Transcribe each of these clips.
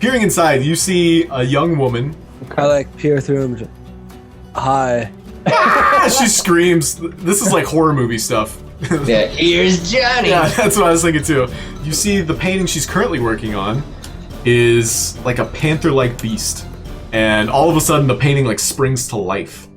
Peering inside, you see a young woman. I like peer through him. Hi. She screams. This is like horror movie stuff. Yeah, here's Johnny. Yeah, that's what I was thinking too. You see the painting she's currently working on is like a panther-like beast. And all of a sudden the painting like springs to life.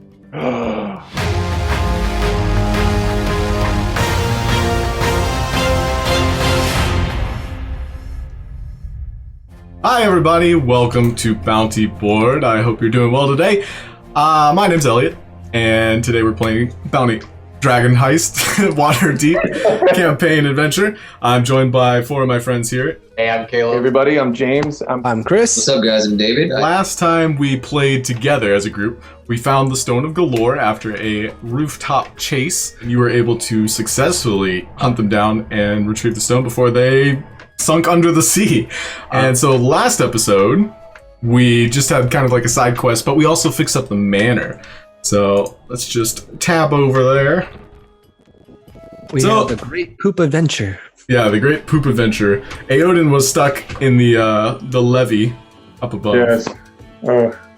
Hi everybody, welcome to Bounty Board. I hope you're doing well today. My name's Elliott, and today we're playing Bounty Dragon Heist, Waterdeep campaign adventure. I'm joined by four of my friends here. Hey, I'm Caleb. Hey everybody, I'm James. I'm Kris. What's up, guys? I'm David. Last time we played together as a group, we found the Stone of Galorr after a rooftop chase. You were able to successfully hunt them down and retrieve the stone before they sunk under the sea. And so last episode, we just had kind of like a side quest, but we also fixed up the manor. So let's just tab over there. We had the Great Poop Adventure. Yeah, the Great Poop Adventure. Aeodin was stuck in the levee up above. Yes.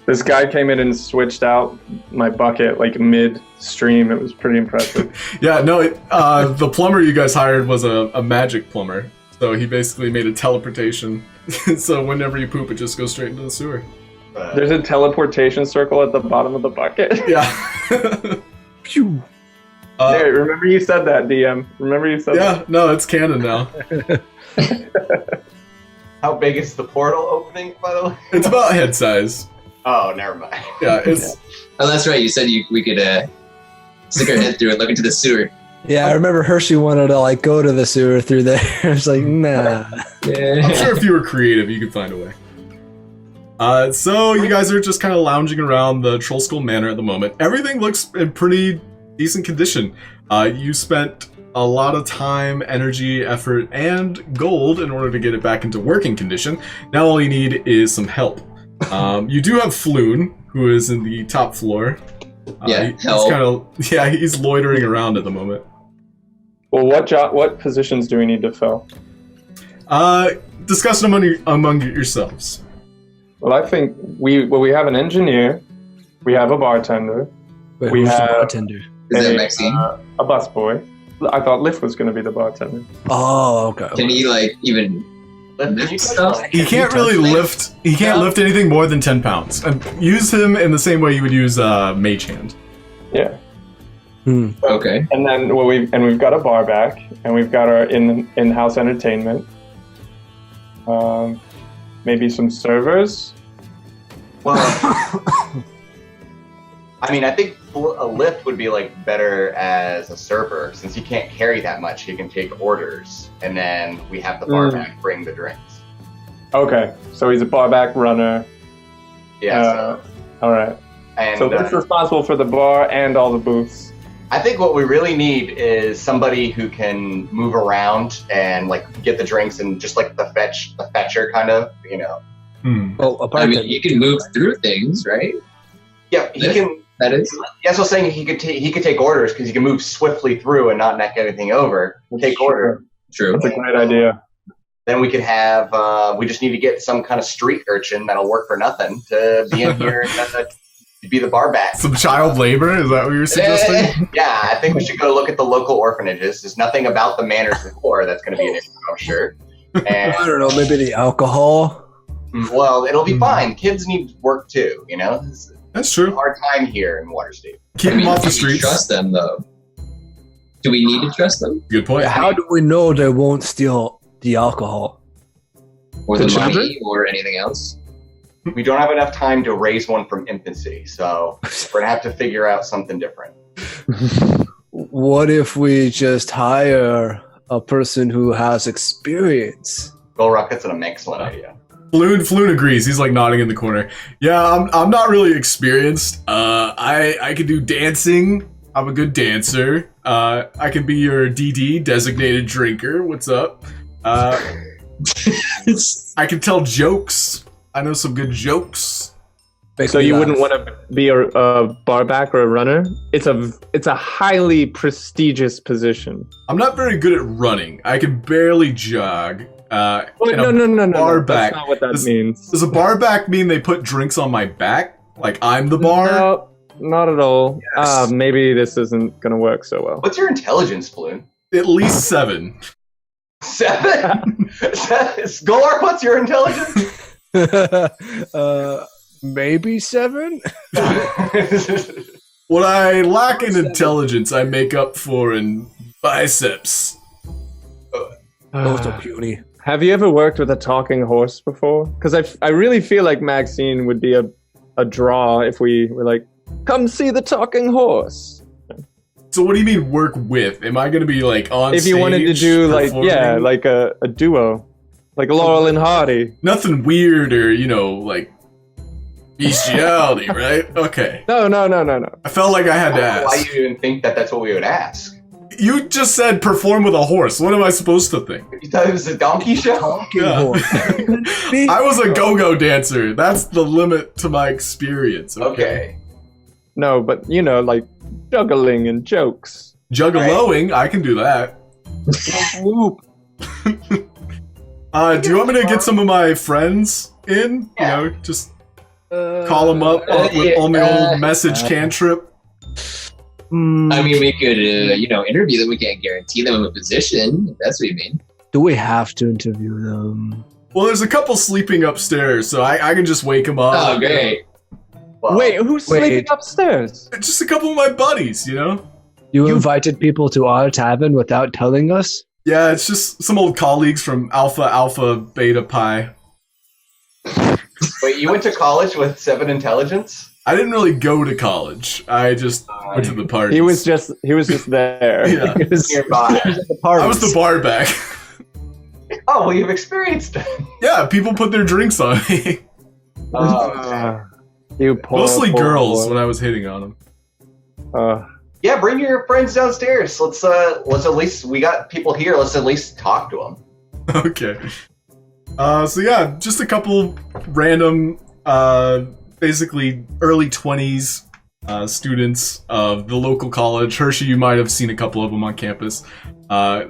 This guy came in and switched out my bucket like mid-stream. It was pretty impressive. Yeah, no, the plumber you guys hired was a magic plumber. So he basically made a teleportation. So whenever you poop, it just goes straight into the sewer. There's a teleportation circle at the bottom of the bucket. Yeah. Phew. Hey, remember you said that, DM. Remember you said that? Yeah, no, it's canon now. How big is the portal opening, by the way? It's about head size. Oh, never mind. Yeah, it's... Oh, that's right. You said we could stick our head through and look into the sewer. Yeah, I remember Hershey wanted to like go to the sewer through there. I was like, nah. I'm sure if you were creative, you could find a way. So you guys are just kind of lounging around the Troll Skull Manor at the moment. Everything looks in pretty decent condition. You spent a lot of time, energy, effort, and gold in order to get it back into working condition. Now all you need is some help. You do have Floon, who is in the top floor. He's loitering around at the moment. Well, what positions do we need to fill? Discuss it among yourselves. Well, I think we have an engineer, we have a bartender, Wait, we who's the have bartender? Is that Maxine? a busboy. I thought Liff was going to be the bartender. Oh, okay. Can he even lift stuff? He can't really lift. He can't lift anything more than 10 pounds. Use him in the same way you would use Mage Hand. Yeah. Okay. And then we've got a bar back, and we've got our in-house entertainment. Maybe some servers. Well, I mean, I think a lift would be like better as a server, since he can't carry that much. He can take orders, and then we have the bar back bring the drinks. Okay, so he's a bar back runner. Yeah. All right. And So Liff's responsible for the bar and all the booths. I think what we really need is somebody who can move around and like get the drinks and just like the fetcher kind of, you know. Oh, a I bartender. mean, you can move through things, right? Yeah, he can. That is. Yes, I was saying he could take orders because he can move swiftly through and not knock anything over. Take order. True. That's a great idea. Then we could have. We just need to get some kind of street urchin that'll work for nothing to be in here and to be the bar back. Some child labor? Is that what you're suggesting? Yeah, I think we should go look at the local orphanages. There's nothing about the manor's decor that's going to be an issue, I'm sure. And, I don't know, maybe the alcohol. well, it'll be fine. Kids need work too, you know? It's That's a true. hard time here in Waterdeep. Keep them off the do we streets. trust them, though? Do we need to trust them? Good point. How do we know they won't steal the alcohol? Or the The money, children? or anything else? We don't have enough time to raise one from infancy, so we're going to have to figure out something different. What if we just hire a person who has experience? Gulroc, that's an excellent idea. Floon agrees. He's like nodding in the corner. Yeah, I'm not really experienced. I can do dancing. I'm a good dancer. I can be your DD, designated drinker. What's up? I can tell jokes. I know some good jokes. So you wouldn't want to be a bar back or a runner? It's a highly prestigious position. I'm not very good at running. I can barely jog. in a No. bar back. That's not what that means. Does a bar back mean they put drinks on my back? Like I'm the bar? No, not at all. Yes. Maybe this isn't gonna work so well. What's your intelligence, Bloon? At least 7. 7? Galorr, what's your intelligence? Maybe 7. What I lack in intelligence, I make up for in biceps. Those are puny. Have you ever worked with a talking horse before? Because I really feel like Maxine would be a draw if we were like, come see the talking horse. So what do you mean work with? Am I going to be like on If you wanted to stage do performing? like a duo, like Laurel and Hardy. Nothing weird or, like bestiality, right? Okay. No. I felt like I had to Why ask. you even think that that's what we would ask? You just said perform with a horse. What am I supposed to think? You thought it was a donkey show? Talking Yeah. horse. I was a go-go dancer. That's the limit to my experience. Okay. No, but like juggling and jokes. Juggaloing, I can do that. Whoop. Do you want me to get some of my friends in? Yeah. Just call them up with on the old message cantrip. I mean, we could, interview them. We can't guarantee them a position. If that's what you mean. Do we have to interview them? Well, there's a couple sleeping upstairs, so I can just wake them up. Oh, great. Well, Wait, who's sleeping upstairs? Just a couple of my buddies, You invited people to our tavern without telling us? Yeah, it's just some old colleagues from Alpha, Beta, Pi. Wait, you went to college with 7 intelligence? I didn't really go to college. I just went to the party. He was just there. Yeah. It was Nearby. the party. I was the bar back. Oh, well, you've experienced it. Yeah, people put their drinks on me. Oh, okay. You poor, Mostly poor girls boy. when I was hitting on them. Yeah, bring your friends downstairs. Let's at least, we got people here. Let's at least talk to them. Okay. So yeah, just a couple random, basically early 20s students of the local college. Hershey, you might have seen a couple of them on campus.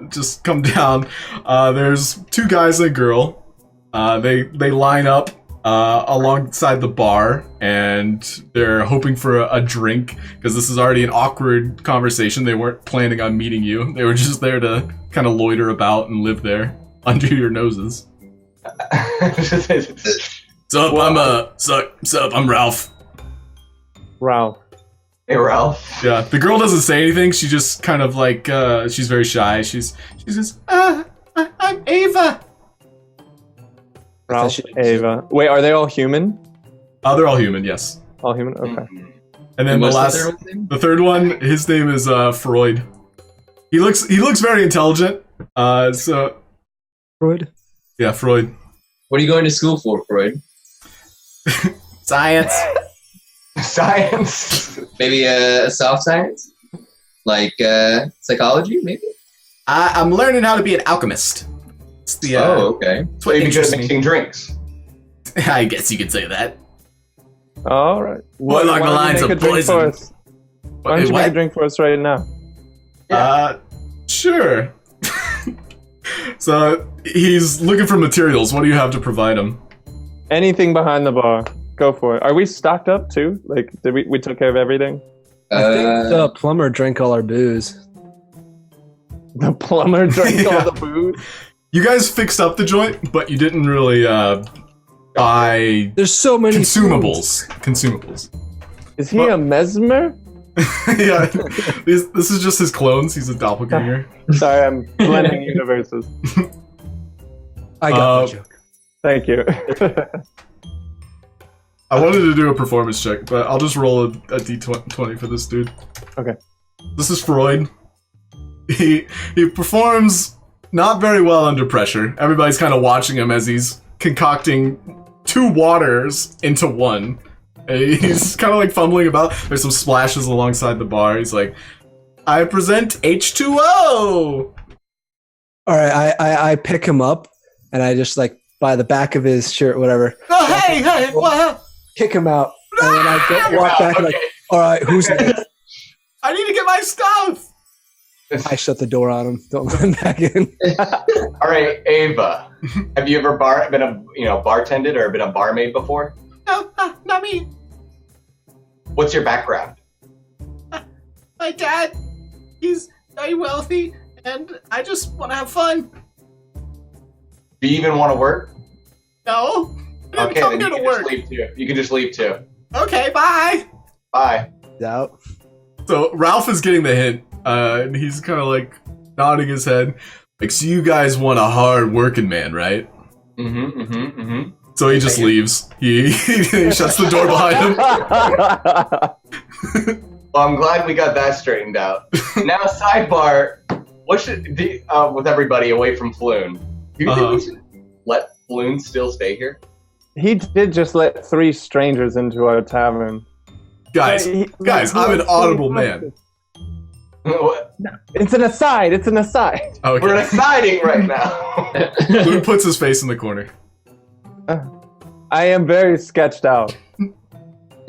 Just come down. There's 2 guys and a girl. They line up alongside the bar, and they're hoping for a drink, because this is already an awkward conversation. They weren't planning on meeting you. They were just there to kind of loiter about and live there under your noses. Sup, I'm Ralph. Ralph. Hey, Ralph. Yeah, the girl doesn't say anything. She just kind of like, she's very shy. She says, I'm Ava. Ralph, Ava. Wait, are they all human? They're all human, yes. All human? Okay. And then What's the third one's name? the third one, his name is Freud. He looks very intelligent. So Freud? yeah, Freud. What are you going to school for, Freud? Science. Science. Maybe a soft science? Like psychology, maybe? I'm learning how to be an alchemist. It's the, Oh, okay. it's So what you'd be good interests at me. mixing drinks. I guess you could say that. All right. More along the lines of poison. Why don't you make a drink for us right now? Sure. So he's looking for materials. What do you have to provide him? Anything behind the bar. Go for it. Are we stocked up too? Like, did we took care of everything? I think the plumber drank all our booze. The plumber drank Yeah. all the booze? You guys fixed up the joint, but you didn't really buy There's so many consumables. Is he a mesmer? Yeah, this is just his clones. He's a doppelganger. Sorry, I'm blending universes. I got the joke. Thank you. I wanted to do a performance check, but I'll just roll a d20 for this dude. Okay. This is Freud. He performs not very well under pressure. Everybody's kind of watching him as he's concocting 2 waters into one. And he's kind of like fumbling about. There's some splashes alongside the bar. He's like, I present H2O! All right, I pick him up, and I just like by the back of his shirt, whatever. Oh, hey, what? Kick him out, and then I walk back like, all right, who's next? I need to get my stuff! I shut the door on him. Don't let him back in. All right, Ava. Have you ever been a bartended or been a barmaid before? No, not me. What's your background? My dad, he's very wealthy, and I just want to have fun. Do you even want to work? No, I didn't Okay, come then here you to can work. just leave too. You can just leave too. Okay, bye. Bye. Out. So Ralph is getting the hint, and he's kind of like nodding his head. Like, so you guys want a hard working man, right? So he just leaves. He shuts the door behind him. Well, I'm glad we got that straightened out. Now, sidebar. What should with everybody away from Floon? Do you think we should let Floon still stay here? He did just let 3 strangers into our tavern. Guys, I'm an audible man. What? It's an aside. It's an aside. We're Okay. deciding right now. Luke puts his face in the corner. I am very sketched out.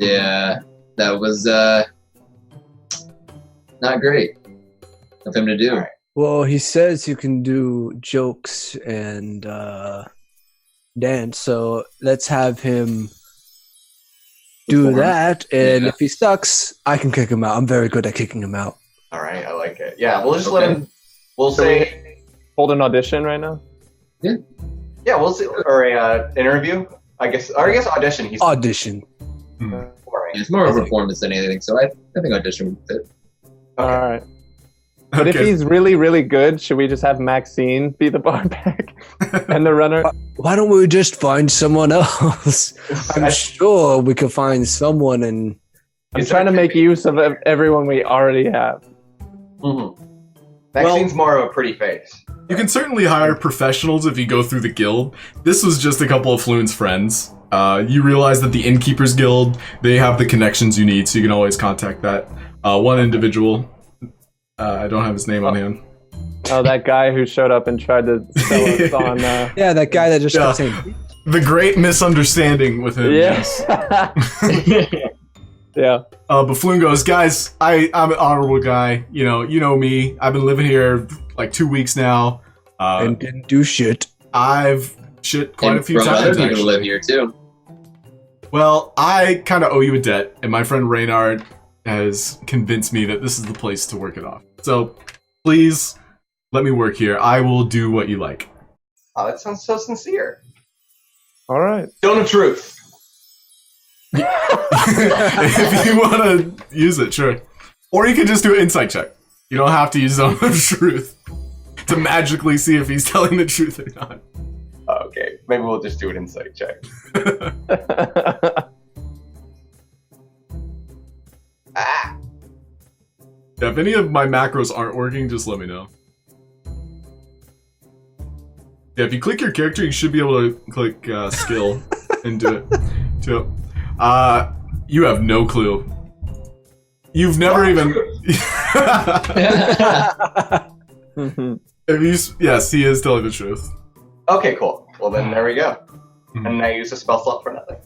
Yeah, that was not great of him to do. Well, he says you can do jokes and dance, so let's have him do that. And if he sucks, I can kick him out. I'm very good at kicking him out. All right, I like it. Yeah, we'll just let him. We'll say. Hold an audition right now. Yeah, we'll see, or a interview. I guess audition. He's Audition. boring. It's more of a performance than anything, so I think audition would fit. All right. But if Okay. he's really, really good, should we just have Maxine be the barback and the runner? Why don't we just find someone else? I'm sure we could find someone and I'm trying to make use of everyone we already have. Maxine's more of a pretty face. You can certainly hire professionals if you go through the guild. This was just a couple of Floon's friends. You realize that the Innkeepers Guild, they have the connections you need, so you can always contact that. One individual, I don't have his name on hand. Oh, that guy who showed up and tried to sell us on... yeah, that guy that just Yeah. kept saying, The great misunderstanding with him, yes. Yeah. But Floon goes, guys, I'm an honorable guy. You know me. I've been living here like 2 weeks now. and didn't do shit. I've shit quite And a few from other times, people actually. live here too. Well, I kind of owe you a debt, and my friend Reynard has convinced me that this is the place to work it off. So, please, let me work here. I will do what you like. Oh, that sounds so sincere. All right. Stone of Truth. If you want to use it, sure. Or you can just do an insight check. You don't have to use Zone of Truth to magically see if he's telling the truth or not. Okay, maybe we'll just do an insight check. Ah, Yeah, if any of my macros aren't working, just let me know. Yeah, if you click your character, you should be able to click skill and do it. Too. You have no clue. You've never even. Yes, he is telling the truth. okay, cool. Well, then there we go. And I use a spell slot for nothing.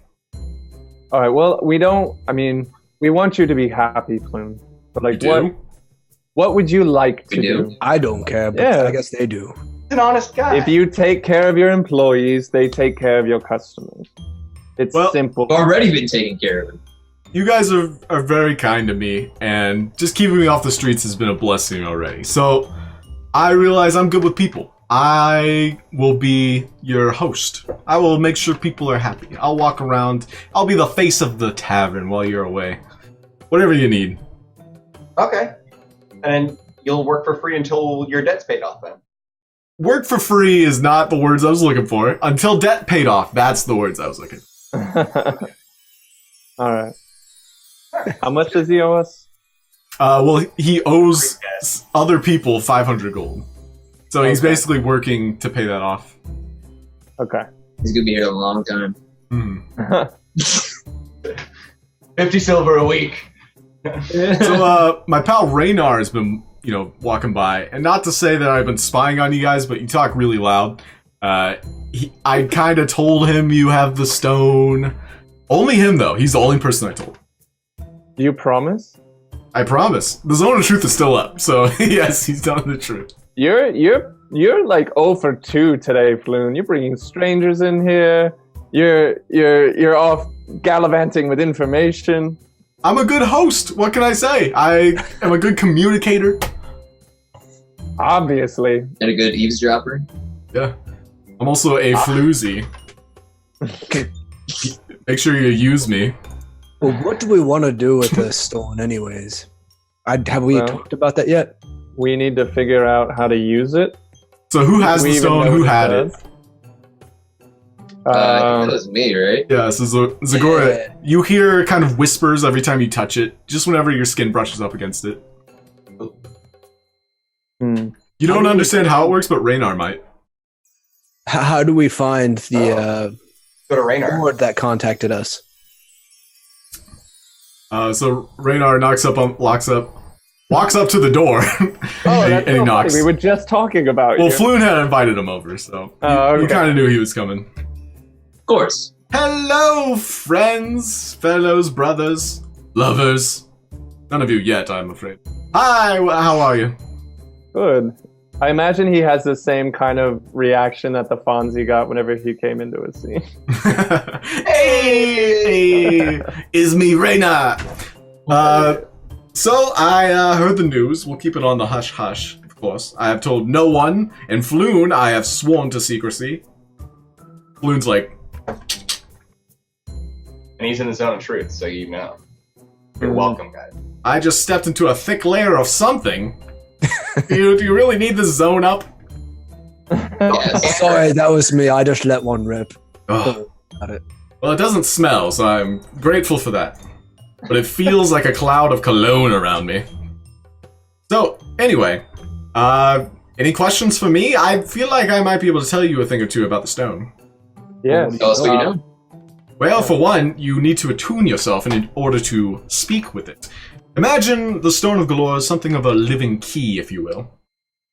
All right. Well, we don't... I mean, we want you to be happy, Plume. But, like, You do? what would you like to We do. do? I don't care, but Yeah. I guess they do. He's an honest guy. If you take care of your employees, they take care of your customers. It's Well- simple. I've already been taking care of him. You guys are very kind to me, and just keeping me off the streets has been a blessing already. So, I realize I'm good with people. I will be your host. I will make sure people are happy. I'll walk around. I'll be the face of the tavern while you're away. Whatever you need. Okay. And you'll work for free until your debt's paid off then. Work for free is not the words I was looking for. Until debt paid off, that's the words I was looking for. All right. How much does he owe us? Well, he owes other people 500 gold. So he's Okay. basically working to pay that off. Okay. He's gonna be here a long time. Hmm. 50 silver a week. So, my pal Raynar has been, walking by, and not to say that I've been spying on you guys, but you talk really loud. I kind of told him you have the stone. Only him, though. He's the only person I told. Do you promise? I promise. The Zone of Truth is still up, so yes, he's telling the truth. You're you're like 0 for 2 today, Floon. You're bringing strangers in here. You're off gallivanting with information. I'm a good host. What can I say? I am a good communicator. Obviously. And a good eavesdropper. Yeah. I'm also a floozy. Make sure you use me. Well, what do we want to do with the stone, anyways? Have we talked about that yet? We need to figure out how to use it. So who has the stone? Who had it? I think that was me, right? Yeah, so Zagoria, you hear kind of whispers every time you touch it, just whenever your skin brushes up against it. You don't understand how it works, but Raynar might. How do we find the Go to Raynar. lord that contacted us? So Raynar walks up to the door, and he knocks. We were just talking about Well, you. Floon had invited him over, so you kind of knew he was coming. Of course. Hello, friends, fellows, brothers, lovers. None of you yet, I'm afraid. Hi, how are you? Good. I imagine he has the same kind of reaction that the Fonzie got whenever he came into a scene. Hey, is me, Raynar. So I heard the news. We'll keep it on the hush hush, of course. I have told no one, and Floon, I have sworn to secrecy. Floon's like, And he's in the zone of truth, so you know. You're welcome, guys. I just stepped into a thick layer of something. do you really need this zone up? Yes. Sorry, that was me. I just let one rip. Ugh. Got it. Well, it doesn't smell, so I'm grateful for that. But it feels like a cloud of cologne around me. So, anyway, any questions for me? I feel like I might be able to tell you a thing or two about the stone. Yes. Tell us what you know. Well, for one, you need to attune yourself in order to speak with it. Imagine the Stone of Galorr as something of a living key, if you will.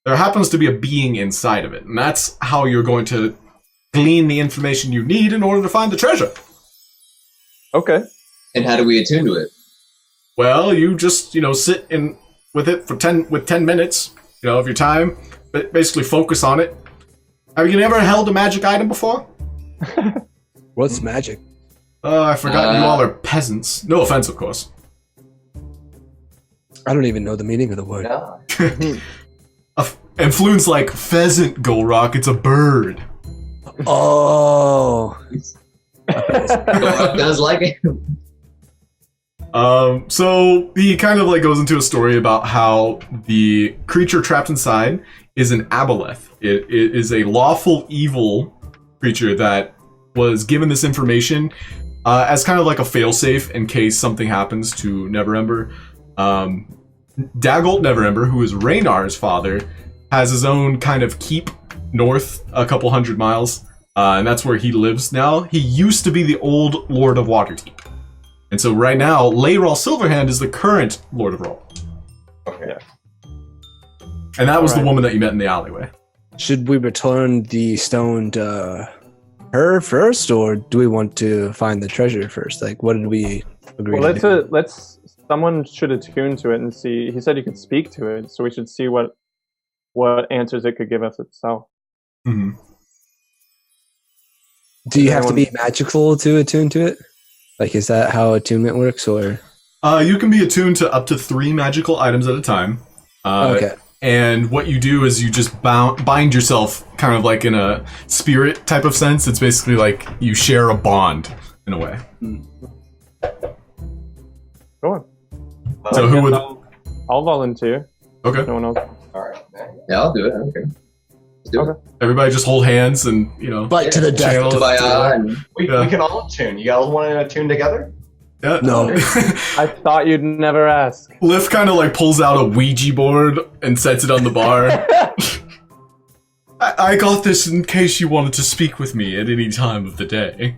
There happens to be a being inside of it, and that's how you're going to glean the information you need in order to find the treasure. Okay. And how do we attune to it? Well, you just, sit in with it for 10 minutes, of your time, but basically focus on it. Have you ever held a magic item before? What's magic? I forgot you all are peasants. No offense, of course. I don't even know the meaning of the word. No. And Floon's like, pheasant, Gulroc, it's a bird. Oh. Gulroc does like it. So he kind of goes into a story about how the creature trapped inside is an aboleth. It is a lawful evil creature that was given this information as kind of like a failsafe in case something happens to Neverember. Dagult Neverember, who is Raynar's father, has his own kind of keep north a couple hundred miles, and that's where he lives now. He used to be the old Lord of Waterdeep. And so right now, Layrol Silverhand is the current Lord of Roll. Okay. And that was the woman that you met in the alleyway. Should we return the stone to her first, or do we want to find the treasure first? What did we agree to do? Let's someone should attune to it and see. He said you could speak to it, so we should see what answers it could give us itself. Mm-hmm. Do you have to be magical to attune to it? Is that how attunement works, or? You can be attuned to up to 3 magical items at a time. Okay. And what you do is you just bind yourself kind of like in a spirit type of sense. It's basically like you share a bond in a way. Sure. So who would... I'll volunteer. Okay. No one else. All right. Yeah, I'll do it. Okay. Let's do it. Everybody just hold hands and, Fight to the death. channel. We can all attune. You guys want to attune together? Yeah. No. I thought you'd never ask. Liv kind of pulls out a Ouija board and sets it on the bar. I got this in case you wanted to speak with me at any time of the day.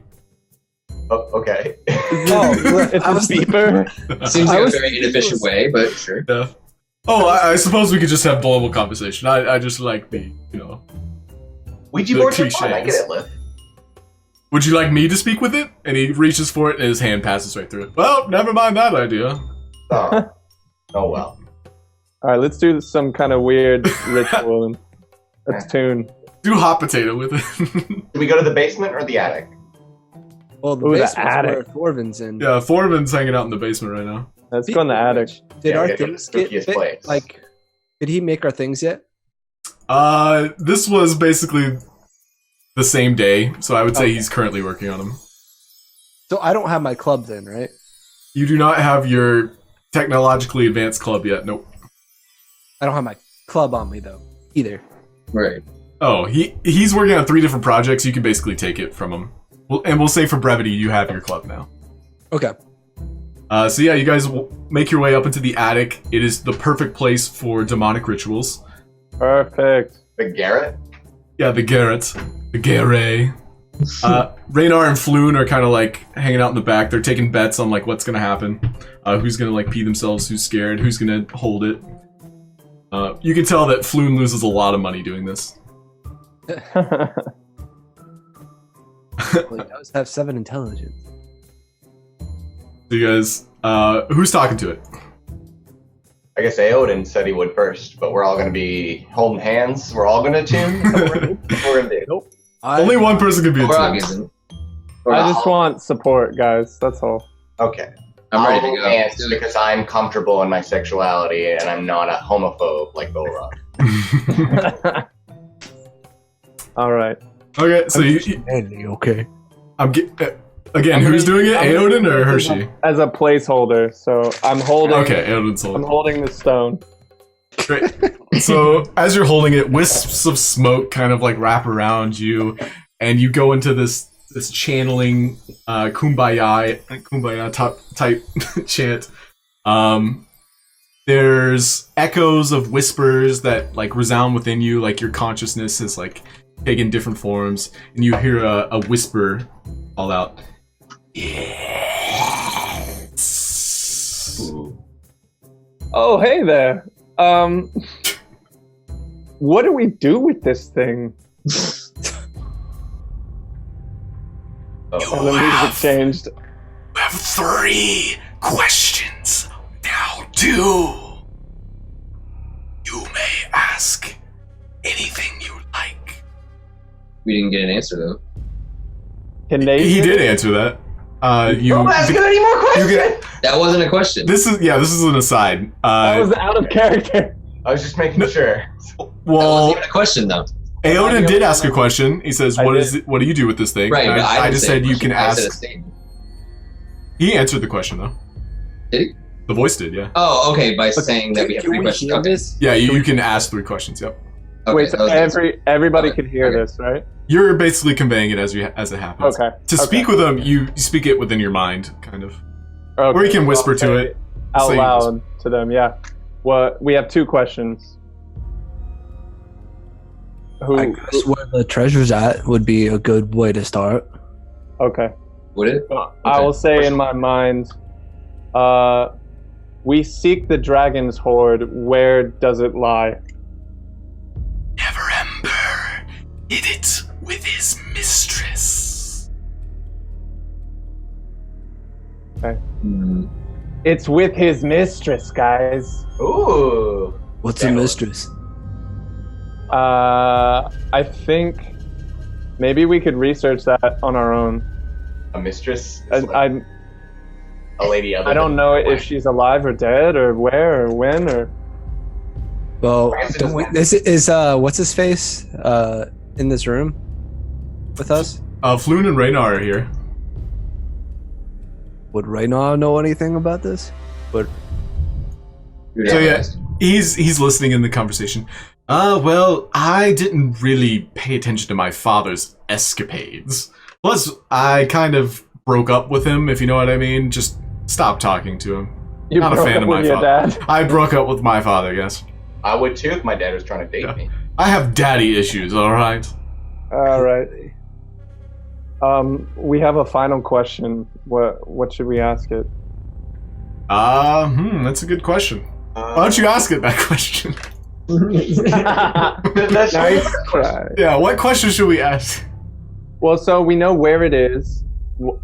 Oh, okay. It's a beeper. Seems like a very inefficient way, but sure. Yeah. Oh, I suppose we could just have normal conversation. I just like the, Ouija The boards are fun. I cliches. get it, Liv. Would you like me to speak with it? And he reaches for it and his hand passes right through it. Well, never mind that idea. Oh. Oh well. All right, let's do some kind of weird ritual. That's tune. Do hot potato with it. Do we go to the basement or the attic? Well, the Ooh, the basement's where attic. Thorvin's in. Yeah, Thorvin's hanging out in the basement right now. Let's go in the attic. Did Yeah, our we gotta go to things the get spookiest fit? place. Like, did he make our things yet? This was basically the same day, so I would say Okay. he's currently working on them. So I don't have my club then, right? You do not have your technologically advanced club yet. Nope. I don't have my club on me though, either. Right. Oh, he's working on 3 different projects. You can basically take it from him. And we'll say for brevity, you have your club now. Okay. So yeah, you guys will make your way up into the attic. It is the perfect place for demonic rituals. Perfect. The Garrett? Yeah, the Garrett. The Garret. Raynar and Floon are kind of like hanging out in the back. They're taking bets on like what's gonna happen. Who's gonna like pee themselves, who's scared, who's gonna hold it. You can tell that Floon loses a lot of money doing this. Well, he does have 7 intelligence. So you guys, who's talking to it? I guess Aeodin said he would first, but we're all going to be holding hands. We're all going to tune. What we're going to do? Nope. Only one person can be a Gulroc team. isn't. I just want support, guys. That's all. Okay. I'm I'll ready to hold go. hands Let's do it. because I'm comfortable in my sexuality and I'm not a homophobe like Gulroc. All right. Okay, so Okay. again, who's doing it? Aeodin or Hershey? As a placeholder, so I'm holding. Okay, Aeodin's I'm holding. holding the stone. Great. So as you're holding it, wisps of smoke kind of like wrap around you, and you go into this channeling kumbaya type chant. There's echoes of whispers that like resound within you, like your consciousness is like taken different forms, and you hear a whisper all out. Yes. Oh, hey there. What do we do with this thing? And the music changed. We have 3 questions. Now 2. You may ask anything you like. We didn't get an answer though. Can they? He did answer that. You. Don't ask any more questions! That wasn't a question. This is an aside. That was out of character. I was just making sure. That wasn't Well, even a question though. Aeodin did ask a question. He says, I "What did. is it? What do you do with this thing?" Right, And but I didn't just say a said you question. can I said a ask. statement. He answered the question though. Did he? The voice did, yeah. Oh, okay. By saying that we have 3 questions. hear Okay. this? Yeah, you can ask 3 questions. Yep. Okay, Wait, so that was the answer. everybody Okay, could hear okay. this, right? You're basically conveying it as it happens. Okay. To speak with them, you speak it within your mind, kind of. Okay. Or you can whisper I'll to say it. out Say- loud to them. Yeah. Well, we have 2 questions. Who? I guess where the treasure's at would be a good way to start. Okay. Would it? I will say in my mind, we seek the dragon's hoard. Where does it lie? Neverember hid it with his mistress. Hmm. It's with his mistress, guys. Ooh. What's a mistress? I think maybe we could research that on our own. A mistress? Is like I a lady other I don't than know my wife. if she's alive or dead or where or when or. Well, I guess it don't we, doesn't this is what's his face in this room with us? Floon and Raynar are here. Would Raynar know anything about this? You'd So have to yeah, ask. he's listening in the conversation. Well, I didn't really pay attention to my father's escapades. Plus, I kind of broke up with him, if you know what I mean. Just stop talking to him. You Not a broke fan up of my with your father. dad. I broke up with my father, yes. I would too if my dad was trying to date Yeah. me. I have daddy issues, alright? All right. We have a final question. What should we ask it? That's a good question. Why don't you ask it that question? That's Nice try. Yeah, what question should we ask? Well, so we know where it is. What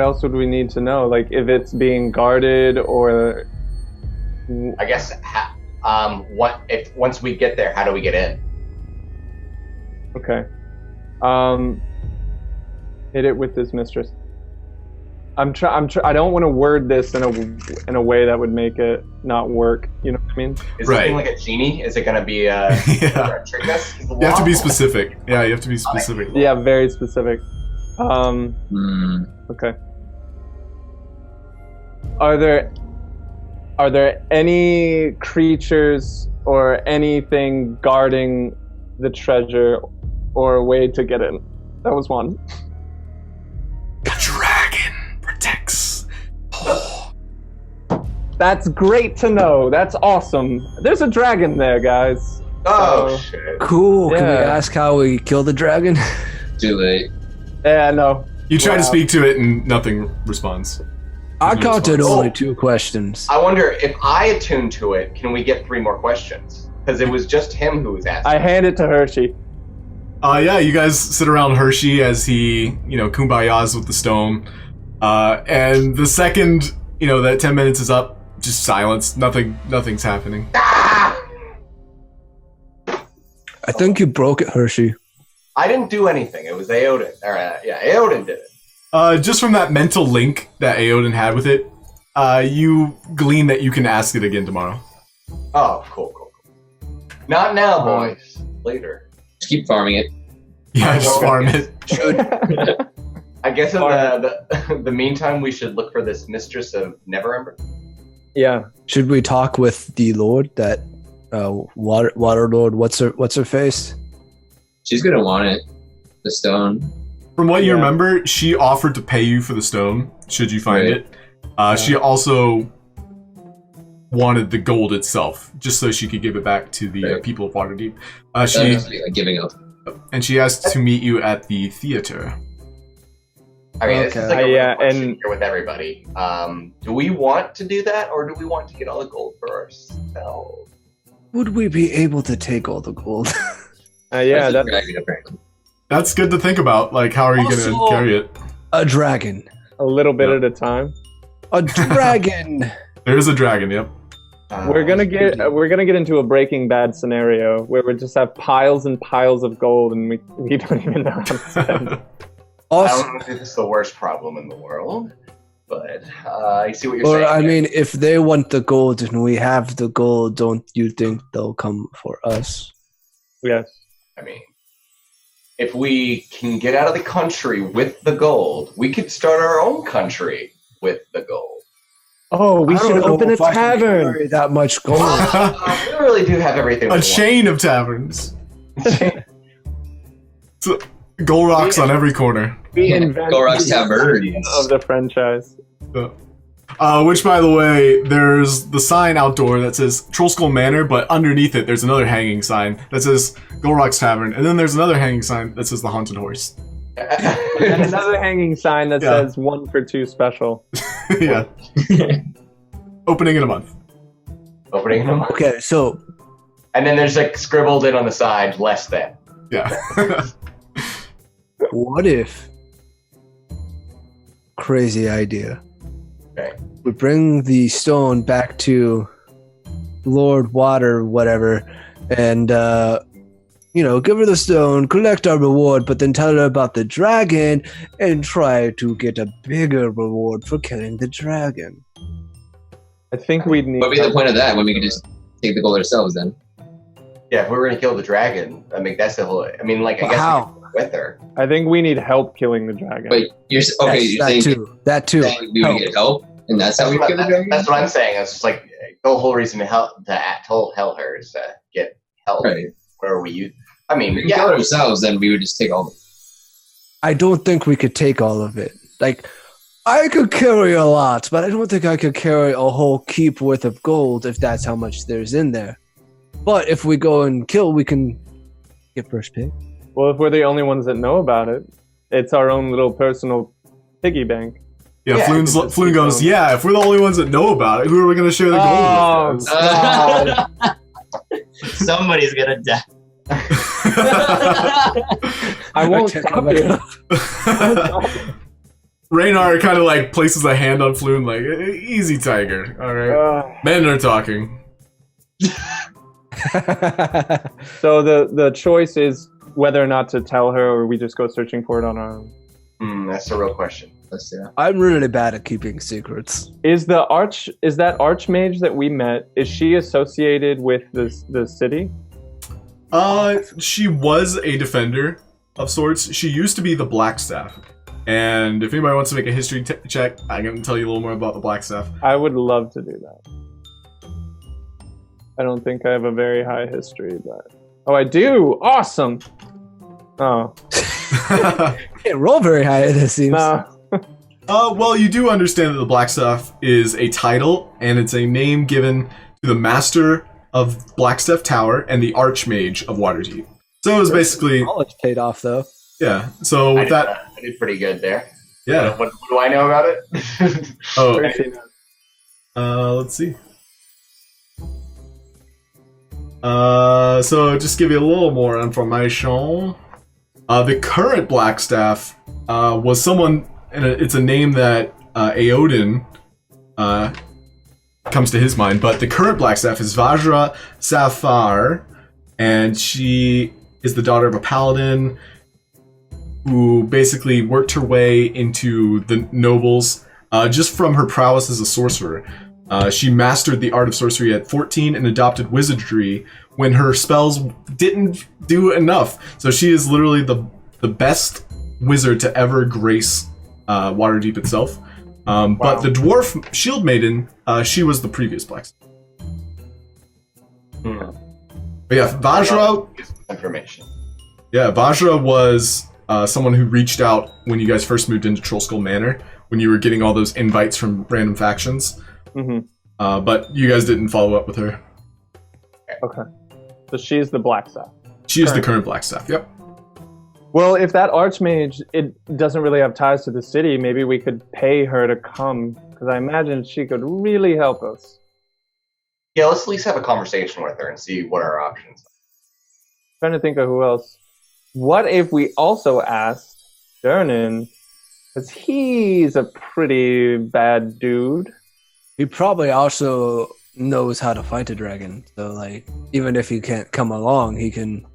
else would we need to know? Like if it's being guarded or I guess once we get there, how do we get in? Okay. Hit it with his mistress. I don't want to word this in a way that would make it not work. You know what I mean? Is it like a genie? Is it going to be trick us? You have to be specific. Yeah, you have to be specific. Yeah, very specific. Okay. Are there any creatures or anything guarding the treasure or a way to get in? That was one. The dragon protects. Oh. That's great to know. That's awesome. There's a dragon there, guys. Oh, shit. Cool. Can we Yeah. ask how we kill the dragon? Too late. Yeah, no. You try to speak to it and nothing responds. I There's no counted response. only 2 questions. I wonder if I attune to it, can we get 3 more questions? Because it was just him who was asking. I hand it to Hershey. Yeah, you guys sit around Hershey as he, kumbayas with the stone. And the second, that 10 minutes is up, just silence. Nothing's happening. Ah! I think you broke it, Hershey. I didn't do anything. It was Aeodin. Aeodin did it. Just from that mental link that Aeodin had with it, you glean that you can ask it again tomorrow. Oh, cool. Not now, boys. Later. Just keep farming it. Yeah, just farm it. I guess in the meantime, we should look for this mistress of Neverember. Yeah. Should we talk with the Lord, that Water Lord? What's her face? She's gonna want it. The stone. From what you Yeah. remember, she offered to pay you for the stone, should you find Right. it. She also wanted the gold itself, just so she could give it back to the Right. people of Waterdeep. That She must be like giving up. and she asked to meet you at the theater. I mean, this Okay. is like a Yeah, question and- here with everybody. Do we want to do that, or do we want to get all the gold for ourselves? Would we be able to take all the gold? Yeah, That's a that's dragon, apparently. That's good to think about. Like, how are you going to Also- carry it? A dragon. a little bit Yeah. at a time. A dragon. There is a dragon. Yep. We're gonna get into a Breaking Bad scenario where we just have piles and piles of gold, and we don't even know how to spend it. I Also, don't know if this is the worst problem in the world, but I see what you're or saying. I there. mean, if they want the gold and we have the gold, don't you think they'll come for us? Yes. I mean, if we can get out of the country with the gold, we could start our own country with the gold. Oh, we I don't should know open a if I can tavern. carry that much gold. We really do have everything. A chain of taverns. So, Gulrocs on every corner. We invent Gulroc's the Tavern. of the franchise. Which, by the way, there's the sign outdoor that says Troll Skull Manor, but underneath it, there's another hanging sign that says Gulroc's Tavern, and then there's another hanging sign that says The Haunted Horse. And another hanging sign that Yeah. says 1 for 2 special. Yeah. Opening in a month. Opening them. Okay, so And then there's like scribbled in on the side, less than. Yeah. what if? Crazy idea. Okay. We bring the stone back to Lord Water, whatever, and give her the stone, collect our reward, but then tell her about the dragon and try to get a bigger reward for killing the dragon. I think we'd need. What would be the point of that when we could just take the gold ourselves then? Yeah, if we were gonna kill the dragon, I mean that's the whole. I mean, like I But guess how? we could work with her. I think we need help killing the dragon. Wait, you're okay? Yes, You're that too. saying we would get help, and that's how we kill the dragon. That's what I'm saying. It's just like the whole reason to tell her is to get help. Right. Where we use. I mean, If we kill yeah. it ourselves, then we would just take all the. I don't think we could take all of it. Like, I could carry a lot, but I don't think I could carry a whole keep worth of gold if that's how much there's in there. But if we go and kill, we can get first pick. Well, if we're the only ones that know about it, it's our own little personal piggy bank. Yeah, Yeah, Floon goes, yeah, if we're the only ones that know about it, who are we going to share the gold with? guys?" Somebody's gonna die. I won't Okay, stop back you. up. Raynar kind of like places a hand on Floon, like, easy, tiger. All right. Men are talking. So the choice is whether or not to tell her, or we just go searching for it on our own. That's the real question. Let's see. I'm really bad at keeping secrets. Is that archmage that we met? Is she associated with the city? She was a defender of sorts. She used to be the Blackstaff. And if anybody wants to make a history check, I can tell you a little more about the Blackstaff. I would love to do that. I don't think I have a very high history, but I do. Awesome. Oh, Can't roll very high, it seems. no. Well, you do understand that the Blackstaff is a title, and it's a name given to the Master of Blackstaff Tower and the Archmage of Waterdeep. So it was basically, College paid off, though. yeah. So with that, I did pretty good there. yeah. What do I know about it? Oh, Hershey. let's see. So just give you a little more information. The current Blackstaff was someone, and it's a name that Aeodin comes to his mind, but the current Blackstaff is Vajra Safar, and she is the daughter of a paladin who basically worked her way into the nobles just from her prowess as a sorcerer. She mastered the art of sorcery at 14 and adopted wizardry when her spells didn't do enough. So she is literally the best wizard to ever grace Waterdeep itself. But the dwarf shield maiden, she was the previous Blackstaff. But yeah, Vajra. Information. Yeah, Vajra was someone who reached out when you guys first moved into Trollskull Manor, when you were getting all those invites from random factions. Mm-hmm. But you guys didn't follow up with her. Okay. So she's the Blackstaff. She is the current Blackstaff. Yep. Well, if that archmage it doesn't really have ties to the city, maybe we could pay her to come, because I imagine she could really help us. Yeah, let's at least have a conversation with her and see what our options are. Trying to think of who else. What if we also asked Dernan, because he's a pretty bad dude. He probably also knows how to fight a dragon. So, like, even if he can't come along, he can.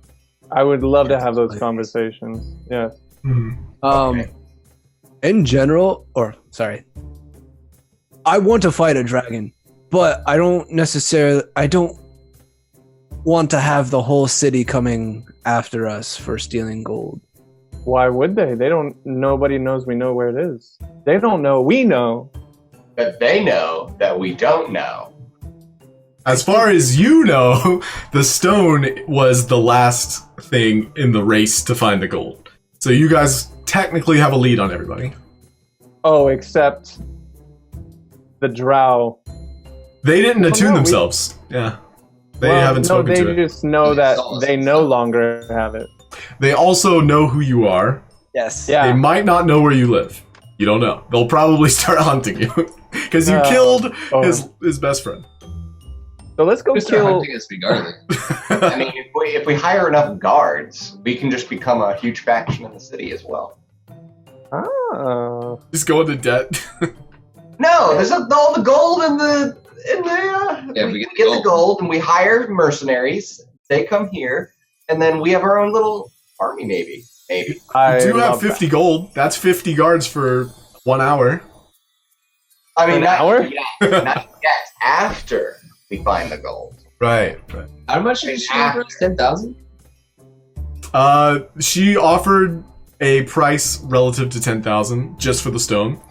I would love to have those conversations. Yeah. Okay. In general, I want to fight a dragon, but I don't want to have the whole city coming after us for stealing gold. Why would they? Nobody knows we know where it is. They don't know we know. But they know that we don't know. As far as you know, the stone was the last thing in the race to find the gold. So you guys technically have a lead on everybody. Oh, except the drow. They didn't attune no, themselves. Yeah. They haven't spoken to it. They just know that they no longer have it. They also know who you are. Yes. Yeah. They might not know where you live. You don't know. They'll probably start hunting you. Because you killed his best friend. So let's go Just start kill. hunting us regardless. I mean, if we hire enough guards, we can just become a huge faction in the city as well. Just go into debt. No, there's all the gold in the Yeah, we get the gold and we hire mercenaries. They come here, and then we have our own little army. Maybe. I You do have love 50 gold. That's 50 guards for 1 hour. I mean, An not hour? yet. Not yet. After we find the gold. Right. How much did she offer us? 10,000? She offered a price relative to 10,000 just for the stone.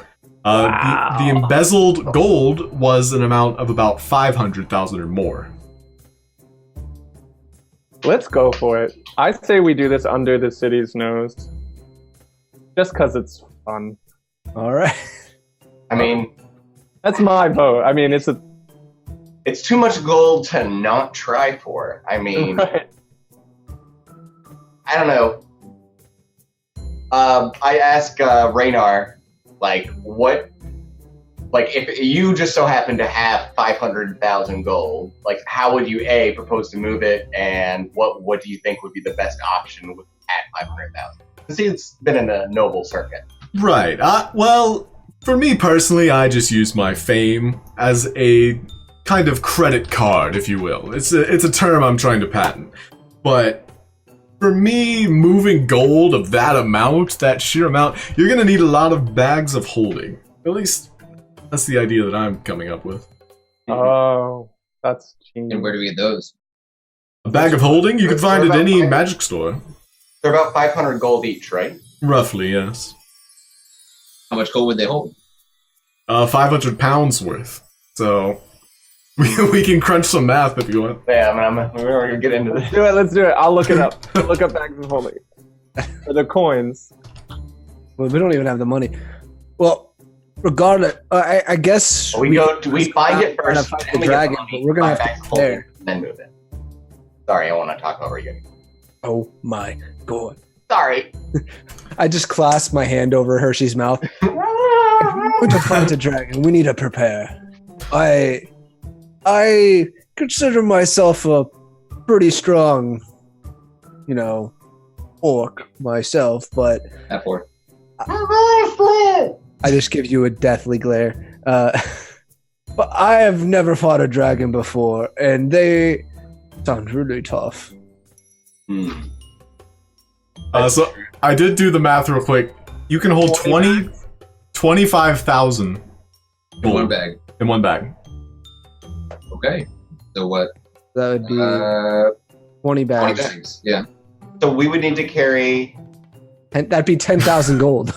Wow. The embezzled gold was an amount of about 500,000 or more. Let's go for it. I say we do this under the city's nose. Just because it's fun. All right. I mean, That's my vote. I mean, it's too much gold to not try for. I mean, right. I don't know. I asked Raynar, if you just so happen to have 500,000 gold, how would you propose to move it, and what do you think would be the best option at 500,000? See, it's been in the noble circuit. Right. Well, for me personally, I just use my fame as a kind of credit card, if you will. It's a term I'm trying to patent. But for me, moving gold of that amount, that sheer amount, you're gonna need a lot of bags of holding. At least that's the idea that I'm coming up with. Oh, that's genius. And where do we get those? A bag of holding you can find at any magic store. They're about 500 gold each, right? Roughly, yes. How much gold would they hold? 500 pounds worth. So we can crunch some math if you want. Yeah, we're gonna get into this. Let's do it. I'll look it up. I'll look up bags of holding. For the coins. Well, we don't even have the money. Well, regardless, I guess We find it first, fight then the we get dragon, money, but we're gonna buy have bags to of holding, there. then move it. Sorry, I want to talk over you. Oh my god! Sorry. I just clasped my hand over Hershey's mouth. We're going to fight the dragon. We need to prepare. I consider myself a pretty strong, orc myself, but That four. I just give you a deathly glare. But I have never fought a dragon before, and they sound really tough. So I did do the math real quick. You can hold 25,000 In one bag. in one bag. Okay. So what? That would be 20 20 bags. bags. Yeah. So we would need to carry. And that'd be 10,000 gold.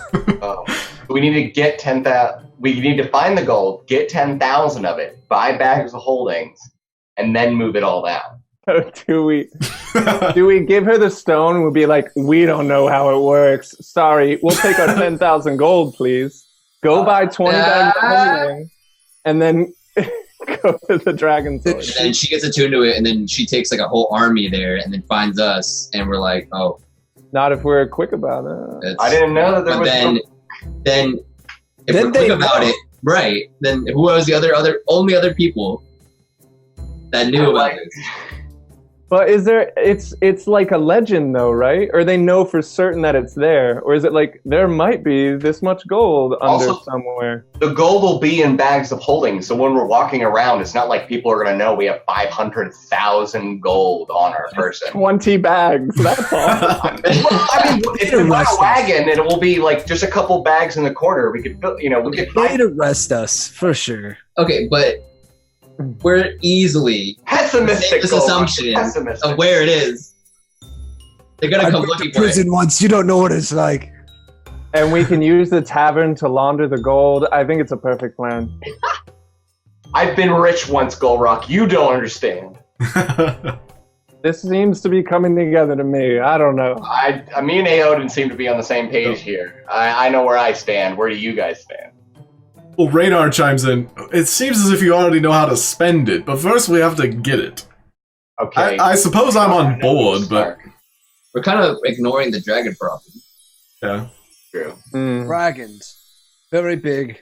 We need to get 10,000. We need to find the gold, get 10,000 of it, buy bags of holdings, and then move it all down. Do we give her the stone and we'll be like, we don't know how it works. Sorry, we'll take our 10,000 gold, please. Go buy 20 bags of holding, and then go to the dragon sword. And then she gets attuned to it, and then she takes like a whole army there, and then finds us, and we're like, oh. Not if we're quick about it. I didn't know that there But was. then if Then we're quick they about know. it, right? Then who was the only other people that knew about this? But is there? It's like a legend, though, right? Or they know for certain that it's there, or is it like there might be this much gold under Also- somewhere? The gold will be in bags of holding, so when we're walking around, it's not like people are going to know we have 500,000 gold on our person. 20 bags. That's all. Well, I mean, if we buy a wagon, it will be like just a couple bags in the corner. We could, we could They'd find arrest us, for sure. Okay, but we're easily pessimistic this gold. assumption Pessimistic. of where it is. They're gonna I've come been looking to for it. prison once. You don't know what it's like. And we can use the tavern to launder the gold. I think it's a perfect plan. I've been rich once, Gulroc. You don't understand. This seems to be coming together to me. I don't know. Me and Aeodin seem to be on the same page here. I know where I stand. Where do you guys stand? Well, Radar chimes in. It seems as if you already know how to spend it, but first we have to get it. Okay. I suppose I'm on board, but We're kind of ignoring the dragon problem. yeah. True. Dragons. Very big.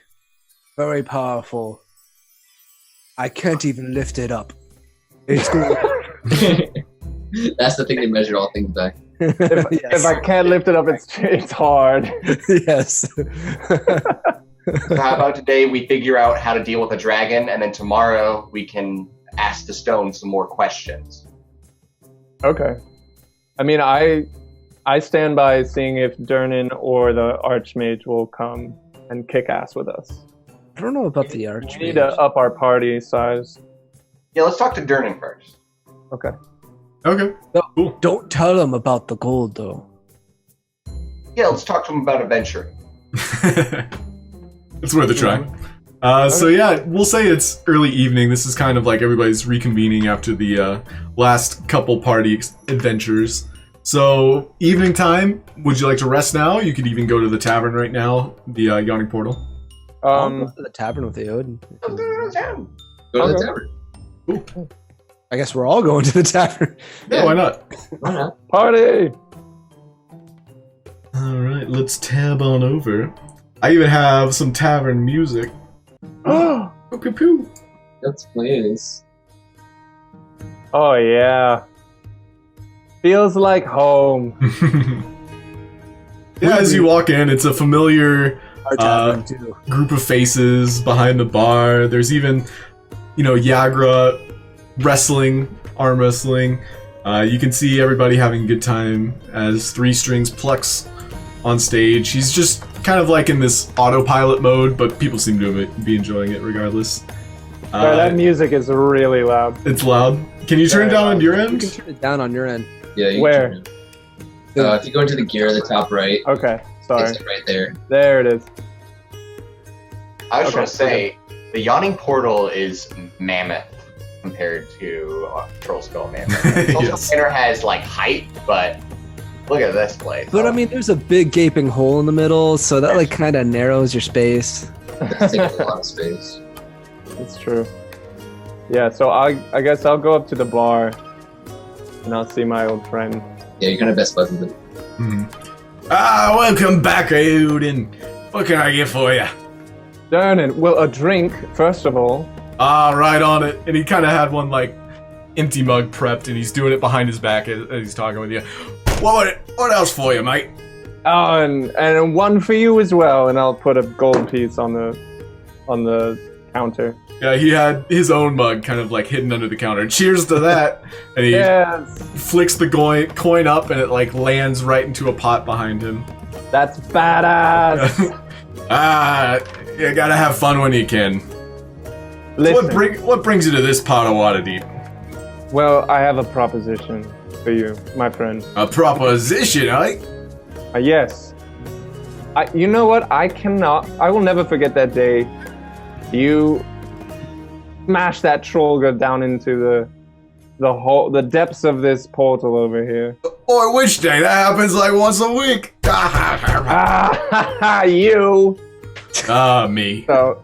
Very powerful. I can't even lift it up. It's cool. That's the thing they measure all things by. If I can't lift it up, it's hard. Yes. So how about today we figure out how to deal with a dragon, and then tomorrow we can ask the stone some more questions. Okay. I mean, I stand by seeing if Durnan or the Archmage will come and kick ass with us. I don't know about the We Archmage. need to up our party size. Yeah, let's talk to Durnan first. Okay. Okay. Cool. Don't tell him about the gold, though. Yeah, let's talk to him about adventuring. It's worth a try. So yeah, we'll say it's early evening. This is kind of like everybody's reconvening after the last couple party adventures. So evening time. Would you like to rest now? You could even go to the tavern right now. The yawning portal. I'll go to the tavern with Aeodin. Go to the Okay. tavern. I guess we're all going to the tavern. Yeah, why not? Why not? Party! All right, let's tab on over. I even have some tavern music. Oh Pew, pew, pew. Let's play this. yeah. Feels like home. Yeah, as you walk in, it's a familiar Our tavern, too. group of faces behind the bar. There's even Yagra wrestling, arm wrestling. You can see everybody having a good time as Three Strings Plex on stage. He's just kind of like in this autopilot mode, but people seem to be enjoying it regardless. Sorry, that music is really loud. It's loud. Can you turn it down on your You end? can turn it down on your end. Yeah. You Where? can turn it. If you go into the gear at the top right, Okay, sorry. it's right there. There it is. I just Okay, want to say, the Yawning Portal is mammoth compared to Troll Skull Manor. Troll Yes. Skull Manor has like height, but look at this place. But I mean, there's a big gaping hole in the middle, so that like kind of narrows your space. It's taking a lot of space. It's true. Yeah, so I guess I'll go up to the bar and I'll see my old friend. Yeah, you're gonna best bud with it. Welcome back, Aeodin. What can I get for you? Darn it. Well, a drink, first of all. Right on it. And he kind of had one, like, empty mug prepped, and he's doing it behind his back as he's talking with you. What else for you, mate? Oh, and one for you as well, and I'll put a gold piece on the counter. Yeah, he had his own mug kind of, like, hidden under the counter. Cheers to that! And he Yes! flicks the coin up, and it, like, lands right into a pot behind him. That's badass! You gotta have fun when you can. Listen, What brings you to this part of Waterdeep? well, I have a proposition for you, my friend. A proposition, eh? Yes. You know what? I will never forget that day you smashed that trollger down into the depths of this portal over here. Or which day? That happens like once a week. You. Me. So,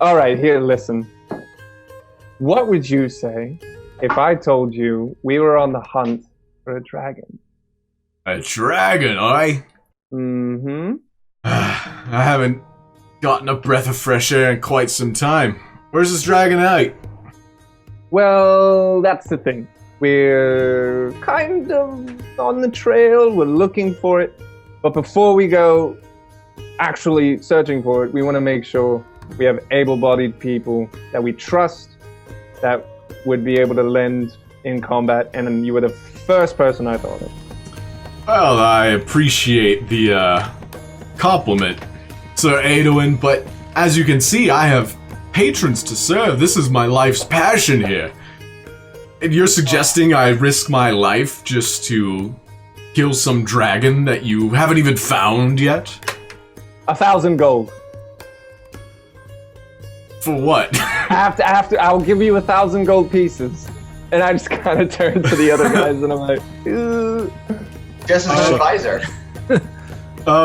all right, here, listen. What would you say if I told you we were on the hunt for a dragon? A dragon, eh? Mm-hmm. I haven't gotten a breath of fresh air in quite some time. Where's this dragon at? Well, that's the thing. We're kind of on the trail. We're looking for it. But before we go actually searching for it, we want to make sure we have able-bodied people that we trust that would be able to lend in combat. And you were the first person I thought of. Well, I appreciate the compliment, Sir Aeodin, but as you can see, I have patrons to serve. This is my life's passion here. And you're suggesting I risk my life just to kill some dragon that you haven't even found yet? 1,000 gold. For what? After, I'll give you 1,000 gold pieces. And I just kind of turn to the other guys and I'm like, "Ooh." Just as an advisor.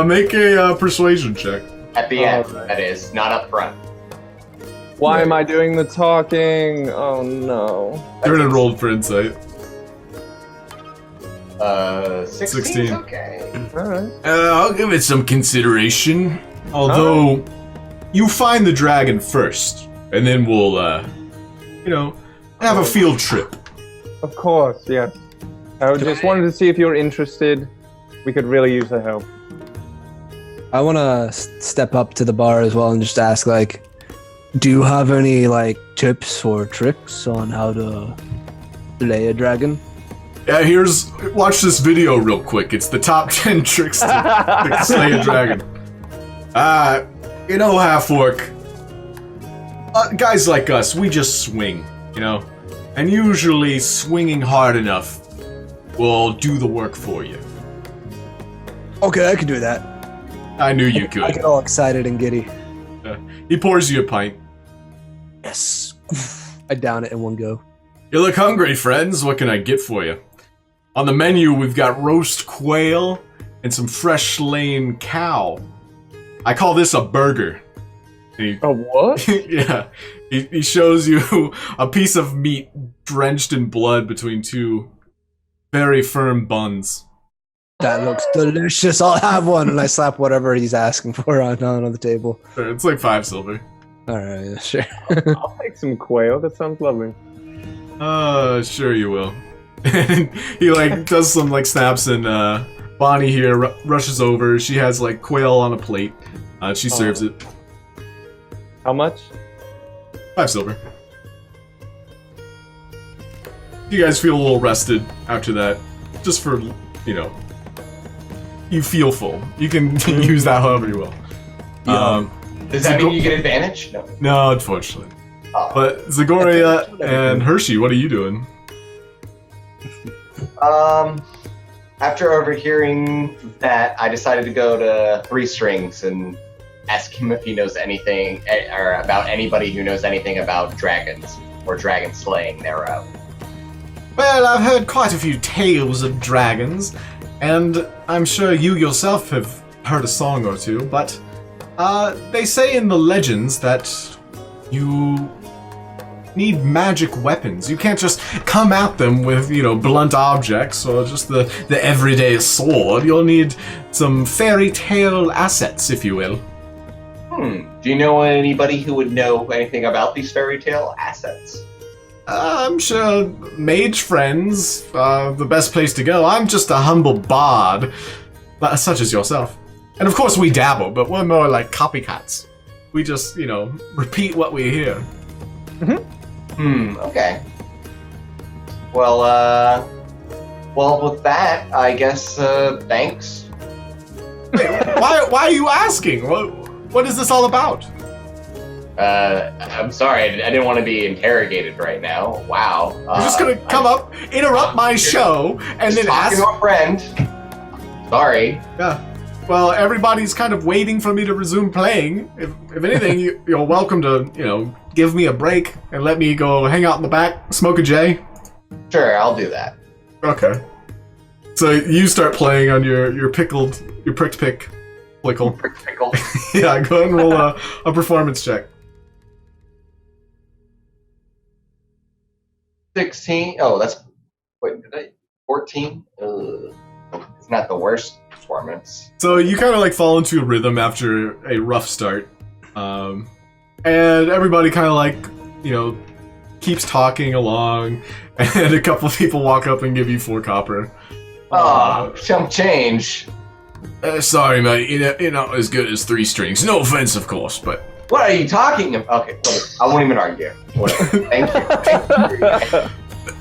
Make a persuasion check. At the end, Alright. that is, not up front. Why am I doing the talking? Oh no. Turn and roll for insight. 16. 16. Okay. Alright. I'll give it some consideration. Although, you find the dragon first, and then we'll, have a field trip. Of course, yes. I just wanted to see if you're interested. We could really use the help. I want to step up to the bar as well and just ask, like, do you have any, like, tips or tricks on how to slay a dragon? Yeah, watch this video real quick. It's the top 10 tricks to slay a dragon. Half-orc, guys like us, we just swing, And usually swinging hard enough will do the work for you. Okay, I can do that. I knew you I could. get all excited and giddy. He pours you a pint. Yes. I down it in one go. You look hungry, friends. What can I get for you? On the menu, we've got roast quail and some fresh slain cow. I call this a burger. A what? Yeah. He shows you a piece of meat drenched in blood between two very firm buns. That looks delicious. I'll have one. And I slap whatever he's asking for on the table. It's like 5 silver. Alright, sure. I'll take some quail. That sounds lovely. Sure you will. He does some snaps, and Bonnie here rushes over. She has quail on a plate. She serves it. How much? 5 silver. You guys feel a little rested after that, just for, you know, you feel full. You can use that however you will. Does that mean you get advantage? No. No, unfortunately. Oh. But Zagoria and Hershey, what are you doing? After overhearing that, I decided to go to Three Strings and ask him if he knows anything, or about anybody who knows anything about dragons, or dragon slaying thereof. Well, I've heard quite a few tales of dragons, and I'm sure you yourself have heard a song or two, but they say in the legends that you need magic weapons. You can't just come at them with, you know, blunt objects or just the everyday sword. You'll need some fairy tale assets, if you will. Do you know anybody who would know anything about these fairy tale assets? I'm sure mage friends are the best place to go. I'm just a humble bard, such as yourself. And of course we dabble, but we're more like copycats. We just, you know, repeat what we hear. Okay. Well, with that, I guess, thanks. Why are you asking? What is this all about? I'm sorry, I didn't want to be interrogated right now. Wow. You're just gonna come up, interrupt my show, and then ask... to a friend. Sorry. Yeah. Well, everybody's kind of waiting for me to resume playing. If anything, you're welcome to, you know, give me a break and let me go hang out in the back, smoke a J. Sure, I'll do that. Okay. So you start playing on your pricked pick. Pickle. Pickle. Yeah, go ahead and roll a performance check. 16. Oh, that's... Wait, did I... 14? It's not the worst performance. So you kind of like fall into a rhythm after a rough start. And everybody kind of like, you know, keeps talking along. And a couple of people walk up and give you 4 copper. Chump change. Sorry, mate. You're not as good as 3 strings. No offense, of course, but... What are you talking about? Okay, I won't even argue. Whatever. Thank you.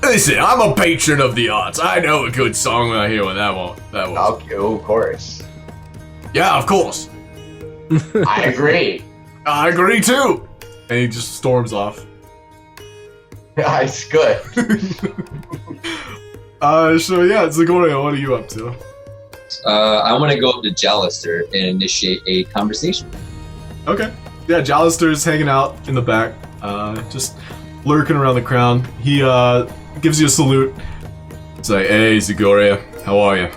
Listen, I'm a patron of the arts. I know a good song when I hear one. That was. Okay, of course. Yeah, of course. I agree. I agree too. And he just storms off. It's good. So yeah, Zagoria, what are you up to? I want to go up to Jalister and initiate a conversation. Okay. Yeah, Jalister's hanging out in the back, just lurking around the crowd. He gives you a salute. It's like, hey, Zagoria, how are you?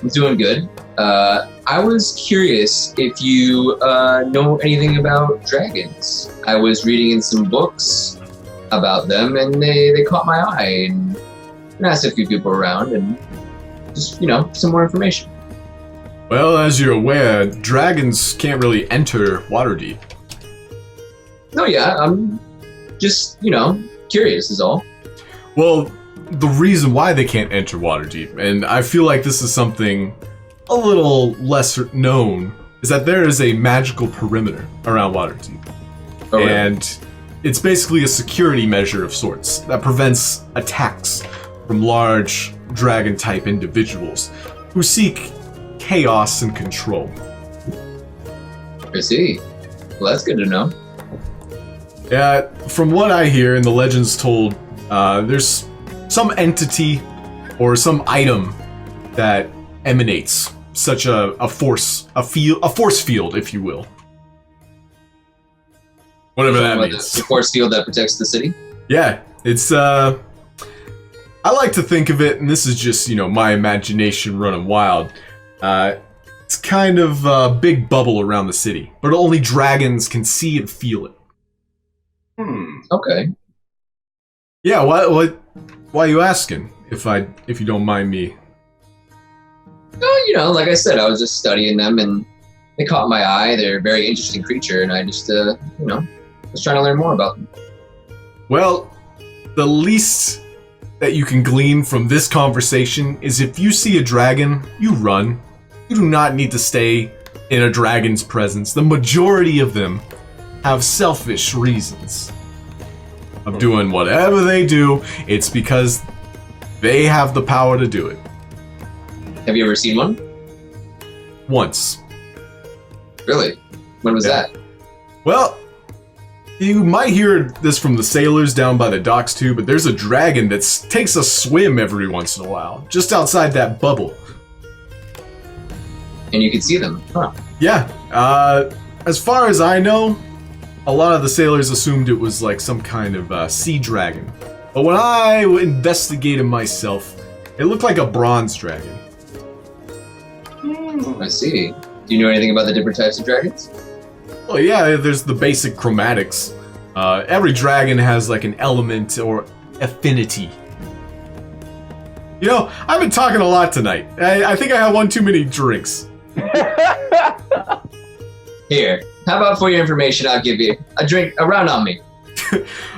I'm doing good. I was curious if you know anything about dragons. I was reading in some books about them, and they caught my eye, and asked a few people around, and just, you know, some more information. Well, as you're aware, dragons can't really enter Waterdeep. No, yeah, I'm just, you know, curious is all. Well, the reason why they can't enter Waterdeep, and I feel like this is something a little lesser known, is that there is a magical perimeter around Waterdeep. Oh, really? And it's basically a security measure of sorts that prevents attacks from large dragon-type individuals who seek chaos and control. I see. Well, that's good to know. Yeah, from what I hear and the legends told, there's some entity or some item that emanates such a force field, if you will. Whatever that means. The force field that protects the city? Yeah, it's I like to think of it, and this is just, you know, my imagination running wild. It's kind of a big bubble around the city, but only dragons can see and feel it. Okay. Yeah, why are you asking? If you don't mind me. Well, you know, like I said, I was just studying them, and they caught my eye. They're a very interesting creature, and I just, you know, was trying to learn more about them. Well, the least that you can glean from this conversation is if you see a dragon, you run. You do not need to stay in a dragon's presence. The majority of them have selfish reasons of doing whatever they do. It's because they have the power to do it. Have you ever seen one? Once. Really? When was that? Well, you might hear this from the sailors down by the docks too, but there's a dragon that takes a swim every once in a while, just outside that bubble. And you can see them? Huh. Yeah, as far as I know, a lot of the sailors assumed it was like some kind of sea dragon. But when I investigated myself, it looked like a bronze dragon. I see. Do you know anything about the different types of dragons? Well, yeah, there's the basic chromatics. Every dragon has like an element or affinity. You know, I've been talking a lot tonight. I think I had one too many drinks. Here, how about for your information, I'll give you a drink, a round on me.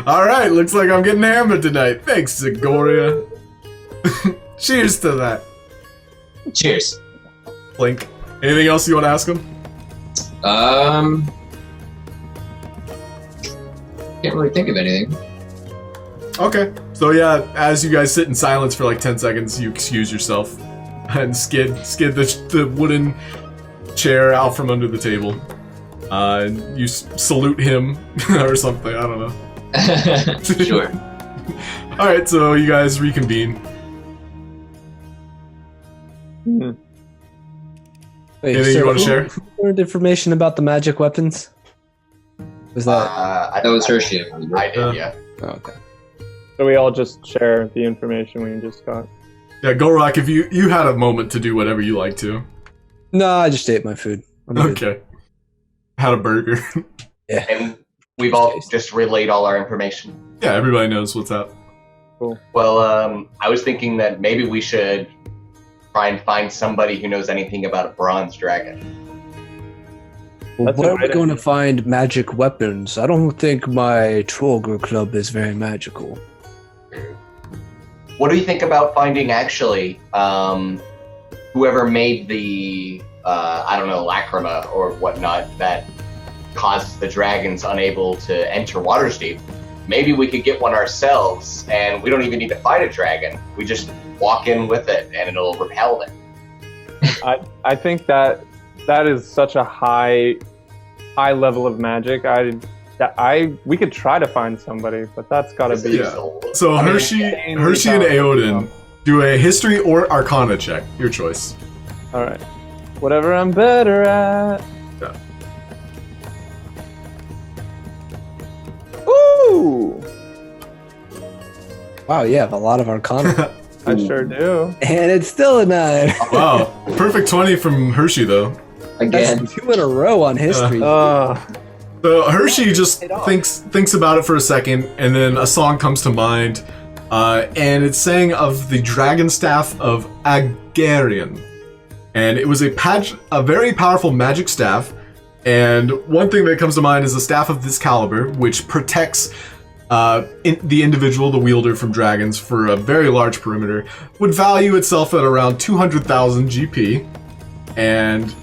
Alright, looks like I'm getting hammered tonight. Thanks, Zagoria. Cheers to that. Cheers. Blink. Anything else you want to ask him? Can't really think of anything. Okay. So yeah, as you guys sit in silence for like 10 seconds, you excuse yourself and skid the wooden chair out from under the table. You salute him or something, I don't know. Sure. Alright, so you guys reconvene. Wait, Anything you want to share? who learned information about the magic weapons? Was that? That was Hershey. I did, yeah. Oh, okay. So we all just share the information we just got. Yeah, Gulroc, if you had a moment to do whatever you like to. No, I just ate my food. I'm good. Okay. Had a burger. Yeah. And we've all just relayed all our information. Yeah, everybody knows what's up. Well, I was thinking that maybe we should try and find somebody who knows anything about a bronze dragon. Well, That's where a are we great going to find magic weapons? I don't think my Trollgr club is very magical. What do you think about finding actually whoever made the I don't know, lacrima or whatnot that caused the dragons unable to enter Waterdeep? Maybe we could get one ourselves, and we don't even need to fight a dragon. We just walk in with it, and it'll repel them. I think that is such a high level of magic. We could try to find somebody, but that's gotta be. Yeah. So Hershey and Aeodin, do a history or arcana check. Your choice. All right, whatever I'm better at. Yeah. Ooh, Wow, you have a lot of arcana. I sure do. And it's still a 9. Wow, perfect 20 from Hershey though. Again. That's 2 in a row on history. So Hershey just thinks about it for a second, and then a song comes to mind, and it's saying of the dragon staff of Aeodin, and it was a very powerful magic staff. And one thing that comes to mind is a staff of this caliber, which protects the individual, the wielder, from dragons for a very large perimeter, would value itself at around 200,000 GP, and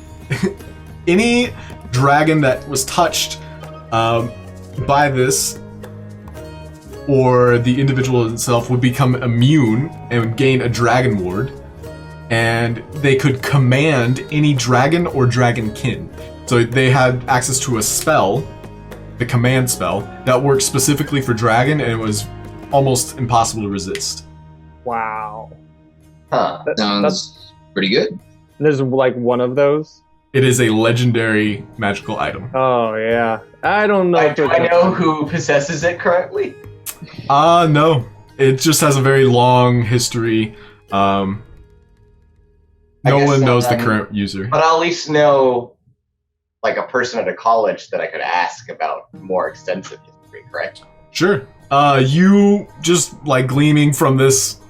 any dragon that was touched by this, or the individual itself, would become immune and would gain a dragon ward, and they could command any dragon or dragonkin. So they had access to a spell, the command spell, that worked specifically for dragon, and it was almost impossible to resist. Wow. Huh. Sounds pretty good. There's like one of those. It is a legendary magical item. Oh yeah. I don't know. Do I know who possesses it currently? No. It just has a very long history. No one knows the current user. But I'll at least know, like, a person at a college that I could ask about more extensive history, correct? Sure. You just, like, gleaming from this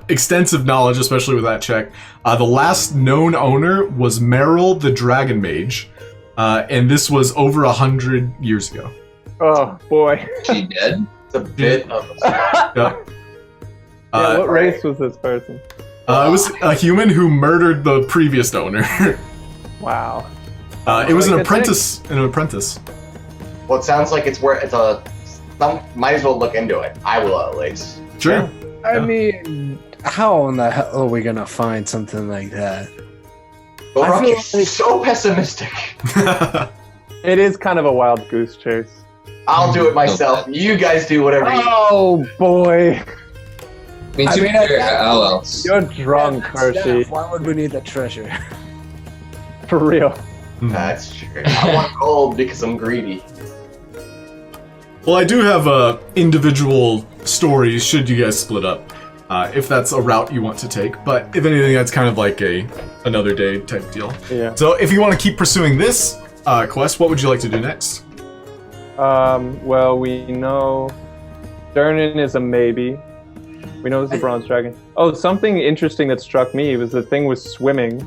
extensive knowledge, especially with that check, the last known owner was Merrill the Dragon Mage, and this was over 100 years ago. Oh boy. She dead? It's a bit of a Yeah. What race was this person? It was a human who murdered the previous owner. Wow. It was an Like a apprentice. An apprentice. Well, it sounds like it's where might as well look into it. I will at least. Sure. I mean, how in the hell are we gonna find something like that? Gulroc feel is like- so pessimistic. It is kind of a wild goose chase. I'll do it myself. You guys do whatever you Oh boy, I mean, I to mean, be I- fair, how else? you're drunk, Hershey. Why would we need the treasure? For real. That's true. I want gold because I'm greedy. Well, I do have individual stories should you guys split up, if that's a route you want to take. But if anything, that's kind of like another day type deal. Yeah. So if you want to keep pursuing this quest, what would you like to do next? Well, we know Durnan is a maybe. We know there's a bronze dragon. Oh, something interesting that struck me was the thing was swimming.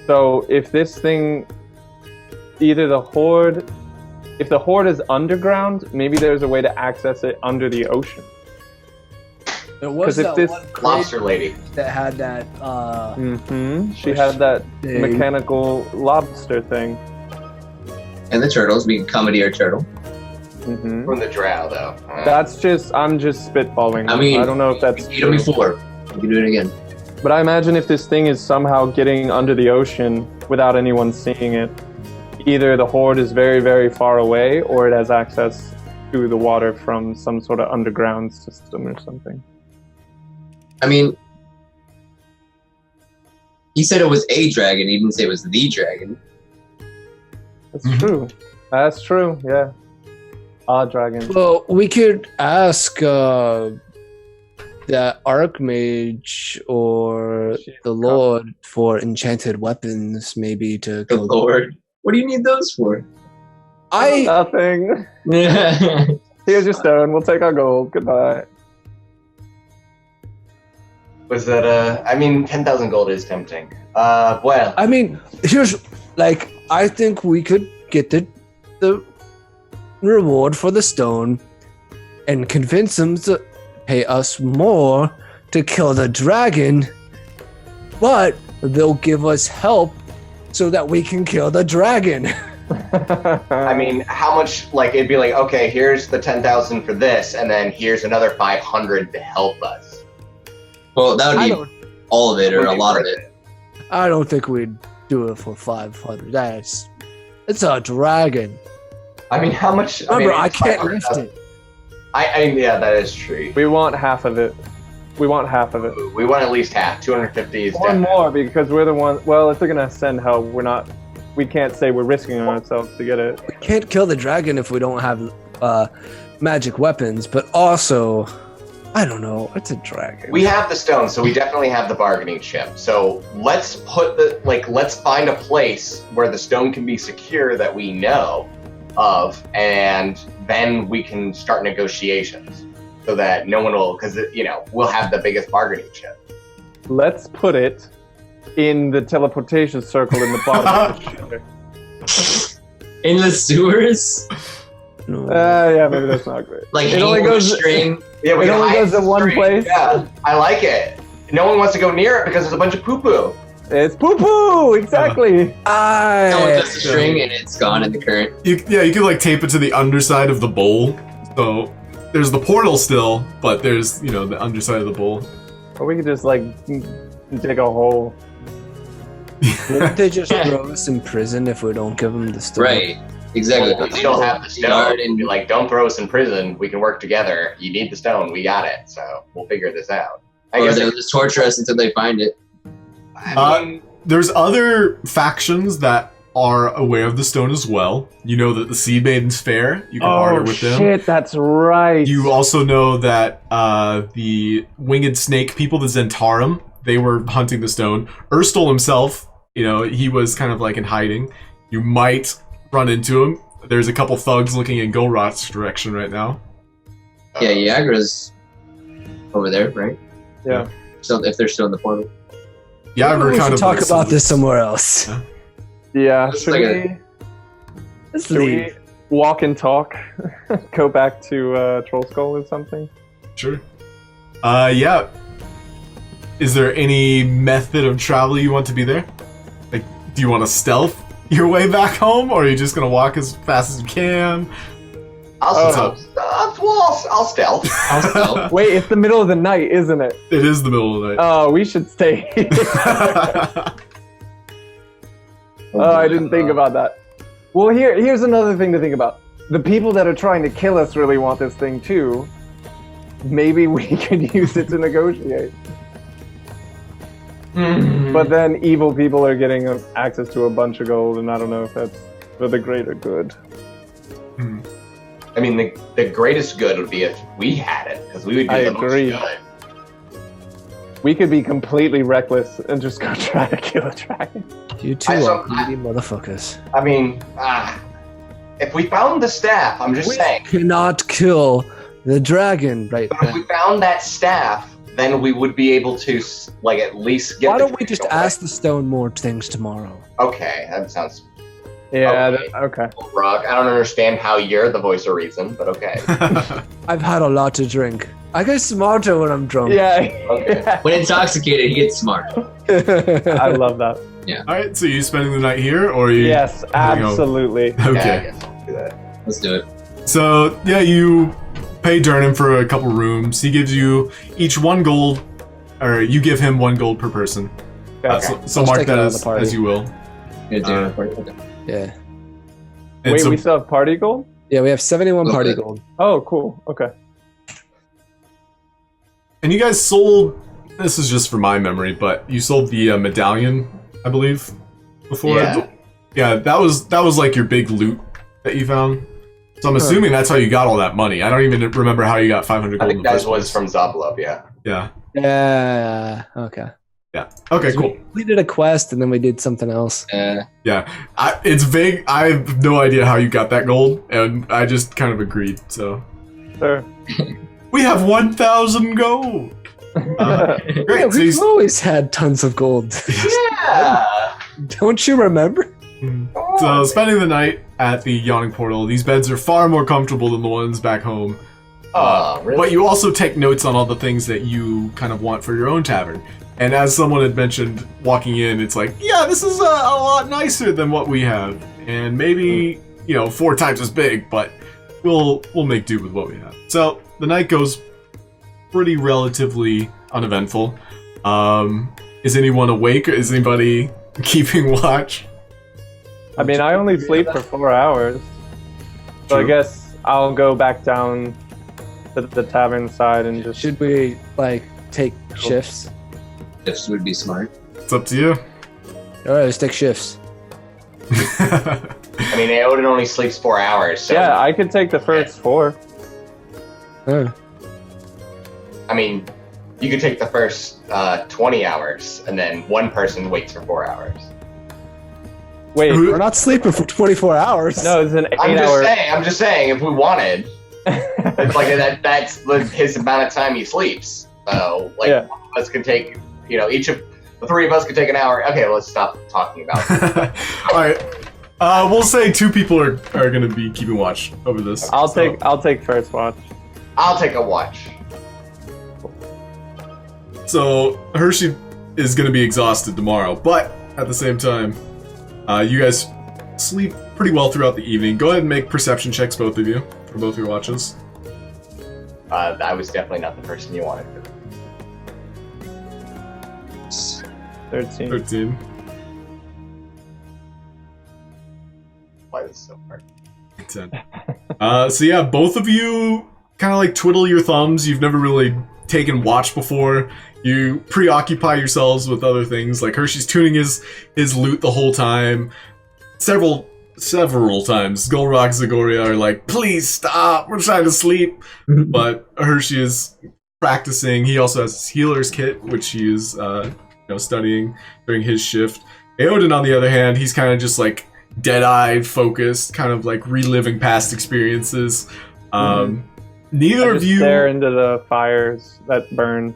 So if this thing, either the horde, if the horde is underground, maybe there's a way to access it under the ocean. There was 'Cause if that this- one Lobster lady lady. that had that She had that thing. mechanical lobster thing. And the turtles, we can commandeer a turtle. From the drow, though. I'm just spitballing. I mean, I don't know if that's We did it before. We can do it again. But I imagine if this thing is somehow getting under the ocean without anyone seeing it, either the horde is very, very far away or it has access to the water from some sort of underground system or something. I mean, he said it was a dragon. He didn't say it was the dragon. That's true. That's true, yeah. Dragon. Well, we could ask the Archmage or the Lord for enchanted weapons, maybe to The kill. Lord. What do you need those for? Nothing. Here's your stone. We'll take our gold. Goodbye. Was that, I mean, 10,000 gold is tempting. Well. I mean, I think we could get the reward for the stone and convince them to pay us more to kill the dragon, but they'll give us help so that we can kill the dragon. I mean, how much, it'd be like, okay, here's the 10,000 for this, and then here's another 500 to help us. Well, that I would be all of it or a lot of it. I don't think we'd do it for 500. It's a dragon. I mean, how much? Remember, I it's can't 500,000. lift it. Yeah, that is true. We want half of it. We want half of it. We want at least half. 250 is One definitely. more because we're the one. Well, if they're gonna send help, we can't say we're risking on ourselves to get it. We can't kill the dragon if we don't have magic weapons, but also, I don't know, it's a dragon. We have the stone, so we definitely have the bargaining chip. So let's let's find a place where the stone can be secure that we know of, and then we can start negotiations so that no one will, because we'll have the biggest bargaining chip. Let's put it in the teleportation circle in the bottom of the ship. In the sewers? No. Yeah, maybe that's not great. Like It hanging only from a goes- string? Yeah, we It can only hide goes in one street. place? Yeah, I like it. No one wants to go near it because there's a bunch of poo-poo. It's poo poo, exactly. No, it's just a string and it's gone in the current. You could tape it to the underside of the bowl. So there's the portal still, but there's the underside of the bowl. Or we could just dig a hole. Wouldn't they just throw us in prison if we don't give them the stone? Right. Exactly. Well, we still have the stone. Guard and- Be like, don't throw us in prison. We can work together. You need the stone. We got it. So we'll figure this out. I Or guess they'll just torture us until they find it. I mean, There's other factions that are aware of the stone as well. You know that the Sea Maiden's fair. You can barter with them. Shit, that's right. You also know that the winged snake people, the Zentarum, they were hunting the stone. Erstal himself, he was kind of in hiding. You might run into him. There's a couple thugs looking in Gulroc's direction right now. Yeah, Yagra's over there, right? Yeah. So if they're still in the portal. Yeah, Maybe we're we kind should of talk about this somewhere else. Yeah, It's should like we, Let's should leave. we walk and talk? Go back to Troll Skull or something? Sure. Yeah. Is there any method of travel you want to be there? Do you want to stealth your way back home, or are you just gonna walk as fast as you can? I'll stealth. I'll stealth. Wait, it's the middle of the night, isn't it? It is the middle of the night. Oh, we should stay here. Oh, I didn't think about that. Well, here's another thing to think about. The people that are trying to kill us really want this thing too. Maybe we could use it to negotiate. But then evil people are getting access to a bunch of gold, and I don't know if that's for the greater good. I mean, the greatest good would be if we had it, because we would be the most good. We could be completely reckless and just go try to kill a dragon. You two are greedy motherfuckers. I mean, if we found the staff, I'm just saying. We cannot kill the dragon right now. If we found that staff, then we would be able to, like, at least get. Why don't we just ask the stone more things tomorrow? Okay, that sounds. Yeah, okay. Rock, I don't understand how you're the voice of reason, but okay. I've had a lot to drink. I get smarter when I'm drunk. Yeah. Okay. When intoxicated, he gets smart. I love that. Yeah. All right, so you spending the night here, or are you? Yes, absolutely. Okay. Yeah, I guess I'll do that. Let's do it. So yeah, you pay Durnan for a couple rooms. He gives you each 1 gold, or you give him 1 gold per person. Okay. So I'll mark take that it on the party. as you will. Gonna do it for you. Okay. Yeah. And Wait, so, we still have party gold? Yeah, we have 71 Little party bit. gold. Oh, cool. Okay. and you guys sold. This is just from my memory, but you sold the medallion, I believe, before. Yeah. Yeah, that was like your big loot that you found. So I'm assuming that's how you got all that money. I don't even remember how you got 500 gold. I think in the that first was place. from Zoblov, yeah. Yeah. Yeah. Okay. Yeah. Okay. Cool. We did a quest and then we did something else. Yeah. It's vague. I have no idea how you got that gold, and I just kind of agreed. So Sure. we have 1,000 gold. Yeah, Great. So we've you, always had tons of gold. Yeah! Don't you remember? so spending the night at the Yawning Portal, these beds are far more comfortable than the ones back home. Oh, really? But you also take notes on all the things that you kind of want for your own tavern. And as someone had mentioned walking in, it's like, yeah, this is a lot nicer than what we have. And maybe, 4 times as big, but we'll make do with what we have. So the night goes pretty relatively uneventful. Is anyone awake? Is anybody keeping watch? I mean, I only sleep for 4 hours. So I True. guess I'll go back down to the tavern side and just... Should we take shifts? This would be smart. It's up to you. All right, let's take shifts. I mean, Aeodin only sleeps 4 hours, so... Yeah, I could take the first 4. I mean, you could take the first 20 hours, and then one person waits for 4 hours. Wait, Who- We're not sleeping for 24 hours. no, it's an 8 I'm hour... just saying, if we wanted, it's like that's his amount of time he sleeps. So, Yeah. one of us can take, each of the 3 of us could take an hour. Okay, let's stop talking about it. All right. We'll say 2 people are going to be keeping watch over this. I'll so. take first watch. I'll take a watch. So Hershey is going to be exhausted tomorrow, but at the same time, you guys sleep pretty well throughout the evening. Go ahead and make perception checks, both of you, for both your watches. I was definitely not the person you wanted. 13. 13. Why this is so hard? 10. So yeah, both of you kind of like twiddle your thumbs. You've never really taken watch before. You preoccupy yourselves with other things. Like Hershey's tuning his loot the whole time. Several times, Gulroc, Zagoria are like, please stop, we're trying to sleep. But Hershey is practicing. He also has his healer's kit, which he is studying during his shift. Aeodin, on the other hand, he's kind of just like dead-eyed, focused, kind of like reliving past experiences. Neither of you stare into the fires that burn.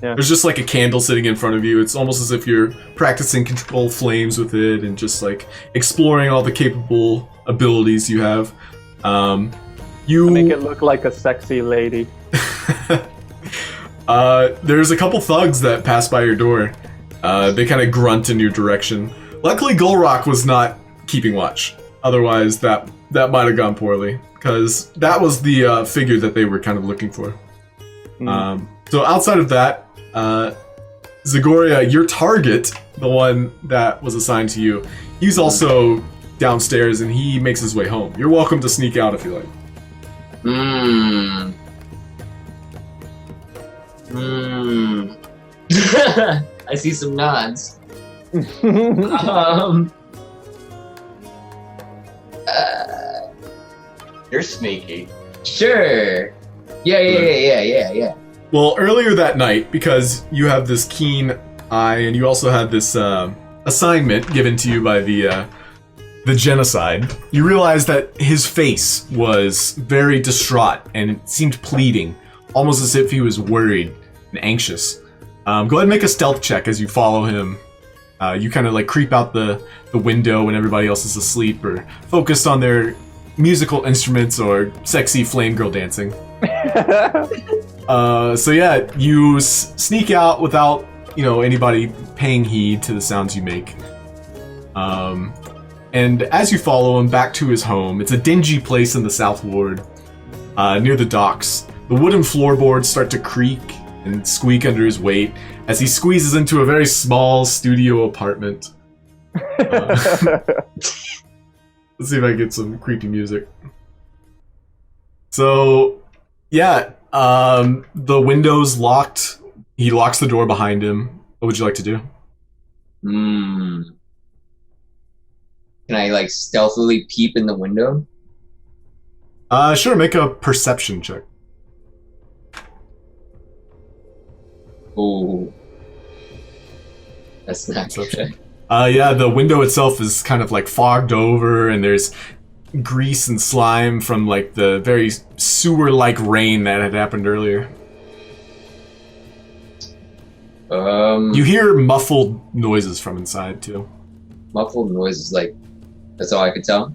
Yeah. There's just like a candle sitting in front of you. It's almost as if you're practicing control flames with it and just like exploring all the capable abilities you have. You Make it look like a sexy lady. There's a couple thugs that pass by your door. They kind of grunt in your direction. Luckily, Gulroc was not keeping watch. Otherwise, that might have gone poorly, because that was the figure that they were kind of looking for. So outside of that, Zagoria, your target, the one that was assigned to you, he's also downstairs and he makes his way home. You're welcome to sneak out if you like. I see some nods. You're sneaky. Sure. Yeah. Well, earlier that night, because you have this keen eye and you also had this assignment given to you by the genocide, you realized that his face was very distraught and it seemed pleading, almost as if he was worried and anxious. Go ahead and make a stealth check as you follow him. You kind of like creep out the window when everybody else is asleep or focused on their musical instruments or sexy flame girl dancing. So yeah, you sneak out without, anybody paying heed to the sounds you make. And as you follow him back to his home, it's a dingy place in the South Ward, near the docks. The wooden floorboards start to creak and squeak under his weight as he squeezes into a very small studio apartment. Let's see if I get some creepy music. So, yeah, the window's locked. He locks the door behind him. What would you like to do? Can I, stealthily peep in the window? Sure, make a perception check. Ooh. That's not good. Yeah, the window itself is kind of fogged over, and there's grease and slime from the very sewer-like rain that had happened earlier. You hear muffled noises from inside too. Muffled noises, that's all I could tell.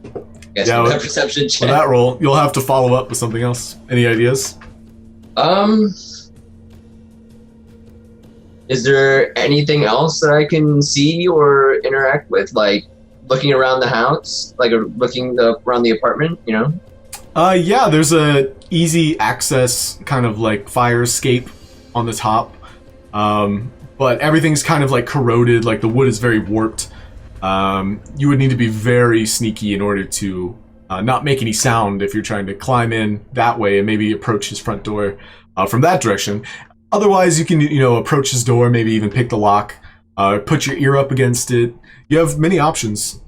Guess Yeah, with that with- perception For check. that roll, you'll have to follow up with something else. Any ideas? Is there anything else that I can see or interact with, looking around the house, looking around the apartment? Yeah, there's a easy access kind of fire escape on the top, but everything's kind of corroded. The wood is very warped. You would need to be very sneaky in order to not make any sound if you're trying to climb in that way and maybe approach his front door from that direction. Otherwise, you can, approach his door, maybe even pick the lock, put your ear up against it. You have many options.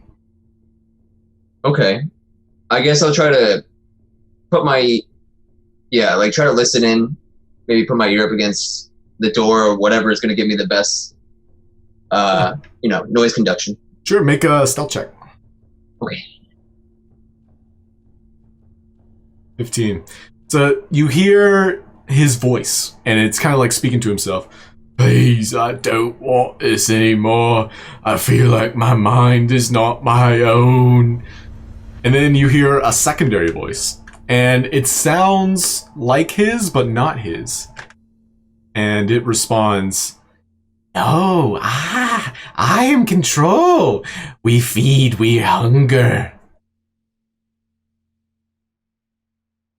Okay. I guess I'll try to put my... try to listen in. Maybe put my ear up against the door or whatever is going to give me the best, noise conduction. Sure, make a stealth check. Okay. 15. So you hear his voice, and it's kind of speaking to himself. Please, I don't want this anymore. I feel like my mind is not my own. And then you hear a secondary voice, and it sounds like his, but not his. And it responds, "No, I am control. We feed, we hunger.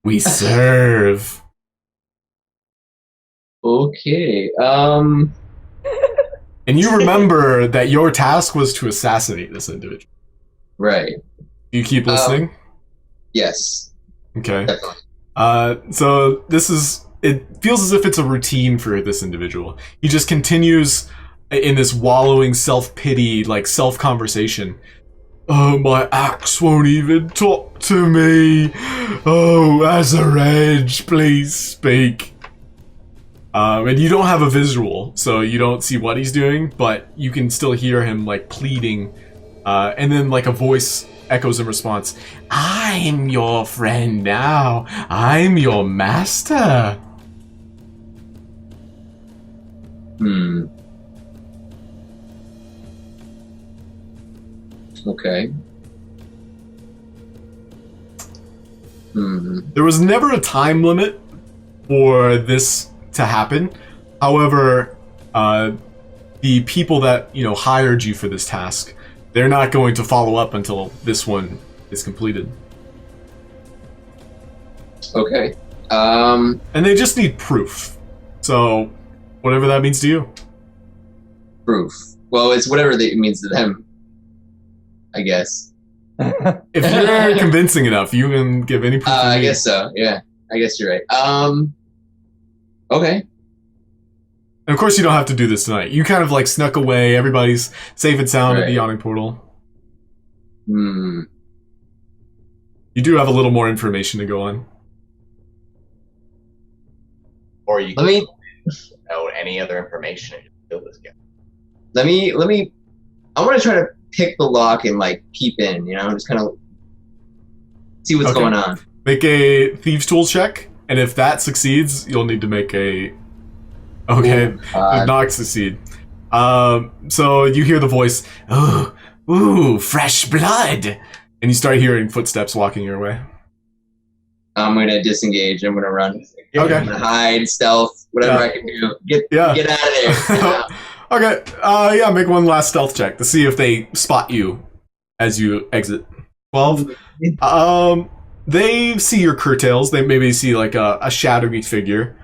We serve." Okay. And you remember that your task was to assassinate this individual. Right. Do you keep listening? Yes. Okay. Definitely. So it feels as if it's a routine for this individual. He just continues in this wallowing self-pity, self-conversation. Oh, my axe won't even talk to me. Oh, Azarej, please speak. And you don't have a visual, so you don't see what he's doing, but you can still hear him pleading, and then a voice echoes in response. I'm your friend now. I'm your master. Okay. There was never a time limit for this to happen. However, the people that hired you for this task, they're not going to follow up until this one is completed. Okay. And they just need proof. So, whatever that means to you. Proof. Well, it's whatever it means to them, I guess. If you're convincing enough, you can give any proof. I guess so. Yeah, I guess you're right. Okay. And of course, you don't have to do this tonight. You kind of like snuck away. Everybody's safe and sound at the yawning portal. Hmm. You do have a little more information to go on. Or you Let me. know any other information and kill this guy. Let me. I want to try to pick the lock and like peep in. You know, just kind of see what's Okay. going on. Make a thieves' tools check, and if that succeeds, you'll need to make a. Okay, did not succeed. So you hear the voice. Oh, ooh, fresh blood, and you start hearing footsteps walking your way. I'm gonna disengage. I'm gonna run. Okay. I'm gonna hide, stealth, whatever Yeah. I can do. Get Yeah. out of there. Okay. Yeah. Make one last stealth check to see if they spot you as you exit. 12. They see your curtails. They maybe see like a shadowy figure.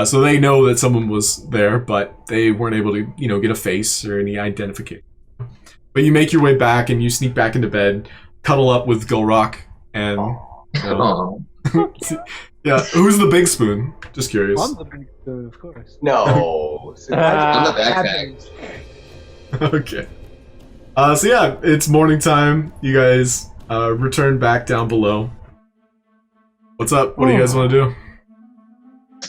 So they know that someone was there, but they weren't able to, get a face or any identification. But you make your way back and you sneak back into bed, cuddle up with Gulroc, and Oh. yeah, who's the big spoon? Just curious. I'm the big spoon, of course. No. I'm the backpack. Okay. So yeah, it's morning time. You guys return back down below. What's up? What do you guys want to do?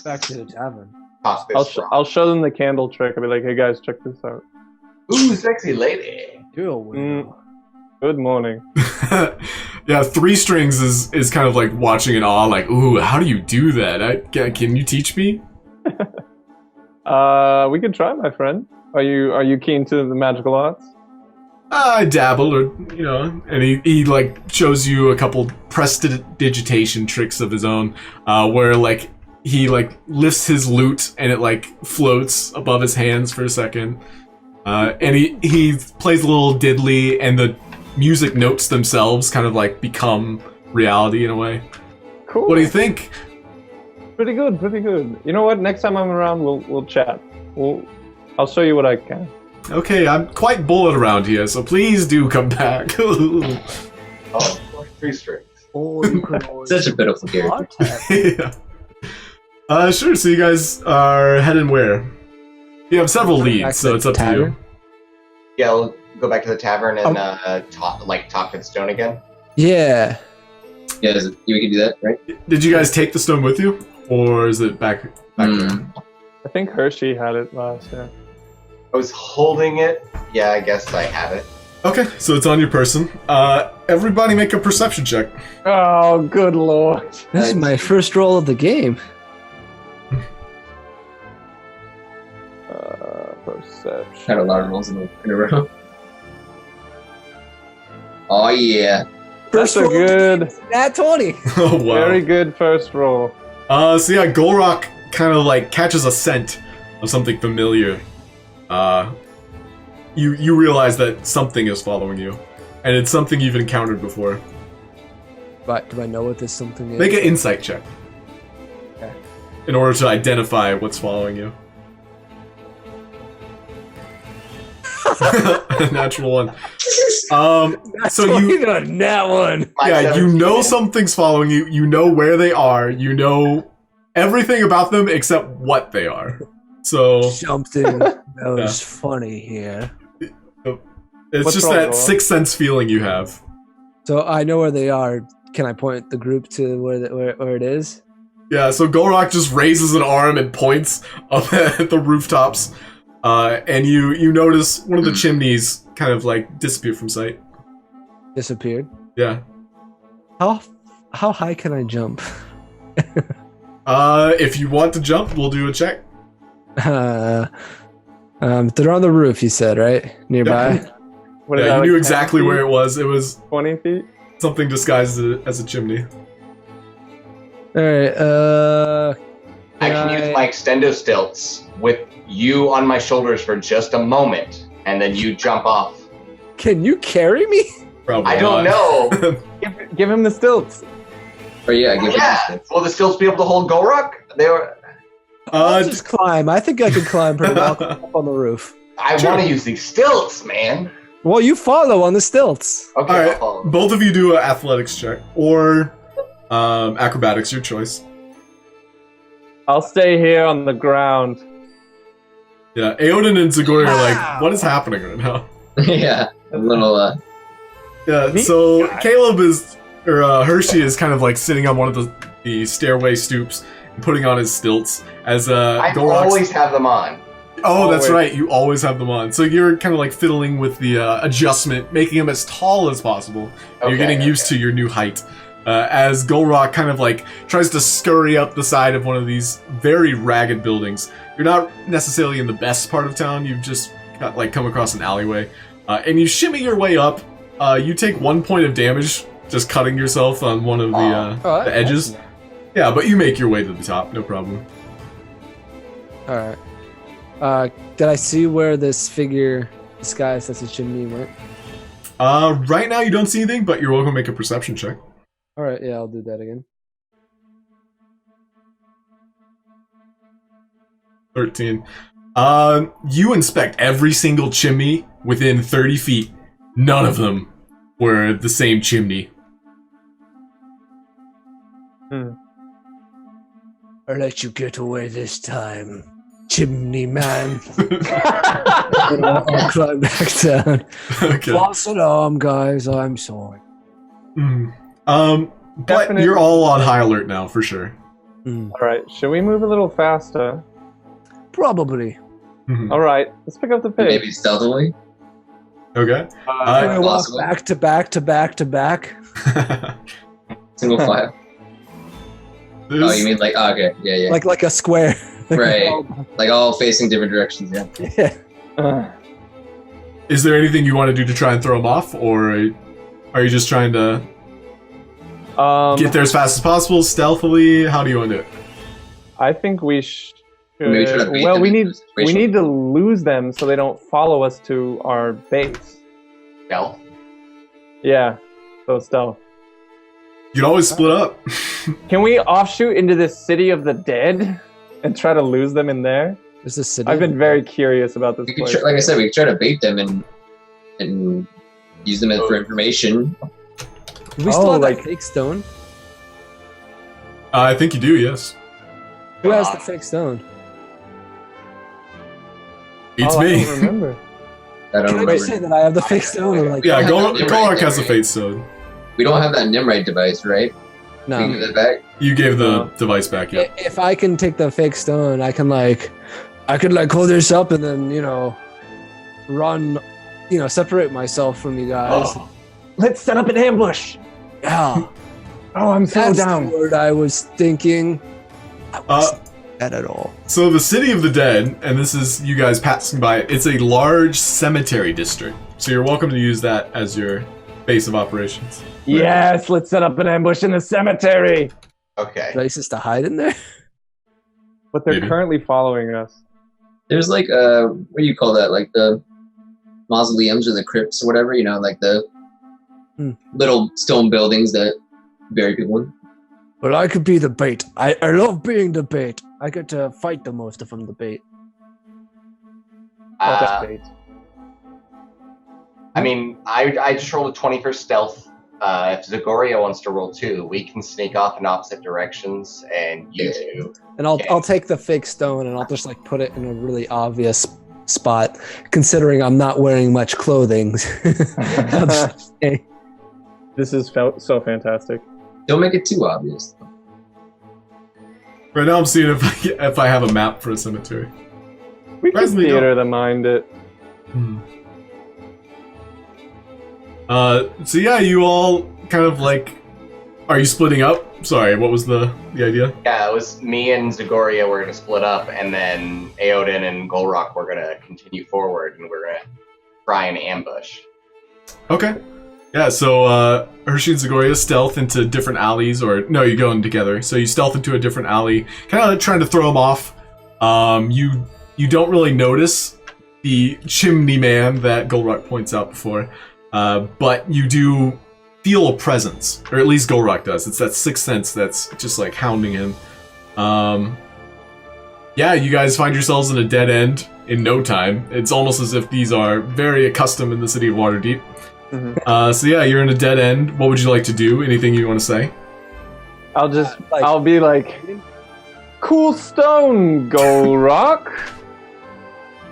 Back to the tavern. I'll show them the candle trick. I'll be like, hey guys, check this out. Ooh, sexy lady. Good morning. Yeah, 3 strings is kind of like watching in awe, like, ooh, how do you do that? Can you teach me? We could try, my friend. Are you keen to the magical arts? I dabble, or and he like shows you a couple prestidigitation tricks of his own, where like he like lifts his lute and it like floats above his hands for a second, and he plays a little diddly, and the music notes themselves kind of like become reality in a way. Cool. What do you think? Pretty good. You know what? Next time I'm around, we'll chat. I'll show you what I can. Okay, I'm quite bullet around here, so please do come back. Oh, 3 strings. Or you could always Such a pitiful character. Yeah. Sure. So you guys are heading where? You have several leads, so it's up to you. Yeah, we'll go back to the tavern and talk to the stone again. Yeah. Yeah, you can do that, right? Did you guys take the stone with you, or is it back there? I think Hershey had it last year. I was holding it. Yeah, I guess I have it. Okay, so it's on your person. Everybody make a perception check. Oh, good lord. This is my first roll of the game. Perception. Had a lot of rolls in a row. Oh yeah. That's a roll good, Nat 20. Oh wow. very good first roll. So yeah, Gulroc kind of like catches a scent of something familiar. You realize that something is following you, and it's something you've encountered before. But do I know what this something is? Make an insight check. Okay. In order to identify what's following you. Natural one. So you a nat one. yeah, you know something's following you. You know where they are. You know everything about them except what they are. So Something that was funny here. it's What's just wrong, that Noah? sixth sense feeling you have. So I know where they are. Can I point the group to where it is? Yeah, so Gulroc just raises an arm and points up at the rooftops. And you notice one of the chimneys kind of like disappear from sight. Disappeared. Yeah. How high can I jump? If you want to jump, we'll do a check. They're on the roof. You said right nearby. What is Yeah, that, you like knew 10 exactly feet? where it was. It was 20 feet? something disguised as a chimney. All right. I can use my extendo stilts with you on my shoulders for just a moment, and then you jump off. Can you carry me? Probably I don't not. know. Give him the stilts. Or yeah, give Yeah. him Will the stilts be able to hold Gulroc? They were. I'll just climb. I think I can climb pretty well up on the roof. I want to use these stilts, man. Well, you follow on the stilts. Okay, All I'll right, follow. both of you do an athletics check or acrobatics, your choice. I'll stay here on the ground. Yeah, Aeodin and Zagoria are like, what is happening right now? yeah, a little. Yeah, so Caleb Hershey is kind of like sitting on one of the stairway stoops and putting on his stilts as I Gulroc's- always have them on. Oh, that's Always. right. You always have them on. So you're kind of like fiddling with the adjustment, making them as tall as possible. And you're getting used to your new height. As Gulroc kind of like tries to scurry up the side of one of these very ragged buildings. You're not necessarily in the best part of town. You've just come across an alleyway. And you shimmy your way up. You take 1 point of damage just cutting yourself on one of the edges. Yeah, but you make your way to the top. No problem. All right. Did I see where this figure disguised as a chimney went? Right now you don't see anything, but you're welcome to make a perception check. All right, yeah, I'll do that again. 13. You inspect every single chimney within 30 feet. None of them were the same chimney. I'll let you get away this time, chimney man. I'll climb back down. Okay. False alarm, guys. I'm sorry. But Definitely. you're all on high alert now, for sure. All right, should we move a little faster? Probably. All right, let's pick up the pace. maybe stealthily. Okay. Can I walk possible. back to back to back to back? Single file. Oh, you mean like okay, yeah. Like a square. Right. Like all facing different directions, yeah. Yeah. Is there anything you want to do to try and throw them off, or are you just trying to get there as fast as possible, stealthily? How do you want to do it? I think we should. Maybe try to bait Well, them we into need the situation. we need to lose them so they don't follow us to our base. Stealth. Yeah, so stealth. You can always split up. Can we offshoot into this city of the dead and try to lose them in there? Is this city? I've been very curious about this We could place. like I said, we could try to bait them and use them for information. Do we still have like- that fake stone? I think you do, yes. Who has the fake stone? It's Oh, I me. don't remember. I don't Can I remember. just say that I have the fake stone? I'm like, Yeah, Yeah, Gulroc has a right. fate stone. We don't have that Nimrite device, right? We can no. give that back. You gave the No. device back, yeah. If I can take the fake stone, I could hold this up and then, run, separate myself from you guys. Oh. Let's set up an ambush. Yeah. Oh, I'm so That's down. the word I was thinking. I wasn't that at all. So the City of the Dead, and this is you guys passing by it, it's a large cemetery district. So you're welcome to use that as your base of operations. Yes, let's set up an ambush in the cemetery. Okay. Places to hide in there? But they're Maybe. currently following us. There's like what do you call that? Like the mausoleums or the crypts or whatever, like the little stone buildings that bury people in. Well, I could be the bait. I love being the bait. I get to fight the most if I'm the bait. I mean, I just rolled a 20 for stealth. If Zagoria wants to roll 2, we can sneak off in opposite directions, and you two. And I'll take the fake stone and I'll just put it in a really obvious spot, considering I'm not wearing much clothing. I'll just stay. This is so fantastic. Don't make it too obvious. Right now I'm seeing if I have a map for a cemetery. We can Surprisingly theater the mind it. So yeah, you all kind of are you splitting up? Sorry, what was the idea? Yeah, it was me and Zagoria were going to split up, and then Aeodin and Gulroc were going to continue forward, and we're going to try and ambush. Okay. Yeah, so Hershey and Zagoria stealth into different alleys, or no, you go in together. So you stealth into a different alley, kind of trying to throw them off. You don't really notice the chimney man that Gulroc points out before, but you do feel a presence, or at least Gulroc does. It's that sixth sense that's just like hounding him. Yeah, you guys find yourselves in a dead end in no time. It's almost as if these are very accustomed in the city of Waterdeep. So yeah, you're in a dead end. What would you like to do? Anything you want to say? I'll be like, cool stone, Gulroc.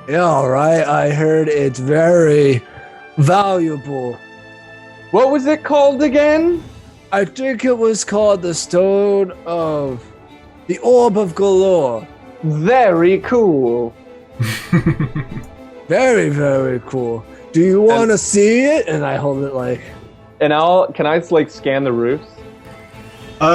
Yeah, all right. I heard it's very valuable. What was it called again? I think it was called the Stone of the Orb of Galorr. Very cool. Very, very cool. Do you want to see it? And I hold it like. And can I like scan the roofs?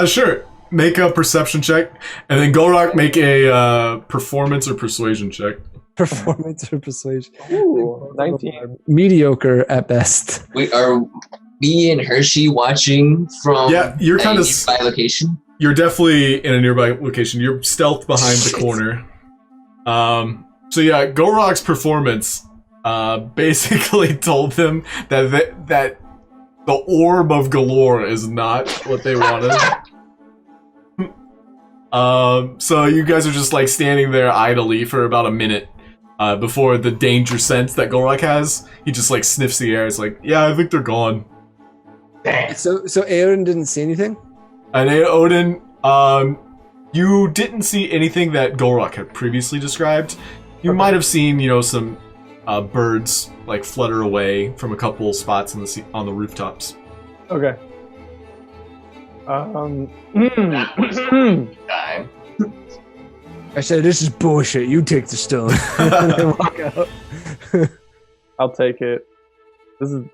Sure. Make a perception check, and then Gulroc make a performance or persuasion check. Performance or persuasion. Ooh, 19. Mediocre at best. Wait, are me and Hershey watching from you're kind of nearby location? You're definitely in a nearby location. You're stealthed behind the corner. So yeah, Gulroc's performance basically told them that the Orb of Galorr is not what they wanted. So you guys are just like standing there idly for about a minute before the danger sense that Gulroc has. He just like sniffs the air. It's like, yeah, I think they're gone. Damn. So Aeodin didn't see anything? And Aeodin, you didn't see anything that Gulroc had previously described. You might have seen, some birds like flutter away from a couple spots on the rooftops. Okay. Time. I said, this is bullshit. You take the stone. And they walk out. I'll take it. This is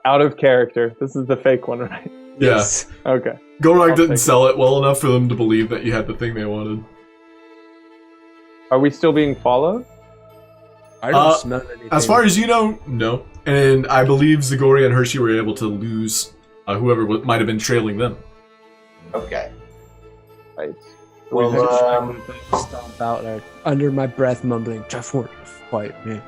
out of character. This is the fake one, right? Yeah. Okay. Gulroc didn't sell it well enough for them to believe that you had the thing they wanted. Are we still being followed? I don't smell anything. As far as you know, no. And I believe Zagoria and Hershey were able to lose whoever might have been trailing them. Okay. Right. Well, Stomp out there, under my breath, mumbling, "Just want to fight me."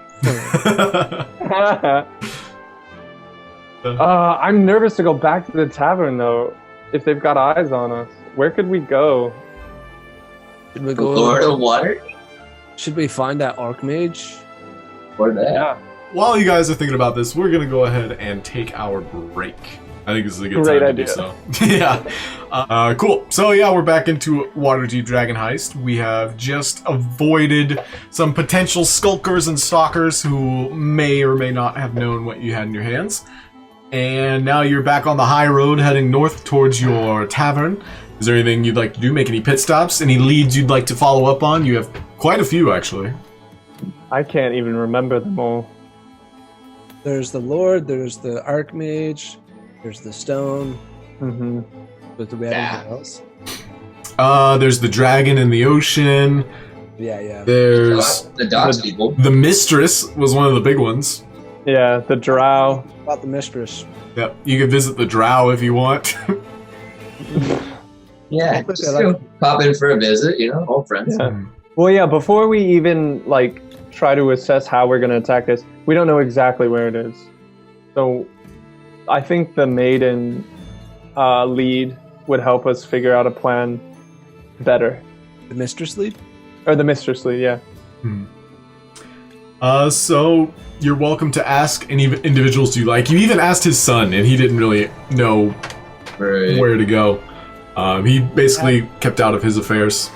I'm nervous to go back to the tavern, though. If they've got eyes on us, where could we go? Should we go? Lord of Water? Should we find that Archmage? Or that? Yeah. While you guys are thinking about this, we're going to go ahead and take our break. I think this is a good Great time idea. to do so. Yeah. Cool. So yeah, we're back into Waterdeep Dragon Heist. We have just avoided some potential skulkers and stalkers who may or may not have known what you had in your hands. And now you're back on the high road heading north towards your tavern. Is there anything you'd like to do? Make any pit stops? Any leads you'd like to follow up on? You have quite a few, actually. I can't even remember them all. There's the Lord, there's the Archmage, there's the Stone. Mm-hmm. But do we have anything else? There's the dragon in the ocean. Yeah. There's The dogs people. the mistress was one of the big ones. Yeah, the drow. About the Mistress. Yep, you can visit the drow if you want. Yeah, just go pop in for a visit, old friends. Yeah. Well, yeah, before we even, try to assess how we're going to attack this, we don't know exactly where it is. So, I think the maiden lead would help us figure out a plan better. The Mistress lead? Or the mistress lead, yeah. So you're welcome to ask any individuals you like. You even asked his son, and he didn't really know where to go. He basically kept out of his affairs.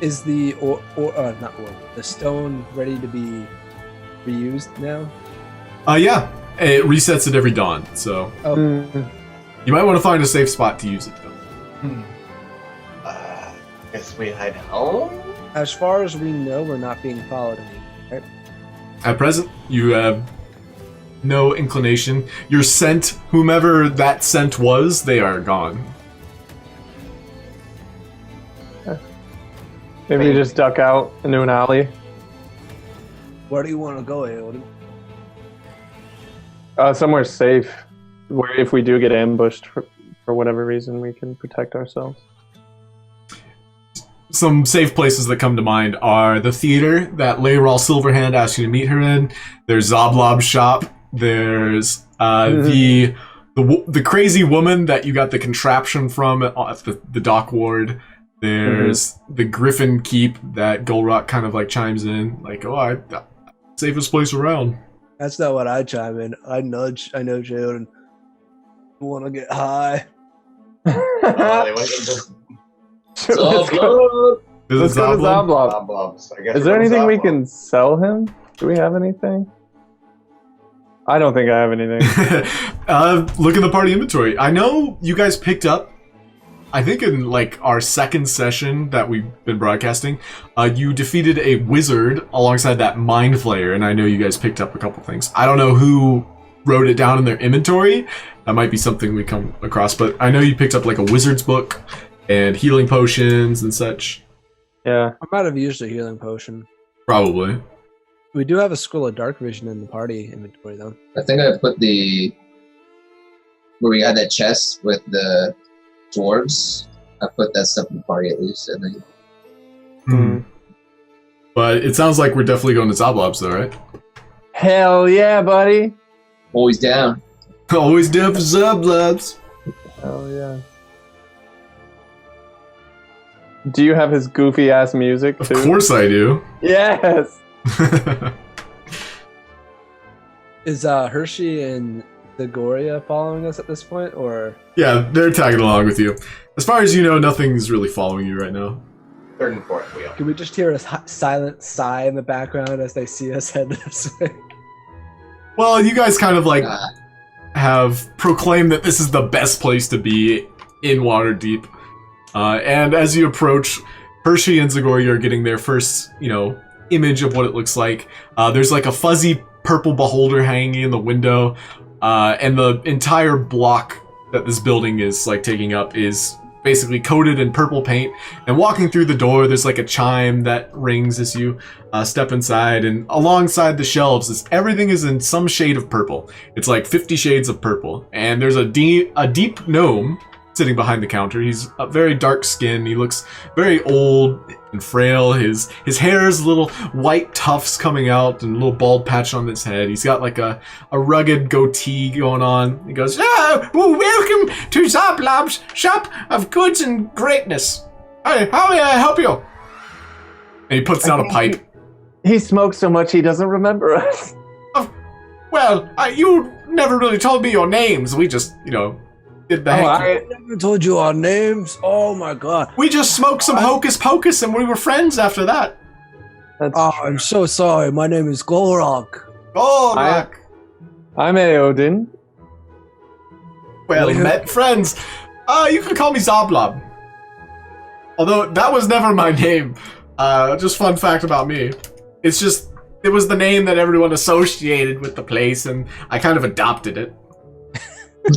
Is the the stone ready to be reused now? Yeah, it resets at every dawn, so you might want to find a safe spot to use it, though. Guess we head home? As far as we know, we're not being followed anymore, right? At present, you have no inclination. Your scent, whomever that scent was, they are gone. Maybe you just duck out into an alley. Where do you want to go, Aeodin? Somewhere safe, where if we do get ambushed for whatever reason, we can protect ourselves. Some safe places that come to mind are the theater that Layral Silverhand asked you to meet her in. There's Zoblob's shop. There's the the crazy woman that you got the contraption from at the dock ward. There's the Griffin Keep that Gulroc kind of like chimes in, like, oh, I safest place around. That's not what I chime in. I nudge Aeodin. Want to get high? They went into So, blow. Let's go to Zoblob. Zoblobs. I guess Is we're there going anything we Zoblob. can sell him? Do we have anything? I don't think I have anything. Look in the party inventory. I know you guys picked up, I think in like our second session that we've been broadcasting, you defeated a wizard alongside that mind flayer, and I know you guys picked up a couple things. I don't know who wrote it down in their inventory. That might be something we come across, but I know you picked up like a wizard's book and healing potions and such. Yeah. I might have used a healing potion. Probably. We do have a Scroll of Dark Vision in the party inventory, though. I think I put where we got that chest with the dwarves. I put that stuff in the party at least, I think. But it sounds like we're definitely going to Zoblobs though, right? Hell yeah, buddy. Always down. Always down for Zoblobs. Hell yeah. Do you have his goofy ass music Of too? course I do. Yes. Is Hershey and Zagoria following us at this point, or? Yeah, they're tagging along with you. As far as you know, nothing's really following you right now. Third and fourth wheel. Can we just hear a silent sigh in the background as they see us head this way? Well, you guys kind of like Ah. have proclaimed that this is the best place to be in Waterdeep. And as you approach, Hershey and Zagoria are getting their first, image of what it looks like. There's like a fuzzy purple beholder hanging in the window, and the entire block that this building is like taking up is basically coated in purple paint. And walking through the door, there's like a chime that rings as you step inside, and alongside the shelves, everything is in some shade of purple. It's like 50 shades of purple, and there's a deep gnome sitting behind the counter. He's a very dark skin. He looks very old and frail. His hair is little white tufts coming out and a little bald patch on his head. He's got like a rugged goatee going on. He goes, Oh, well, welcome to Zoblob's shop of goods and greatness. Hey, how may I help you? and he puts down a pipe. He smokes so much he doesn't remember us. Well, you never really told me your names. We just, did the Oh, heck. I never told you our names. Oh my god. We just smoked some hocus pocus and we were friends after that. That's Oh, I'm so sorry. My name is Gulroc. Oh, I- look. I'm Aeodin. Well, Wait, met friends. You can call me Zoblob. Although that was never my name. Just fun fact about me. It's just, it was the name that everyone associated with the place, and I kind of adopted it.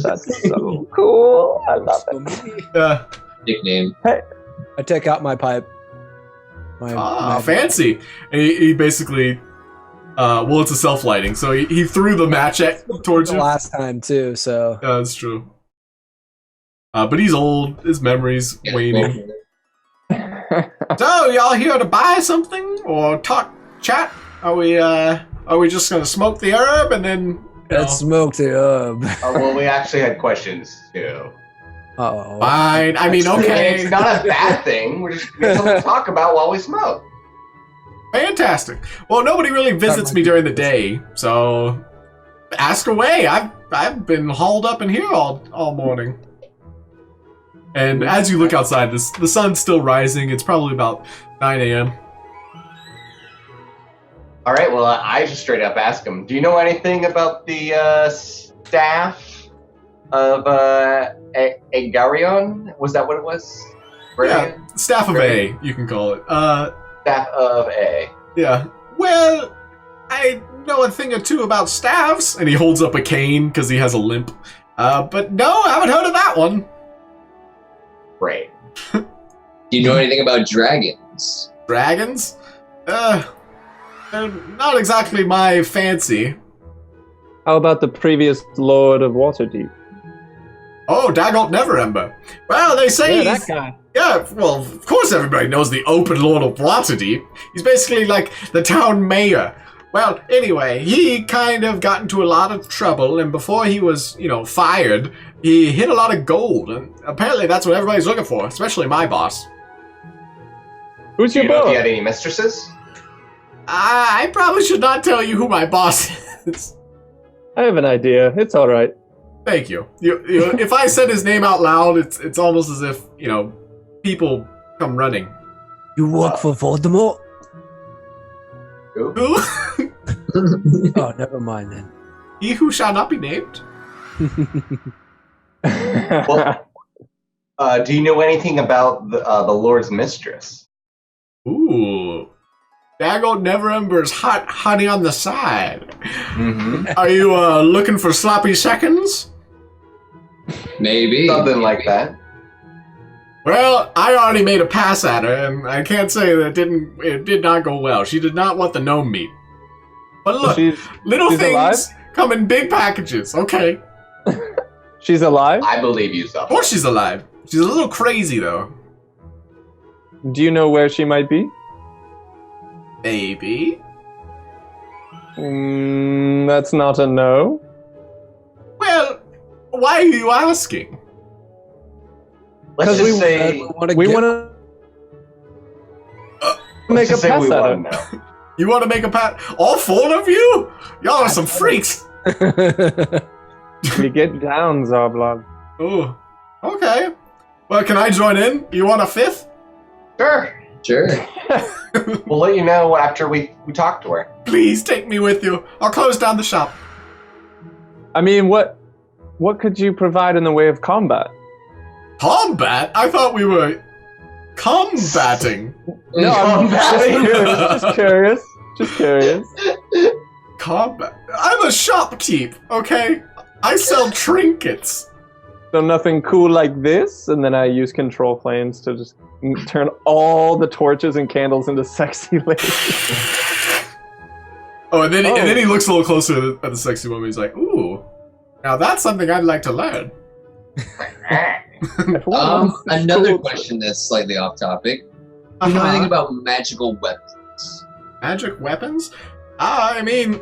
That's so cool. I love it. Nickname. I take out my pipe. My Fancy. And he basically, it's a self-lighting, so he threw the match towards the you. last time too, so Yeah, that's true. But he's old. His memory's Yeah, waning. So, y'all here to buy something or chat? Are we just gonna smoke the herb and then? let's smoke the herb. Well, we actually had questions too. Oh, Fine. I mean, okay. It's not a bad thing. We're just going to talk about while we smoke. Fantastic. Well, nobody really visits me during the day, so ask away. I've been hauled up in here all morning. And as you look outside, the sun's still rising. It's probably about 9 a.m. All right. Well, I just straight up ask him. Do you know anything about the staff of Agarion? Was that what it was? Yeah, Staff of A, you can call it. Staff of A. Yeah. Well, I know a thing or two about staffs, And he holds up a cane because he has a limp. but no, I haven't heard of that one. Great. Do you know anything about dragons? Dragons? They're not exactly my fancy. How about the previous Lord of Waterdeep? Oh, Daggalt Neverember. Well, they say Yeah, he's... that guy. Yeah, well, of course everybody knows the Open Lord of Waterdeep. He's basically like the town mayor. Well, anyway, he kind of got into a lot of trouble, and before he was, fired, he hid a lot of gold, and apparently that's what everybody's looking for, especially my boss. Who's Do your you know if boss? you had any mistresses? I probably should not tell you who my boss is. I have an idea. It's all right. Thank you. If I said his name out loud, it's almost as if, people come running. You work for Voldemort? Who? Who? Oh, never mind then. He who shall not be named? Well, do you know anything about the Lord's mistress? Ooh. Daggone Neverember's hot honey on the side. Mm-hmm. Are you looking for sloppy seconds? Maybe. Something like that. Well, I already made a pass at her, and I can't say that it did not go well. She did not want the gnome meat. But look, little she's things alive? come in big packages, okay? She's alive? I believe you, so. Of course she's alive. She's a little crazy, though. Do you know where she might be? Maybe. That's not a no. Well, why are you asking? Let's just say We want to make a we pass at want her. to know. You want to make a pat? All four of you? Y'all are some freaks. We get down, Zoblog. Oh, okay. Well, can I join in? You want a fifth? Sure. Sure. We'll let you know after we talk to her. Please take me with you. I'll close down the shop. I mean, what could you provide in the way of combat? Combat? I thought we were combating. No, I'm just curious. Just curious. Combat? I'm a shopkeep, okay? I sell trinkets. So nothing cool like this, and then I use control flames to just turn all the torches and candles into sexy ladies. Oh, and then he looks a little closer at the sexy woman. He's like, "Ooh, now that's something I'd like to learn." Another question that's slightly off topic. Do you know anything about magical weapons? Magic weapons? I mean,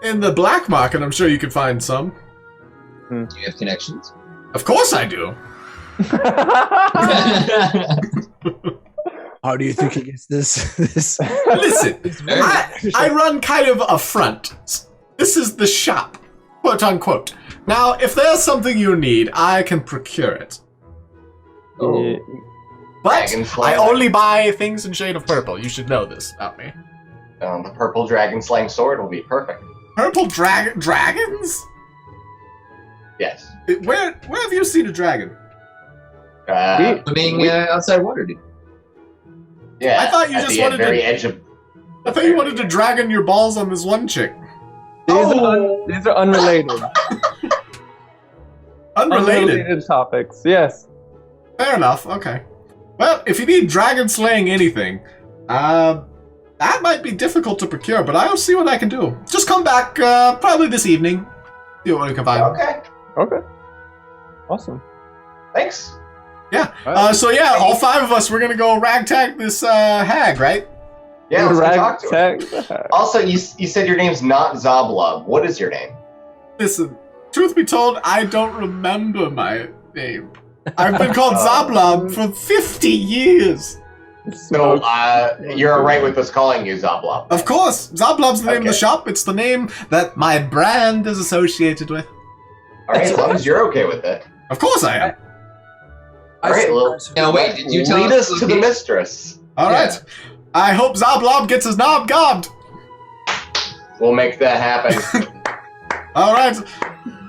in the black market, I'm sure you could find some. Do you have connections? Of course I do. How do you think he gets this? Listen, I run kind of a front. This is the shop, quote unquote. Now, if there's something you need, I can procure it. Oh. But Dragon Slayer. I only buy things in shade of purple. You should know this about me. The purple dragon slaying sword will be perfect. Purple dragons? Yes. Where have you seen a dragon? Swimming outside Waterdeep. Yeah. I thought you at just the wanted very to- edge of. I thought you wanted to dragon your balls on this one chick. These are unrelated. Unrelated. Topics. Yes. Fair enough. Okay. Well, if you need dragon slaying anything, that might be difficult to procure, but I'll see what I can do. Just come back probably this evening. See what we can find. Okay. Okay. Awesome. Thanks. Yeah. So yeah, all five of us, we're gonna go ragtag this hag, right? Yeah, let's go talk to her. Ragtag. Also, you said your name's not Zoblub. What is your name? Listen, truth be told, I don't remember my name. I've been called Zablob for 50 years. So, you're alright with us calling you Zoblub? Of course, Zablob's the name of the Okay. shop. It's the name that my brand is associated with. Alright, as long as you're okay with it. Of course I am. Alright, well, Now wait, did you tell lead us us to the location? mistress. All right. I hope Zablob gets his knob gobbed. We'll make that happen. All right,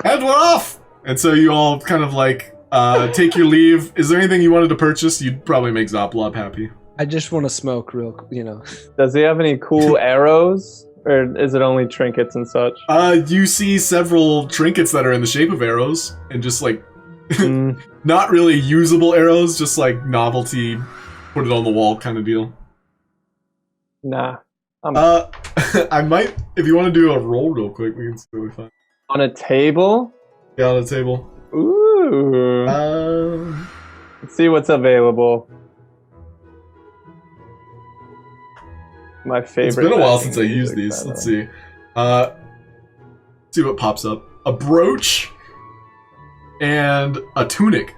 and we're off. And so you all kind of like take your leave. Is there anything you wanted to purchase? You'd probably make Zablob happy. I just want to smoke Does he have any cool arrows? Or is it only trinkets and such? You see several trinkets that are in the shape of arrows, and just like Mm, not really usable arrows, just like novelty, put it on the wall kind of deal. nah. I might, if you want to do a roll real quick, we can see what we find. On a table? Yeah, on the table. Ooh. Let's see what's available. My favorite. It's been a while backing since I used music, these. by the Let's way. see what pops up. A brooch and a tunic.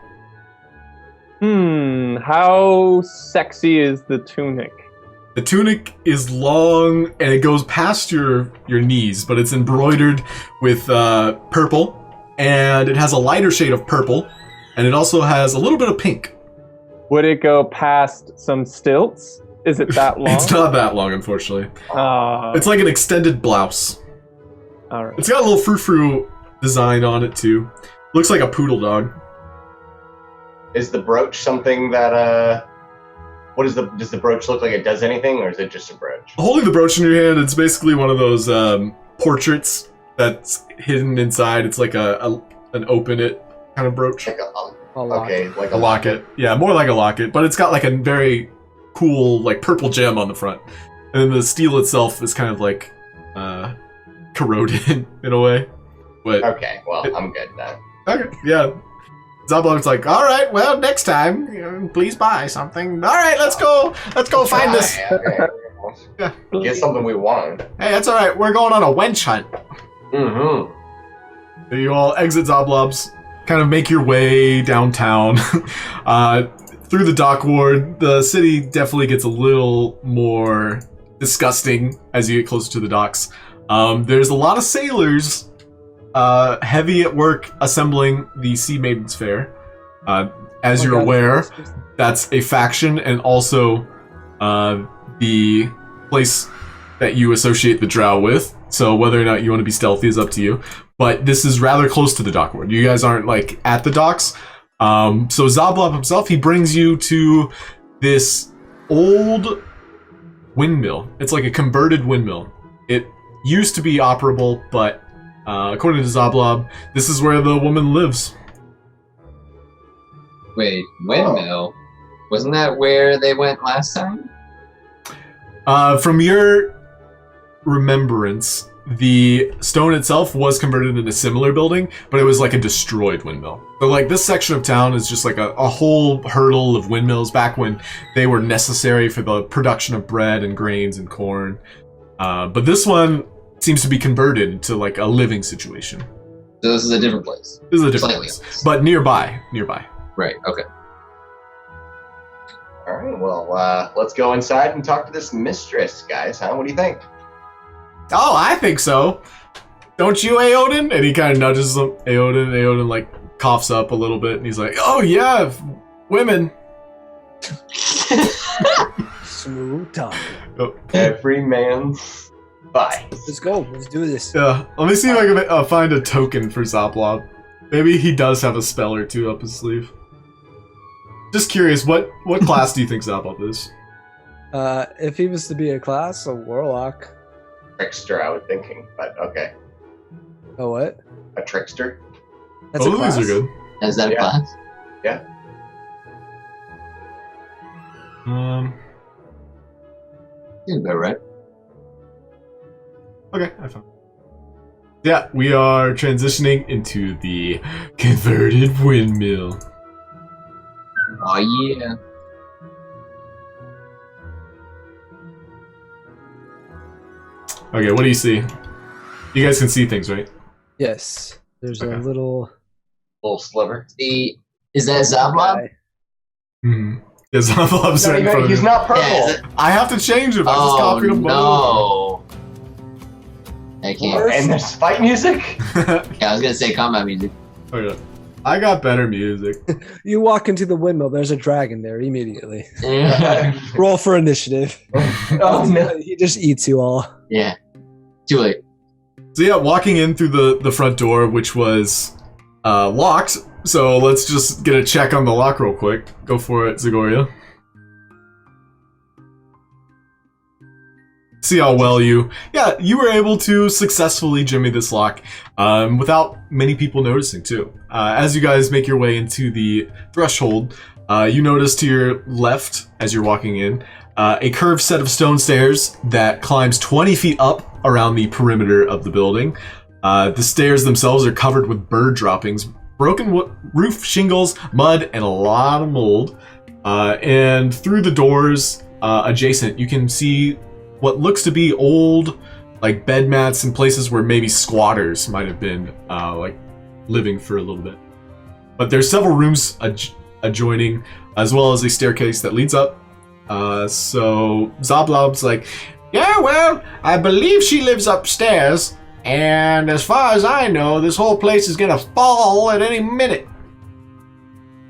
How sexy is the tunic? The tunic is long and it goes past your knees, but it's embroidered with purple, and it has a lighter shade of purple, and it also has a little bit of pink. Would it go past some stilts? Is it that long? It's not that long, unfortunately. It's like an extended blouse. All right. It's got a little frou-frou design on it too. Looks like a poodle dog. Is the brooch something that does the brooch look like it does anything, or is it just a brooch? Holding the brooch in your hand, it's basically one of those portraits that's hidden inside. It's like an open it kind of brooch. Like like A locket. Yeah, more like a locket, but it's got like a very cool like purple gem on the front. And then the steel itself is kind of like corroded in a way. But Okay, well, I'm good then. okay, yeah. Zablog's like, all right, well, next time, please buy something. All right, let's go find this. Okay. Yeah. Get something we want. Hey, that's all right. We're going on a wench hunt. Mm-hmm. You all exit Zoblob's, kind of make your way downtown. Through the dock ward, the city definitely gets a little more disgusting as you get closer to the docks. There's a lot of sailors heavy at work assembling the Sea Maidens Fair. As you're aware, that's a faction and also the place that you associate the drow with. So whether or not you want to be stealthy is up to you. But this is rather close to the dock ward. You guys aren't like at the docks. So Zablob himself, he brings you to this old windmill. It's like a converted windmill. It used to be operable, but according to Zablob, this is where the woman lives. Wait, windmill? Wasn't that where they went last time? From your remembrance, the stone itself was converted into a similar building, but it was like a destroyed windmill. So like this section of town is just like a whole hurdle of windmills back when they were necessary for the production of bread and grains and corn. But this one seems to be converted into like a living situation. So this is a different place. This is a different Slightly. place, but nearby. Right, okay. All right, well, let's go inside and talk to this mistress, guys. Huh? What do you think? Oh, I think so. Don't you, Aeodin? And he kind of nudges them. Aeodin like coughs up a little bit, and he's like, "Oh yeah, women." Smooth talking. Oh. Every man's bye. Let's go. Let's do this. Yeah, let me see if I can find a token for Zablob. Maybe he does have a spell or two up his sleeve. Just curious, what class do you think Zablob is? If he was to be a class, a warlock. Trickster, I was thinking, but okay. A what? A trickster? That's Both a of class. these are good. Is that a Yeah. class? Seems about right. Okay, I found. Yeah, we are transitioning into the converted windmill. Oh yeah. Okay, what do you see? You guys can see things, right? Yes. There's Okay. a little Little sliver. Is that Zablob? guy. Mm-hmm. Yeah, Zablob's right in front of He's you. not purple. Yeah, is it? I have to change him. I just copied him both. no. I can't. And there's fight music? Yeah, I was gonna say combat music. Okay. I got better music. You walk into the windmill, there's a dragon there immediately. Roll for initiative. Oh no. He just eats you all. Yeah. Too late. So yeah, walking in through the front door, which was locked. So let's just get a check on the lock real quick. Go for it, Zagoria. See how well you were able to successfully jimmy this lock without many people noticing too. As you guys make your way into the threshold, you notice to your left as you're walking in a curved set of stone stairs that climbs 20 feet up around the perimeter of the building. The stairs themselves are covered with bird droppings, broken roof shingles, mud, and a lot of mold. And through the doors adjacent, you can see what looks to be old, like bed mats and places where maybe squatters might have been like living for a little bit. But there's several rooms adjoining, as well as a staircase that leads up. So Zoblob's like, yeah, well, I believe she lives upstairs, and as far as I know, this whole place is gonna fall at any minute.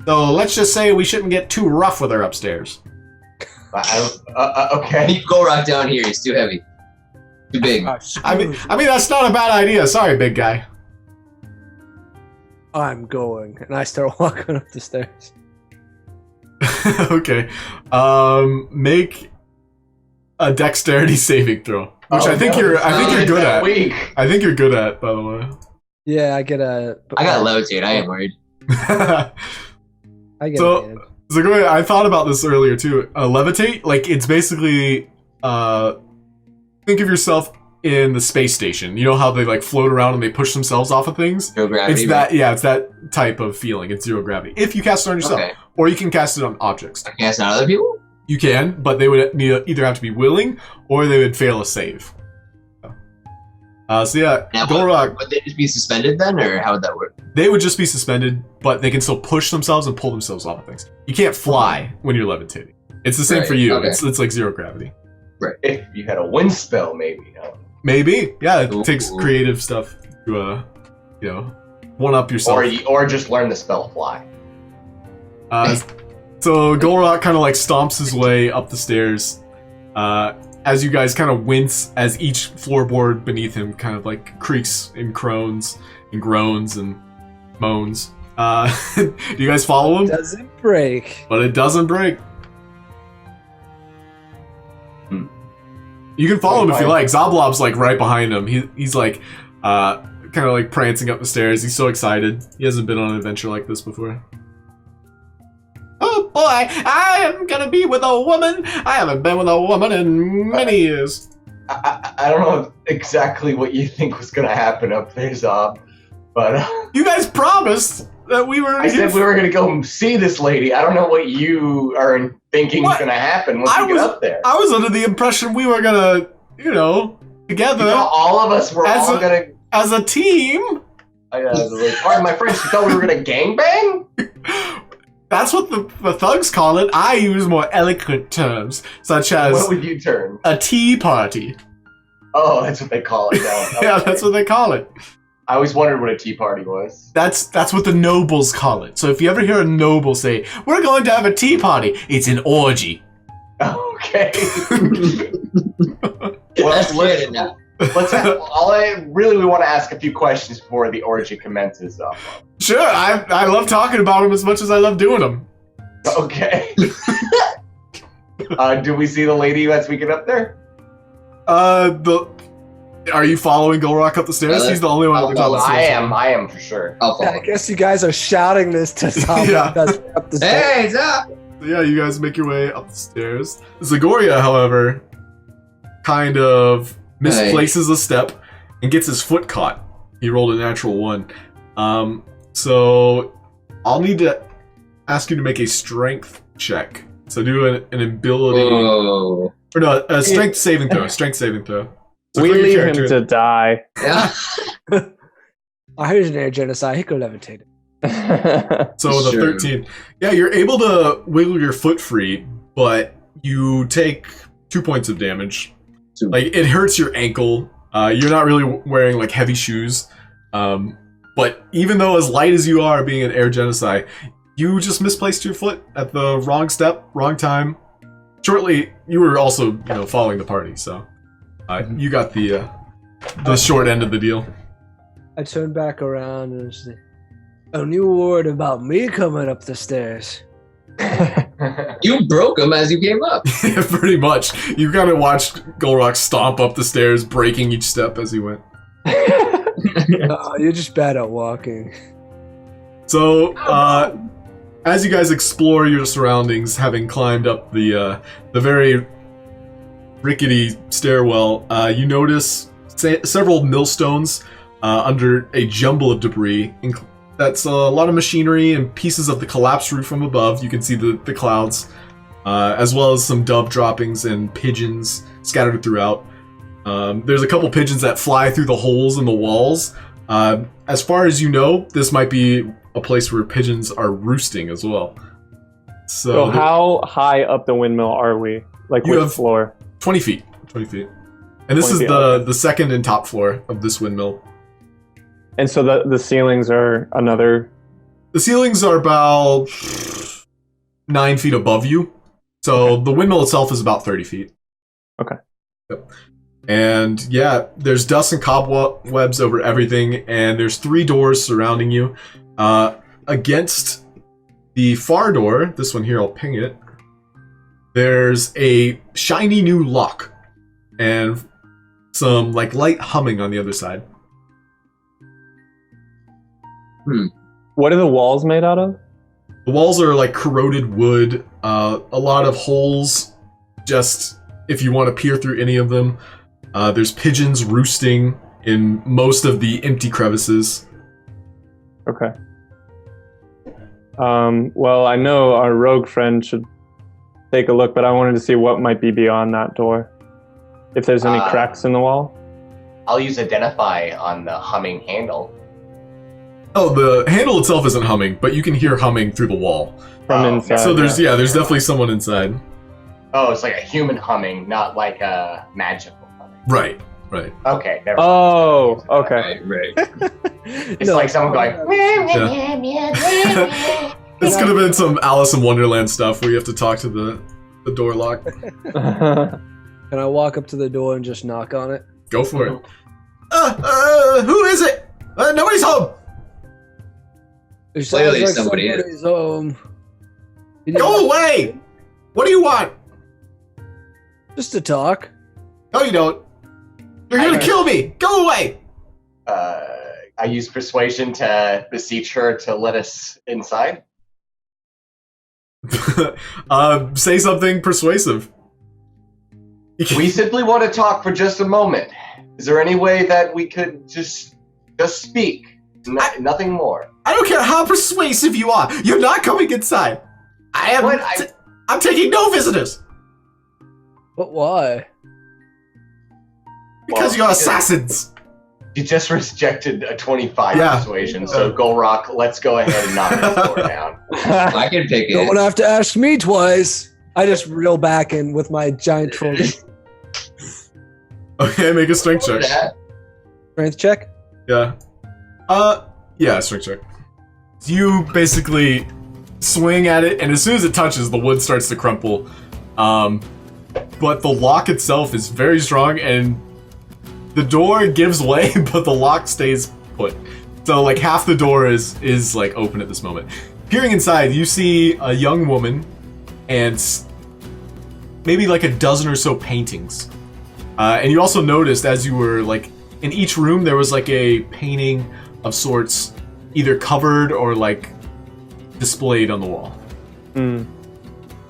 So let's just say we shouldn't get too rough with her upstairs. Okay. Keep Gulroc down here. He's too heavy. Too big. I mean that's not a bad idea. Sorry, big guy. I'm going, and I start walking up the stairs. Okay. Make a dexterity saving throw, which I think you're good at. Weak. I think you're good at, by the way. Yeah, I get a. I got levitate. I ain't worried. I get So- a. Zagoria, I thought about this earlier too. Levitate, like it's basically think of yourself in the space station. You know how they like float around and they push themselves off of things? No gravity. It's that, yeah, it's that type of feeling. It's zero gravity. If you cast it on yourself, Okay. or you can cast it on objects. I can cast on other people? You can, but they would either have to be willing or they would fail a save. So yeah, Now, Gulroc, would they just be suspended then, or how would that work? they would just be suspended, but they can still push themselves and pull themselves off of things. You can't fly when you're levitating. It's the same Right, for you. okay. It's like zero gravity. If you had a wind spell, maybe. No? Maybe, yeah. It takes Ooh. creative stuff to, one up yourself. Or just learn the spell fly. So Gulroc kind of like stomps his way up the stairs. As you guys kind of wince as each floorboard beneath him kind of like creaks and groans and moans. Do you guys follow him? Doesn't break. But it doesn't break. You can follow him if you like. Zoblob's like right behind him. He's like kind of like prancing up the stairs. He's so excited. He hasn't been on an adventure like this before. Oh boy, I am gonna be with a woman. I haven't been with a woman in many years. I don't know exactly what you think was going to happen up there, Zob, but You guys promised that we were. I said we were going to go see this lady. I don't know what you are thinking is What? going to happen once we get up there. I was under the impression we were gonna, together All of us were As all a- going to. as a team. Pardon my French. You thought we were going to gangbang? That's what the thugs call it. I use more eloquent terms, such as What would you turn? a tea party. Oh, that's what they call it now. Yeah, Okay. that's what they call it. I always wondered what a tea party was. That's what the nobles call it. So if you ever hear a noble say, "We're going to have a tea party," it's an orgy. Okay. That's good enough. Let's we want to ask a few questions before the orgy commences. Sure, I love talking about them as much as I love doing them. Okay. Do we see the lady that's we get up there? Are you following Gulroc up the stairs? He's the only one that looks up the stairs. I am for sure. I'll follow. I guess you guys are shouting this to Zob. Yeah. Up the stairs. Hey, it's up! So yeah, you guys make your way up the stairs. Zagoria, however, kind of misplaces a step and gets his foot caught. He rolled a natural 1. So I'll need to ask you to make a strength check. So do an ability, Whoa. or no, a strength saving throw. Strength saving throw. So We click your leave him character. to die. Yeah. Oh, here's an air genocide. He could levitate it. So with a Sure. 13, yeah, you're able to wiggle your foot free, but you take 2 points of damage. Like it hurts your ankle. You're not really wearing like heavy shoes, but even though as light as you are, being an air genocide, you just misplaced your foot at the wrong step, wrong time. Shortly, you were also following the party, so you got the short end of the deal. I turn back around and say, "Oh, you worried about me coming up the stairs?" You broke him as you came up. Yeah, pretty much. You kind of watched Gulroc stomp up the stairs, breaking each step as he went. Oh, you're just bad at walking. So, as you guys explore your surroundings, having climbed up the very rickety stairwell, you notice several millstones under a jumble of debris. That's a lot of machinery and pieces of the collapsed roof from above. You can see the clouds. as well as some dove droppings and pigeons scattered throughout. There's a couple pigeons that fly through the holes in the walls. As far as you know, this might be a place where pigeons are roosting as well. So how high up the windmill are we? Like You which have- floor? 20 feet. 20 feet. And this 20 is feet, okay. the second and top floor of this windmill. And so the ceilings are another. The ceilings are about 9 feet above you. So the windmill itself is about 30 feet. Okay. Yep. And yeah, there's dust and cobwebs over everything, and there's 3 doors surrounding you. Against the far door, this one here, I'll ping it, there's a shiny new lock and some like light humming on the other side. What are the walls made out of? The walls are like corroded wood, a lot of holes just if you want to peer through any of them. There's pigeons roosting in most of the empty crevices. Okay. Well, I know our rogue friend should take a look, but I wanted to see what might be beyond that door. If there's any cracks in the wall. I'll use Identify on the humming handle. Oh, the handle itself isn't humming, but you can hear humming through the wall. From Oh, inside. So there's definitely someone inside. Oh, it's like a human humming, not like a magical humming. Right. Okay, never mind. Oh, okay. Right. It's like someone going. This could have been some Alice in Wonderland stuff where you have to talk to the door lock. Can I walk up to the door and just knock on it? Go for it. Who is it? Nobody's home. It Clearly sounds like somebody is. somebody's home. Go away! What do you want? Just to talk. No, you don't. You're here to kill me. Go away. I use Persuasion to beseech her to let us inside. Say something persuasive. We simply want to talk for just a moment. Is there any way that we could just speak? Nothing more. I don't care how persuasive you are. You're not coming inside. I am. What? I'm taking no visitors But why? because you're assassins. You just rejected a 25 Yeah. persuasion, so Gulroc, let's go ahead and knock this door down. I can pick Don't it. have to ask me twice. I just reel back in with my giant troll. Okay, make a strength check. Strength check? Yeah. Yeah, strength check. You basically swing at it, and as soon as it touches, the wood starts to crumple. But the lock itself is very strong, and the door gives way, but the lock stays put. So, like, half the door is like open at this moment. Peering inside, you see a young woman and maybe like a dozen or so paintings. And you also noticed as you were like in each room there was like a painting of sorts, either covered or like displayed on the wall.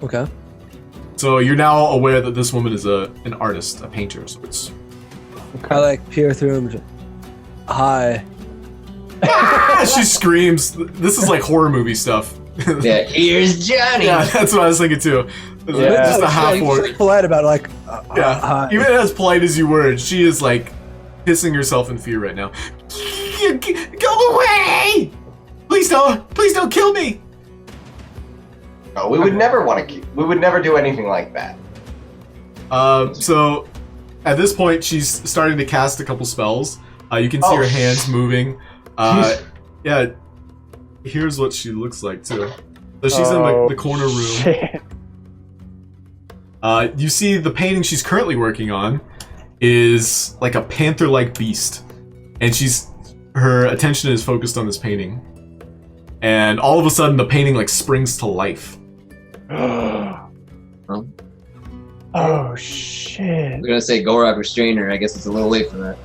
Okay. So you're now aware that this woman is an artist, a painter of sorts. I like peer through him. Hi. She screams. This is like horror movie stuff. Yeah, here's Johnny. Yeah, that's what I was thinking too. Yeah. Just a half He's orc. like polite about it, like, Yeah, hi. even as polite as you were, she is like pissing herself in fear right now. Go away! Please don't kill me! No, we would never want to. We would never do anything like that. So at this point, she's starting to cast a couple spells. You can see her hands moving. Yeah, here's what she looks like too. So she's in the corner room. Shit. You see the painting she's currently working on is like a panther-like beast, and her attention is focused on this painting. And all of a sudden, the painting like springs to life. Oh shit! I'm gonna say Gulroc restrain her. I guess it's a little late for that.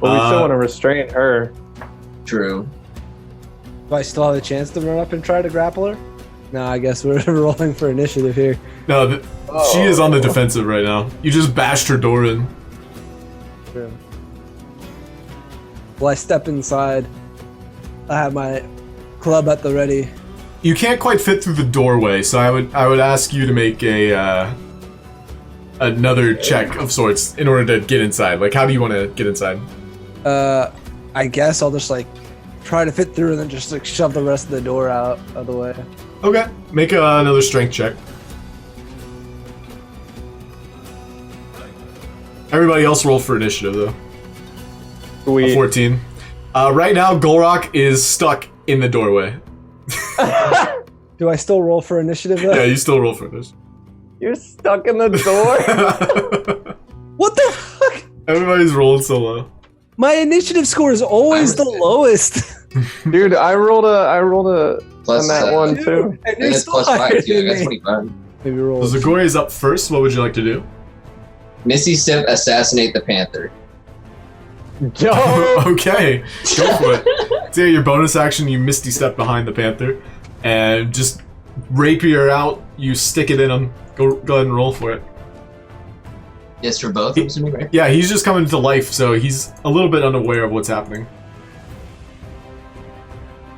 But we still want to restrain her. True. Do I still have a chance to run up and try to grapple her? No, I guess we're rolling for initiative here. No, she is on the defensive right now. You just bashed her door in. True. Well, I step inside. I have my club at the ready. You can't quite fit through the doorway, so I would ask you to make a another check of sorts in order to get inside. Like, how do you want to get inside? I guess I'll just like try to fit through and then just like shove the rest of the door out of the way. Okay, make another strength check. Everybody else roll for initiative though. Sweet. A 14. Right now, Gulroc is stuck in the doorway. Do I still roll for initiative though? Yeah, you still roll for this. You're stuck in the door. What the fuck? Everybody's rolling so low. My initiative score is always the lowest. Dude, I rolled a Plus, on that one Dude, too. and And you're it's still plus higher 5 too. I than got me. 25. Maybe roll. So Zagoria's up first. What would you like to do? Misty Step, assassinate the panther. Yo, Okay, go for it. So your bonus action, you misty step behind the panther, and just rapier out. You stick it in him. Go ahead and roll for it. Yes, for both, I'm assuming, right? Yeah, he's just coming to life, so he's a little bit unaware of what's happening.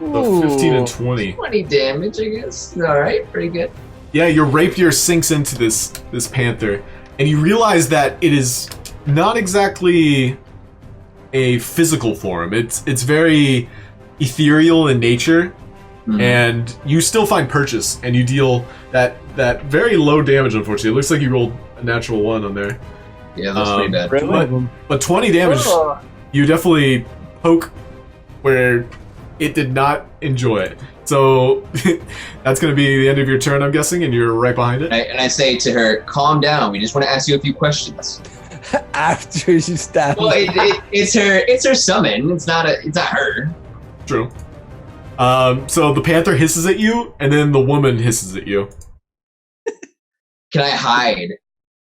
So 15 and 20. 20 damage, I guess. Alright, pretty good. Yeah, your rapier sinks into this panther, and you realize that it is not exactly a physical form. It's very ethereal in nature, and you still find purchase, and you deal that very low damage. Unfortunately, it looks like you rolled a natural 1 on there. Yeah, that's pretty bad. really? But 20 damage, Oh. you definitely poke where it did not enjoy it. So that's going to be the end of your turn, I'm guessing, and you're right behind it. And I say to her, calm down. We just want to ask you a few questions. After you stab Well, me. it's her summon. It's not her. True. So the panther hisses at you, and then the woman hisses at you. Can I hide?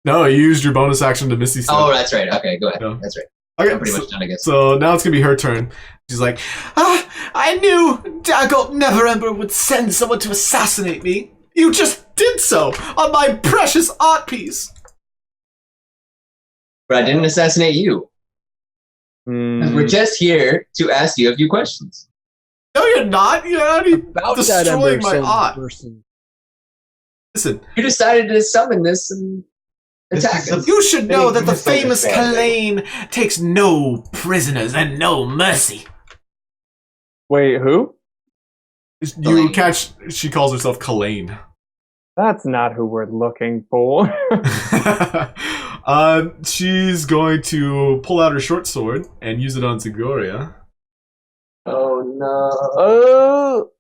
No, you used your bonus action to Misty Step. Oh, that's right. Okay, go ahead. No. That's right. Okay, I'm pretty so, much done, I guess. so now it's gonna be her turn. She's like, I knew Daggett Neverember would send someone to assassinate me. You just did so on my precious art piece. But I didn't assassinate you. We're just here to ask you a few questions. No, you're not. You're already About that destroying Ember my Stone art. person. Listen, You decided to summon this and attack This is us. you should know that the Misunderstanding. famous Kalain takes no prisoners and no mercy. Wait, who? You Kalain. catch, she calls herself Kalain. That's not who we're looking for. She's going to pull out her short sword and use it on Zagoria. Oh no. Oh,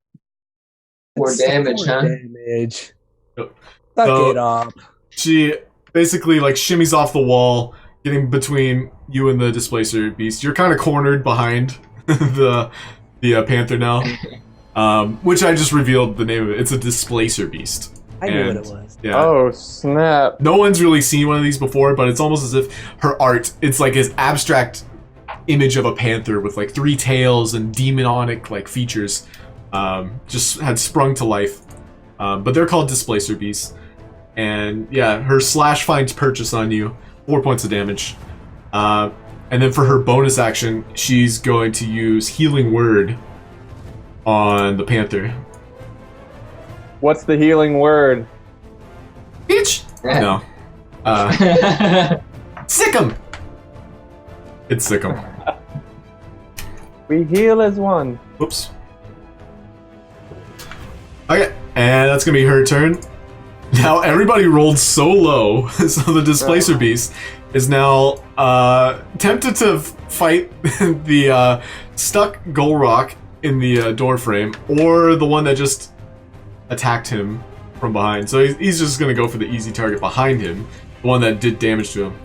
More damage, huh? Damage. Yep. Suck So- it up. She basically like shimmies off the wall, getting between you and the displacer beast. You're kind of cornered behind the panther now, which I just revealed the name of it. It's a displacer beast. I knew what And- it was. Yeah. oh snap! No one's really seen one of these before, but it's almost as if her art, it's like this abstract image of a panther with like 3 tails and demonic like features, just had sprung to life. But they're called displacer beasts. And yeah, her slash finds purchase on you, 4 points of damage. And then for her bonus action, she's going to use healing word on the panther. What's the healing word? Bitch! No. Sick 'em! It's sick 'em. We heal as one. Whoops. Okay, and that's gonna be her turn. Now everybody rolled so low, so the displacer beast is now tempted to fight the stuck Gulroc in the door frame, or the one that just attacked him from behind. So he's just gonna go for the easy target behind him, the one that did damage to him.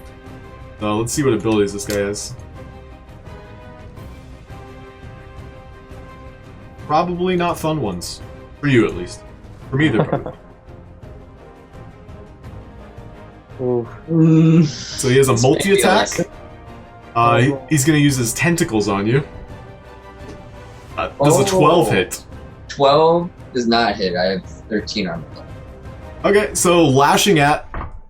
So let's see what abilities this guy has. Probably not fun ones. For you, at least. For me, they're probably. Oof. So he has a multi-attack. He's going to use his tentacles on you. Does a 12 hit? 12 does not hit. I have 13 armor. Okay, so lashing out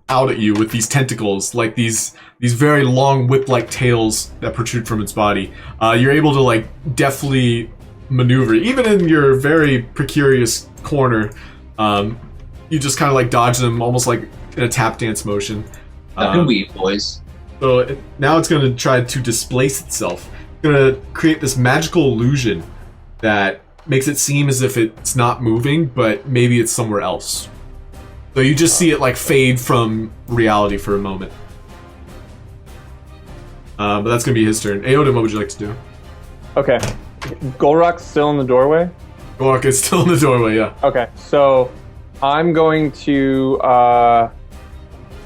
at you with these tentacles, like these very long whip-like tails that protrude from its body, you're able to like deftly maneuver. Even in your very precarious corner, you just kind of like dodge them almost like in a tap dance motion. Up and weave, boys. So now it's going to try to displace itself. It's going to create this magical illusion that makes it seem as if it's not moving, but maybe it's somewhere else. So you just see it like fade from reality for a moment. But that's going to be his turn. Aeodin, what would you like to do? Okay. Gulroc's still in the doorway? Gulroc is still in the doorway, yeah. Okay, so I'm going to...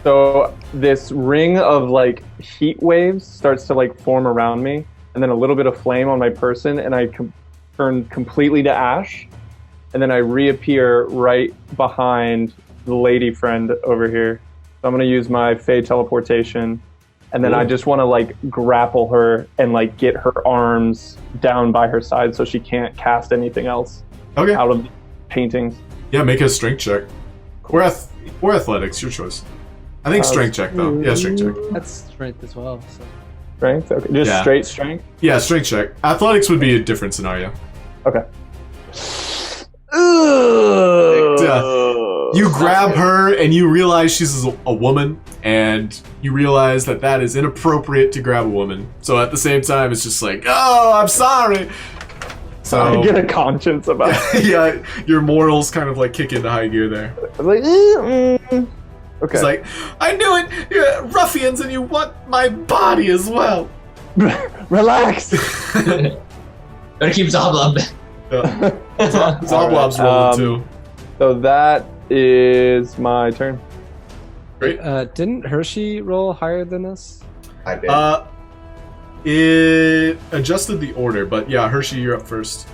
So this ring of like heat waves starts to like form around me, and then a little bit of flame on my person, and I turn completely to ash, and then I reappear right behind the lady friend over here. So I'm gonna use my Fey teleportation, and then I just want to like grapple her and like get her arms down by her side so she can't cast anything else Okay. out of the paintings. Yeah, make a strength check. Or athletics, your choice. I think strength check, though. Yeah, strength check. That's strength as well. So. Strength? Okay, just Yeah. straight strength? Yeah, strength check. Athletics would be a different scenario. Okay. Yeah. You grab her and you realize she's a woman, and you realize that is inappropriate to grab a woman. So at the same time, it's just like, oh, I'm sorry. So I get a conscience about it. yeah, your morals kind of like kick into high gear there. I'm like, okay. It's like, I knew it. You're ruffians, and you want my body as well. Relax. Gotta keep Zoblub. Yeah. Zoblob's rolling too. So that is my turn. Great. Didn't Hershey roll higher than us? I did. It adjusted the order, but yeah, Hershey, you're up first.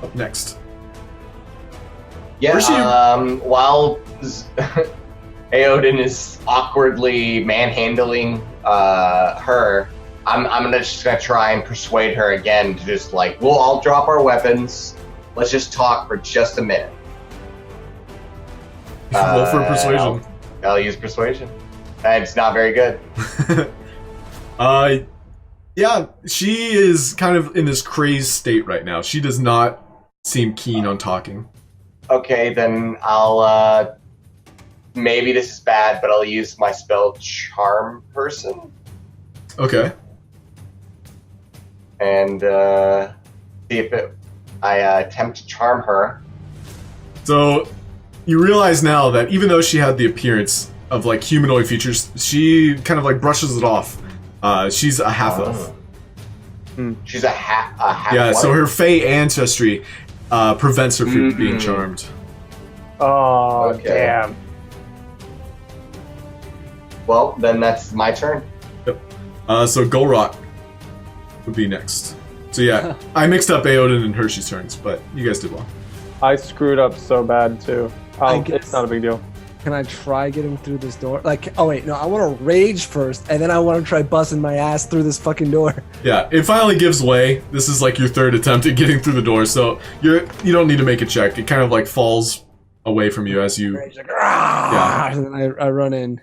Up next. Yeah, Hershey- while Aeodin is awkwardly manhandling her, I'm just gonna try and persuade her again to just like, we'll all drop our weapons. Let's just talk for just a minute. Roll for persuasion. I'll use persuasion. It's not very good. Yeah, she is kind of in this crazed state right now. She does not seem keen on talking. Okay, then I'll maybe this is bad, but I'll use my spell Charm Person Okay. and see if I attempt to charm her. So you realize now that even though she had the appearance of like humanoid features, she kind of like brushes it off. She's a half elf. She's a half. Yeah, so what? her Fey ancestry prevents her from being charmed. Oh, Okay. damn. Well, then that's my turn. So Gulroc would be next. So yeah, I mixed up Aeodin and Hershey's turns, but you guys did well. I screwed up so bad, too. It's not a big deal. Can I try getting through this door? Like, oh wait, no, I want to rage first, and then I want to try busting my ass through this fucking door. Yeah, it finally gives way. This is like your third attempt at getting through the door, so you don't need to make a check. It kind of like falls away from you as you. Rage, like, yeah. And then I run in.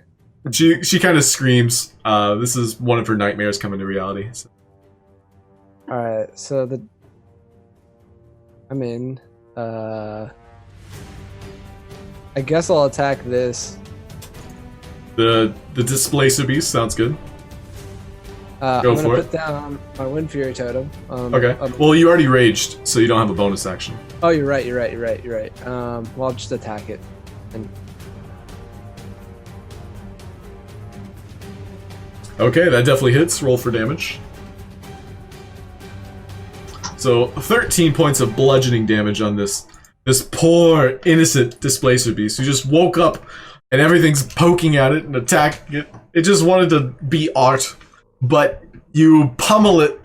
She kind of screams. This is one of her nightmares coming to reality. So. All right, so I'm in. I guess I'll attack this. The Displacer Beast sounds good. I'm Go gonna for it. put down my Wind Fury totem. Okay. Well, you already raged, so you don't have a bonus action. Oh, you're right. Well, I'll just attack it. And Okay, that definitely hits. Roll for damage. So 13 points of bludgeoning damage on this poor innocent Displacer Beast who just woke up and everything's poking at it and attacking it. It just wanted to be art, but you pummel it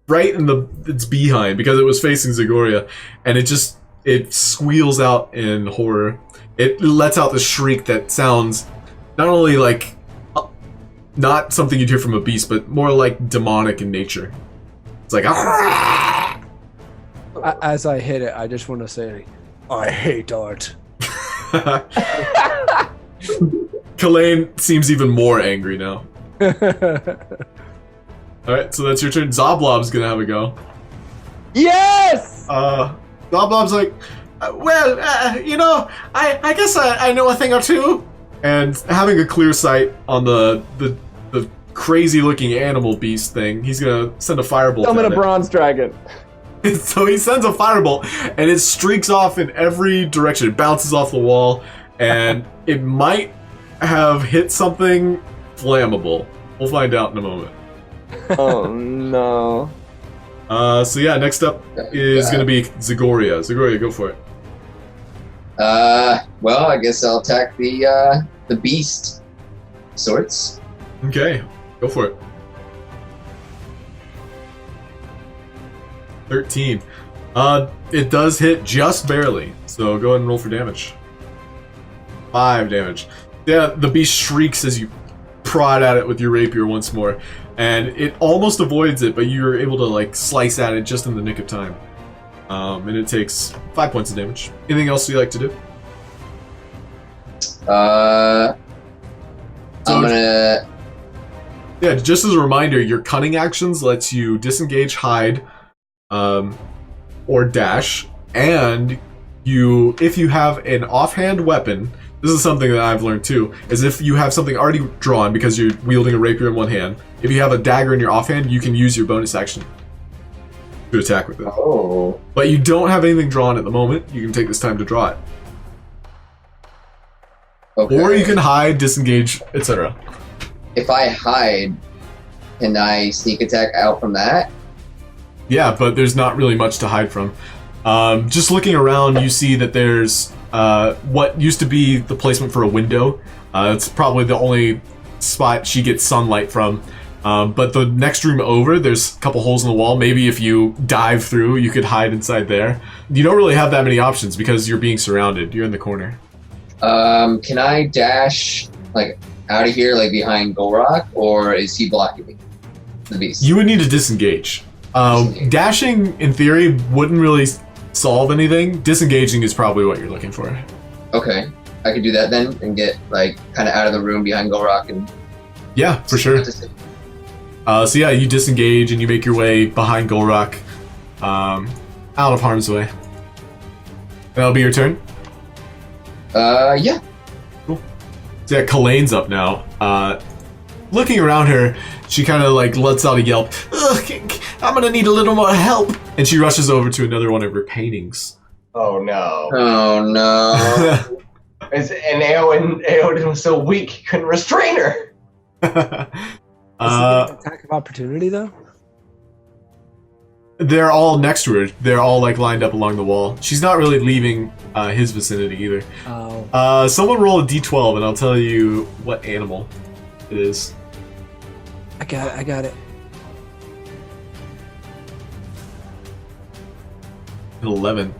right in its behind because it was facing Zagoria, and it squeals out in horror. It lets out this shriek that sounds not only like not something you'd hear from a beast, but more like demonic in nature. It's like as I hit it, I just want to say, I hate art. Kalain seems even more angry now. Alright, so that's your turn. Zoblob's gonna have a go. Yes! Blob's like, I guess I know a thing or two. And having a clear sight on the crazy looking animal beast thing, he's gonna send a firebolt. Summon at a it. bronze dragon. So he sends a firebolt, and it streaks off in every direction. It bounces off the wall, and it might have hit something flammable. We'll find out in a moment. Oh no. So yeah, next up is gonna be Zagoria. Zagoria, go for it. Well, I guess I'll attack the beast sorts. Okay, go for it. 13. It does hit just barely, so go ahead and roll for damage. 5 damage. Yeah, the beast shrieks as you prod at it with your rapier once more, and it almost avoids it, but you're able to like slice at it just in the nick of time. And it takes 5 points of damage. Anything else you like to do? I'm gonna. Yeah, just as a reminder, your cunning actions lets you disengage, hide, or dash, and if you have an offhand weapon, this is something that I've learned too, is if you have something already drawn because you're wielding a rapier in one hand, if you have a dagger in your offhand, you can use your bonus action to attack with it. Oh. But you don't have anything drawn at the moment, you can take this time to draw it. Okay. Or you can hide, disengage, etc. If I hide, can I sneak attack out from that? Yeah, but there's not really much to hide from. Just looking around, you see that there's what used to be the placement for a window. It's probably the only spot she gets sunlight from. But the next room over, there's a couple holes in the wall. Maybe if you dive through, you could hide inside there. You don't really have that many options because you're being surrounded. You're in the corner. Can I dash like out of here, like behind Gulroc, or is he blocking me? The beast. You would need to disengage. Dashing, in theory, wouldn't really solve anything. Disengaging is probably what you're looking for. Okay, I could do that then and get like kind of out of the room behind Gulroc and. Yeah, for sure. So yeah, you disengage and you make your way behind Gulroc, out of harm's way. That'll be your turn. Yeah. Cool. So yeah, Kalane's up now. Looking around her, she kind of like lets out a yelp. Ugh, I'm gonna need a little more help. And she rushes over to another one of her paintings. Oh no. Oh no. And Aeodin was so weak, he couldn't restrain her. Is it an attack of opportunity though? They're all next to her. They're all like lined up along the wall. She's not really leaving his vicinity either. Oh. Someone roll a d12 and I'll tell you what animal it is. I got it. An 11.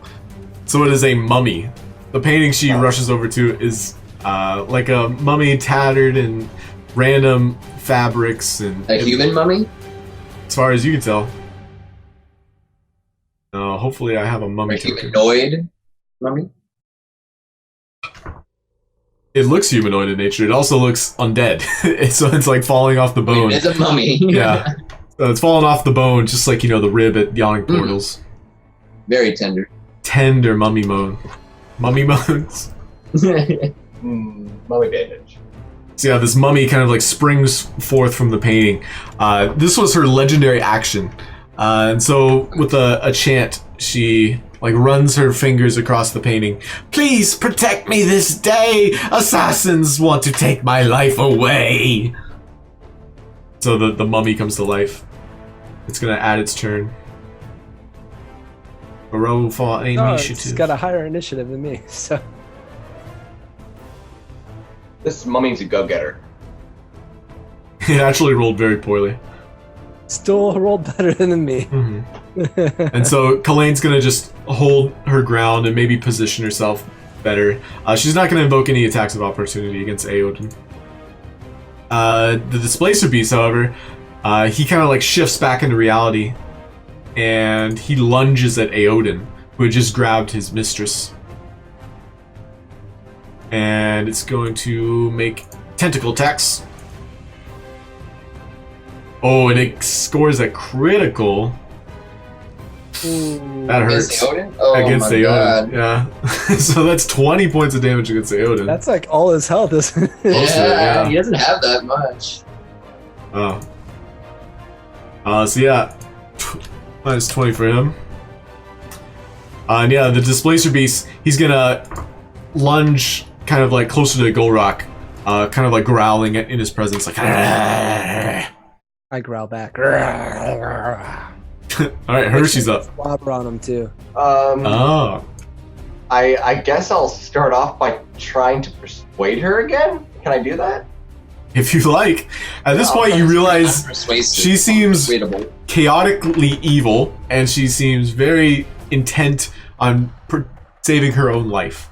So it is a mummy. The painting she rushes over to is like a mummy tattered in random fabrics and A human mummy? as far as you can tell. Hopefully I have a mummy A token. humanoid mummy? It looks humanoid in nature. It also looks undead. So it's like falling off the bone. It's a mummy. Yeah. So it's falling off the bone, just like, the rib at Yawning Portals. Very tender. Tender mummy moan. Mummy moans. Mummy bandage. So yeah, this mummy kind of like springs forth from the painting. This was her legendary action. And so with a chant, she like runs her fingers across the painting. Please protect me this day. Assassins want to take my life away. So the mummy comes to life. It's gonna add its turn. A roll for It's initiative. got a higher initiative than me, so. This mummy's a go-getter. It actually rolled very poorly. Still rolled better than me. Mm-hmm. And so Kalane's gonna just hold her ground and maybe position herself better. She's not gonna invoke any attacks of opportunity against Aeodin. The Displacer Beast, however, he kind of like shifts back into reality, and he lunges at Aeodin, who had just grabbed his mistress. And it's going to make tentacle attacks. Oh, and it scores a critical. That hurts. Against Aeodin? Oh Against my Aeodin, god. yeah. So that's 20 points of damage against Aeodin. That's like all his health, isn't it? Close to it, yeah. He doesn't have that much. Oh. So yeah, minus 20 for him. And yeah, the Displacer Beast, he's gonna lunge kind of like closer to Gulroc, kind of like growling in his presence, like. I growl back. Alright, Hershey's up. Slobber on him too. Oh. I guess I'll start off by trying to persuade her again. Can I do that? If you like. At this point, you realize Persuasive. she seems Persuadable. chaotically evil, and she seems very intent on saving her own life.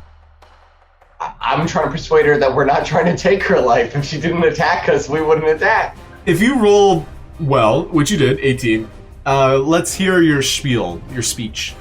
I'm trying to persuade her that we're not trying to take her life. If she didn't attack us, we wouldn't attack. If you roll well, which you did, 18, let's hear your spiel, your speech.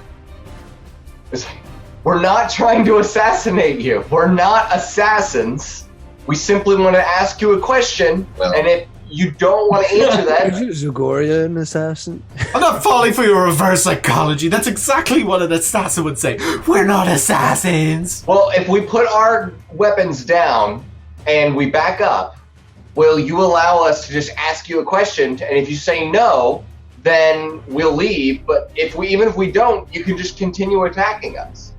We're not trying to assassinate you. We're not assassins. We simply want to ask you a question, Well. and if you don't want to answer that, Is Zagoria an assassin? I'm not falling for your reverse psychology. That's exactly what an assassin would say. We're not assassins. well, if we put our weapons down and we back up, will you allow us to just ask you a question? And if you say no, then we'll leave. But even if we don't, you can just continue attacking us.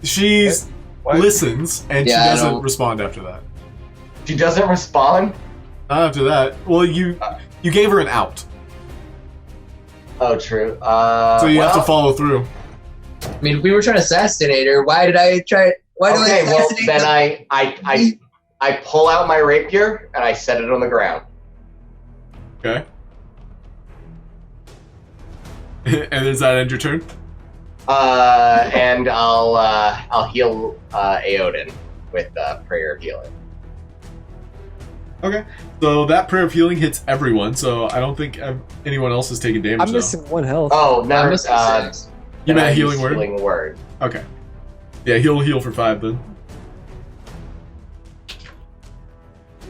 She What? listens, and Yeah, she I doesn't don't- respond after that. She doesn't respond. Not after that. Well, you gave her an out, Oh, true. so you have to follow through. I mean, if we were trying to assassinate her, why did I try? Why do I Okay, well assassinate then her? I pull out my rapier and I set it on the ground. Okay. And is that end your turn? And I'll heal Aeodin with prayer of healing. Okay. So that prayer of healing hits everyone. So I don't think anyone else is taking damage. I'm though. missing one health. Oh, I'm no. missing six. You then meant I healing use word? Healing word. Okay. Yeah, heal for 5 then.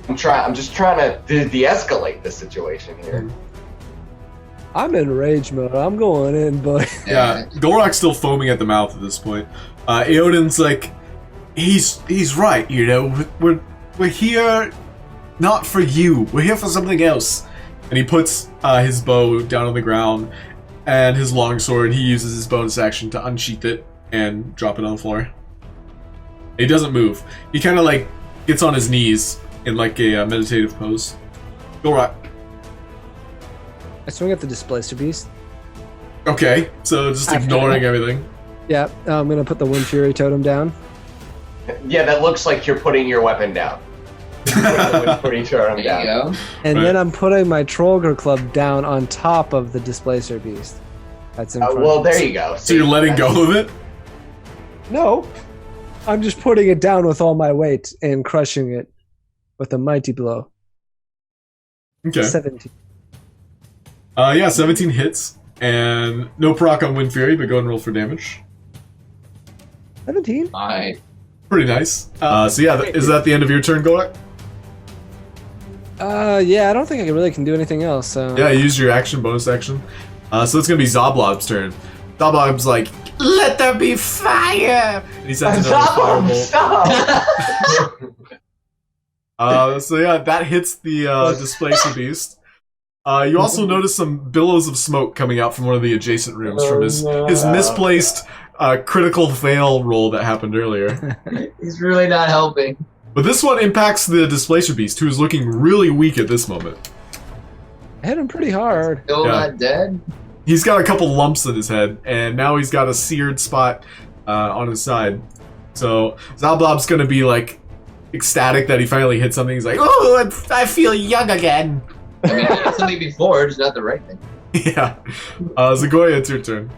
I'm just trying to de-escalate the situation here. I'm in rage mode. I'm going in, boy. Yeah, Gulroc's still foaming at the mouth at this point. Aeodin's like, he's right. You know, we're here not for you. We're here for something else. And he puts his bow down on the ground, and his longsword. He uses his bonus action to unsheath it and drop it on the floor. He doesn't move. He kind of like gets on his knees in like a meditative pose. Gulroc. I swing at the Displacer Beast. Okay, so just ignoring everything. Yeah, I'm gonna put the Wind Fury Totem down. Yeah, that looks like you're putting your weapon down. Putting your arm There you down. go. And Right. then I'm putting my Trollger Club down on top of the Displacer Beast. That's in front. Well, there you go. So you're letting go of it? No, I'm just putting it down with all my weight and crushing it with a mighty blow. Okay. 17. Yeah, 17 hits. And no proc on Wind Fury, but go and roll for damage. 17? Alright. Pretty nice. So yeah, is that the end of your turn, Gulroc? Yeah, I don't think I really can do anything else. So. Yeah, use your action, bonus action. So it's gonna be Zoblob's turn. Zoblob's like, let there be fire! And he sends another Stop! firebolt. Stop! So yeah, that hits the Displacer Beast. You also notice some billows of smoke coming out from one of the adjacent rooms from his misplaced critical fail roll that happened earlier. He's really not helping. But this one impacts the Displacer Beast, who is looking really weak at this moment. I hit him pretty hard. Still Yeah. not dead? He's got a couple lumps in his head, and now he's got a seared spot on his side. So Zoblob's gonna be like ecstatic that he finally hit something. He's like, "Oh, I feel young again." I mean, I did something before, just not the right thing. Yeah. Zagoria, it's your turn.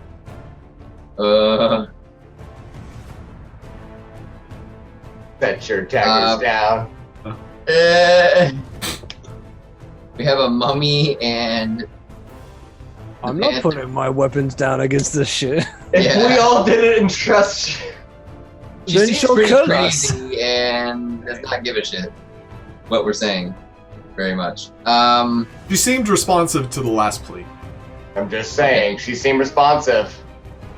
Set your daggers down. We have a mummy and I'm not putting my weapons down against this shit. If Yeah. we all did it in trust, she Then seems she'll pretty kill us. crazy and does not give a shit what we're saying very much. She seemed responsive to the last plea. I'm just saying, she seemed responsive.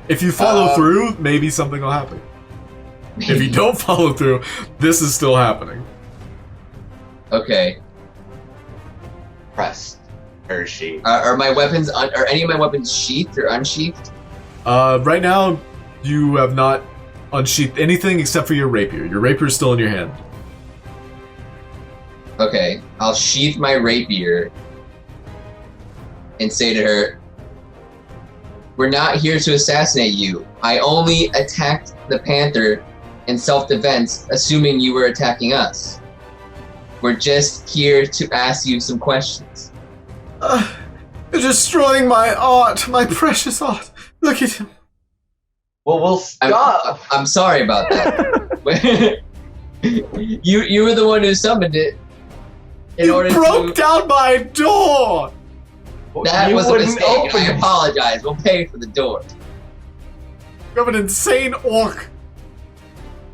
If you follow through, maybe something will happen. If you don't follow through, this is still happening. Okay. Pressed. Hershey. Are my weapons are any of my weapons sheathed or unsheathed? Right now, you have not unsheathed anything except for your rapier. Your rapier is still in your hand. Okay, I'll sheath my rapier and say to her, "We're not here to assassinate you. I only attacked the panther in self-defense, assuming you were attacking us. We're just here to ask you some questions." You're destroying my art, my precious art. Look at him. Well, we'll stop. I'm sorry about that. you were the one who summoned it. You broke down my door. That You was a wouldn't mistake. open I it. apologize. We'll pay for the door. You have an insane orc.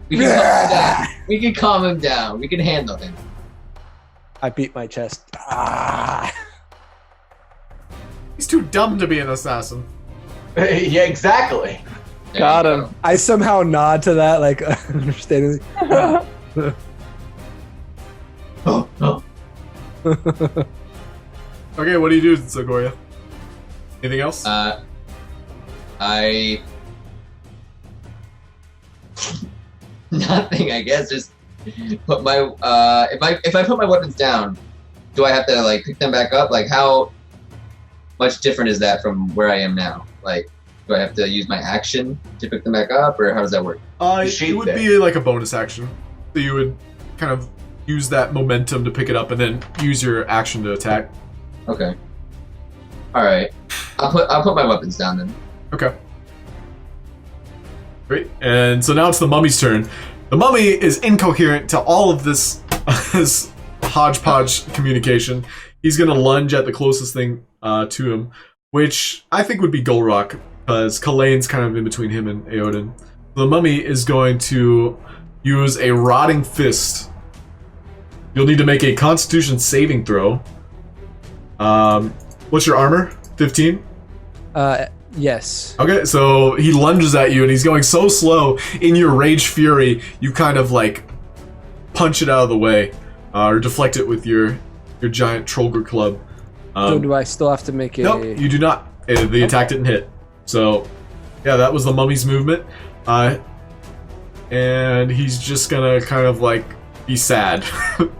We can calm him down. We can calm him down. We can handle him. I beat my chest. Ah. He's too dumb to be an assassin. Yeah, exactly. There Got you him. go. I somehow nod to that, like understanding. Okay, what do you do, Zagoria? Anything else? I nothing. I guess just put my if I put my weapons down, do I have to like pick them back up? Like how much different is that from where I am now? Like, do I have to use my action to pick them back up, or how does that work? It would be like a bonus action. So you would kind of use that momentum to pick it up and then use your action to attack. Okay. All right. I'll put my weapons down then. Okay. Great. And so now it's the mummy's turn. The mummy is incoherent to all of this, this hodgepodge communication. He's going to lunge at the closest thing to him, which I think would be Gulroc, because Kalane's kind of in between him and Aeodin. The mummy is going to use a rotting fist. You'll need to make a Constitution saving throw. What's your armor? 15? Yes. Okay, so he lunges at you and he's going so slow. In your rage fury, you kind of like punch it out of the way, or deflect it with your giant Trollger club. So do I still have to make a? Nope, you do not. The attack didn't hit. So, yeah, that was the mummy's movement. And he's just gonna kind of like be sad.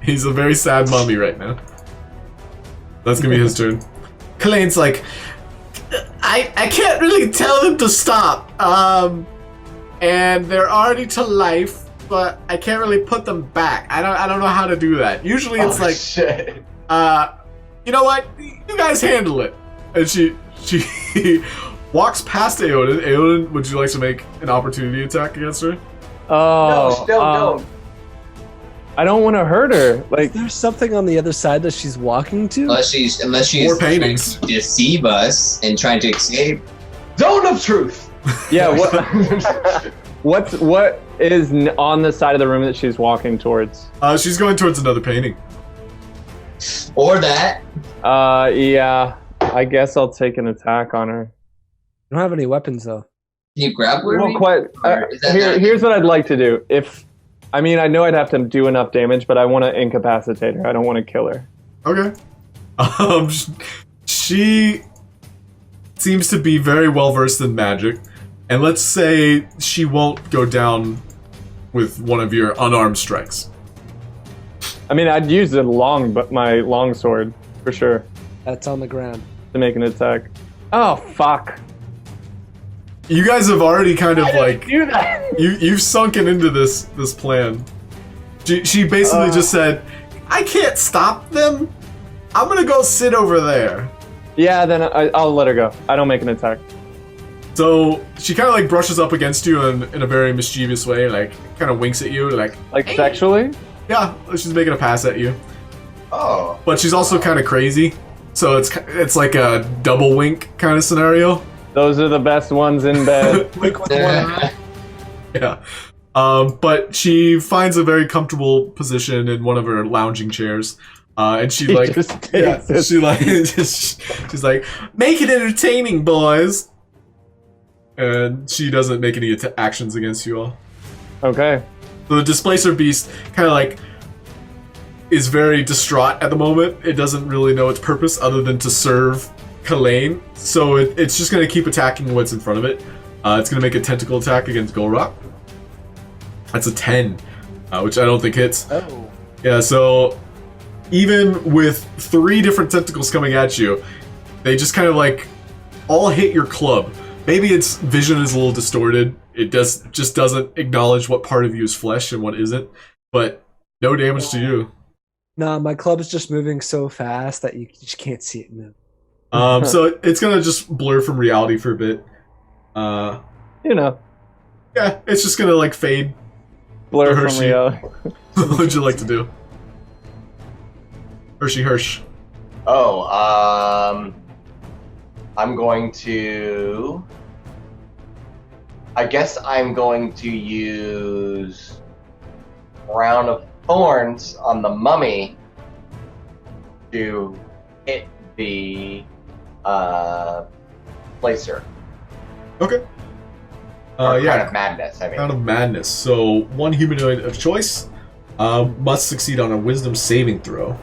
He's a very sad mummy right now. That's gonna be his turn. Kalane's like, I can't really tell them to stop. And they're already to life, but I can't really put them back. I don't know how to do that. Usually it's like, shit. you know what? You guys handle it. And she walks past Aeodin. Aeodin, would you like to make an opportunity attack against her? Oh, No. I don't want to hurt her. Like, There's something on the other side that she's walking to. Unless she's More trying paintings. to deceive us and trying to escape. Zone of truth. yeah. What is on the side of the room that she's walking towards? She's going towards another painting. Or that. Yeah. I guess I'll take an attack on her. I don't have any weapons though. Can you grab her? Well, quite. Or is that not- Here's what I'd like to do. I know I'd have to do enough damage, but I want to incapacitate her. I don't want to kill her. Okay. She seems to be very well versed in magic, and let's say she won't go down with one of your unarmed strikes. I mean, I'd use my long sword for sure That's on the ground. to make an attack. Oh fuck! You guys have already kind of like Do that. you've sunken into this plan. She basically just said, "I can't stop them. I'm gonna go sit over there." Yeah, then I'll let her go. I don't make an attack. So she kind of like brushes up against you in a very mischievous way, like kind of winks at you, like, Like sexually? yeah, she's making a pass at you. Oh. But she's also kind of crazy, so it's like a double wink kind of scenario. Those are the best ones in bed. Yeah. But she finds a very comfortable position in one of her lounging chairs. And she He like, just takes yeah, it. she like, she's like, make it entertaining, boys. And she doesn't make any actions against you all. Okay. So the Displacer Beast kind of like is very distraught at the moment. It doesn't really know its purpose other than to serve Kalain. So it's just going to keep attacking what's in front of it. It's going to make a tentacle attack against Gulroc. That's a 10, which I don't think hits. Oh. Yeah, so even with 3 different tentacles coming at you, they just kind of like all hit your club. Maybe its vision is a little distorted. It just doesn't acknowledge what part of you is flesh and what isn't. But no damage to you. Nah, my club is just moving so fast that you just can't see it move. So it's gonna just blur from reality for a bit. You know, Yeah, it's just gonna like fade. blur from Hershey. reality. What would you like to do? Hershey Hirsch. Oh, I'm going to. I guess I'm going to use Crown of Thorns on the mummy to hit the placer. Okay. Or Yeah. Crown of Madness, I mean. Crown of Madness. So one humanoid of choice must succeed on a Wisdom saving throw.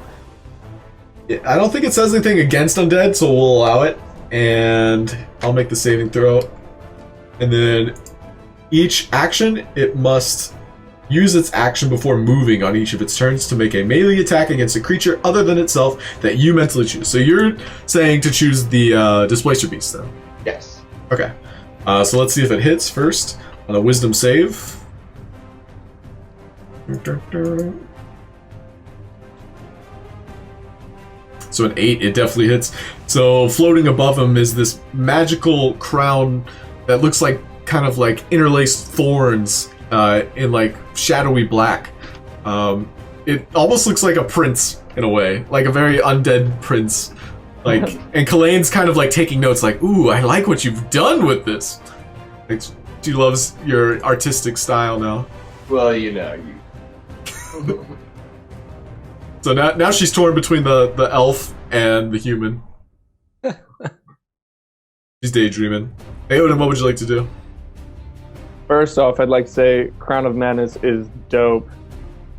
I don't think it says anything against undead, so we'll allow it. And I'll make the saving throw. And then each action, it must use its action before moving on each of its turns to make a melee attack against a creature other than itself that you mentally choose. So you're saying to choose the Displacer Beast, then? Yes. Okay. So let's see if it hits first on a Wisdom save. So an 8, it definitely hits. So floating above him is this magical crown that looks like kind of like interlaced thorns in like shadowy black. It almost looks like a prince in a way, like a very undead prince. Like, and Kalain's kind of like taking notes, like, "Ooh, I like what you've done with this." Like, she loves your artistic style now. Well, you know, you. So now she's torn between the elf and the human. She's daydreaming. Aeodin, what would you like to do? First off, I'd like to say Crown of Madness is dope,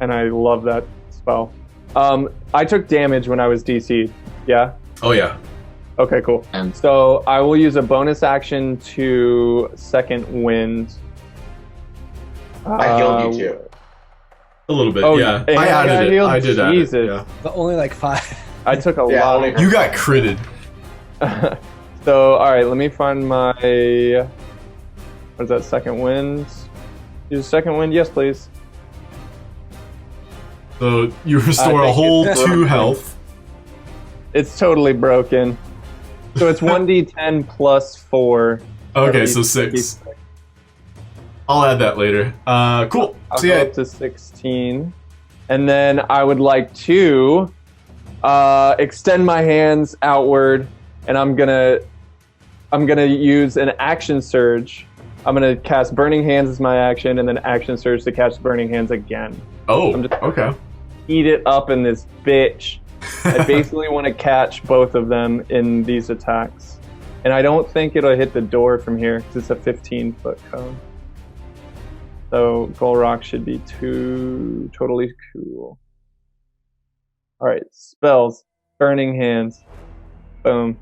and I love that spell. I took damage when I was DC'd, yeah? Oh yeah. Okay, cool. And So I will use a bonus action to Second Wind. I healed you too. A little bit, Oh, yeah. yeah, I I added it. healed? I did add it. Jesus. Yeah. But only like 5. I took a Yeah, lot. only- You got critted. So, alright, let me find my... What is that, Second Wind? Use Second Wind? Yes, please. So you restore a think whole it's 2 health. It's totally broken. So it's 1d10 plus 4. Okay, so 6. I'll add that later. Cool. I'll So go yeah, up to 16. And then I would like to extend my hands outward, and I'm gonna use an action surge. I'm gonna cast Burning Hands as my action, and then action surge to cast Burning Hands again. oh, I'm just- okay. Eat it up in this bitch. I basically want to catch both of them in these attacks. And I don't think it'll hit the door from here, because it's a 15-foot cone. So Gulroc should be totally cool. Alright, spells. Burning Hands. Boom.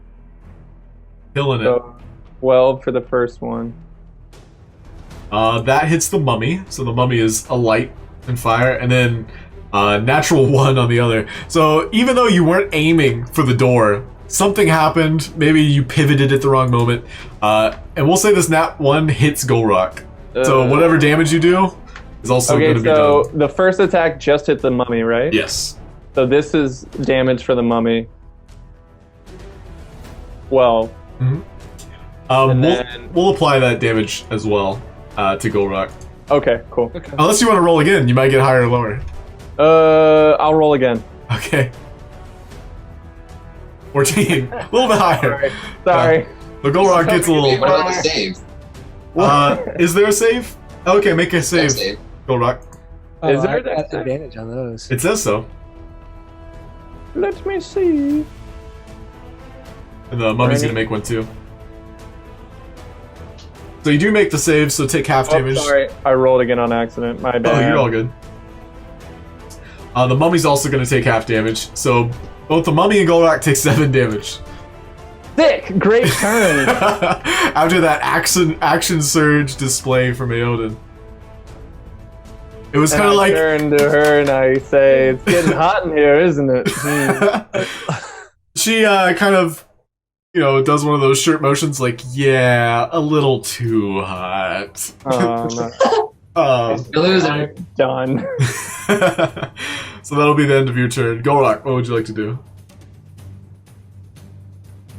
Killing it. So 12 for the first one. That hits the mummy, so the mummy is a light and fire, and then natural 1 on the other. So even though you weren't aiming for the door, something happened. Maybe you pivoted at the wrong moment, and we'll say this nat 1 hits Gulroc. So whatever damage you do is also going Okay, to be so done. the first attack just hit the mummy, right? Yes. So this is damage for the mummy. 12. And We'll then- we'll apply that damage as well to Gulroc. Okay, cool. Unless you want to roll again, you might get higher or lower. I'll roll again. Okay. 14. A little bit higher. Sorry. The Gulroc gets a Wait, little... what about the save? Is there a save? Okay, make a Dex save, save. Gulroc. Is there I a dex got save? advantage on those? It says so. Let me see. And the mummy's gonna make one too. So you do make the save, so take half damage. Sorry, I rolled again on accident. My bad. Oh, you're all good. The mummy's also gonna take half damage, so both the mummy and Gulroc take 7 damage. Sick! Great turn! After that action surge display from Aeodin. It was kind of like... I turn to her and I say, it's getting hot in here, isn't it? She kind of, does one of those shirt motions like, yeah, a little too hot. You're losing. Done. So that'll be the end of your turn. Gulroc, what would you like to do?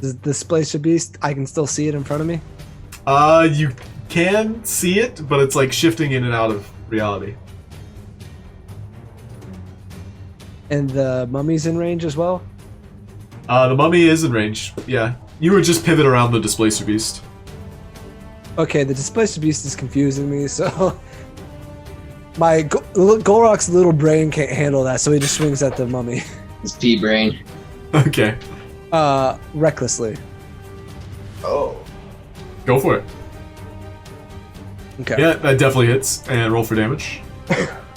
Does the Displacer Beast, I can still see it in front of me? You can see it, but it's like shifting in and out of reality. And the mummy's in range as well? The mummy is in range, yeah. You would just pivot around the Displacer Beast. Okay, the Displacer Beast is confusing me, so... My Gulroc's little brain can't handle that, so he just swings at the mummy. It's pea brain. Okay. Recklessly. Oh. Go for it. Okay. Yeah, that definitely hits. And roll for damage.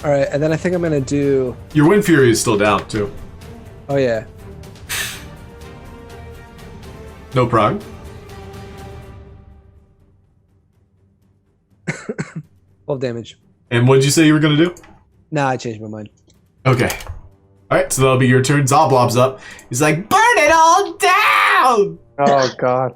Alright, and then I think I'm gonna do... Your Wind Fury is still down, too. Oh, yeah. No prog. 12 damage. And what did you say you were going to do? Nah, I changed my mind. Okay. Alright, so that'll be your turn. Zoblob's up. He's like, burn it all down! Oh, God.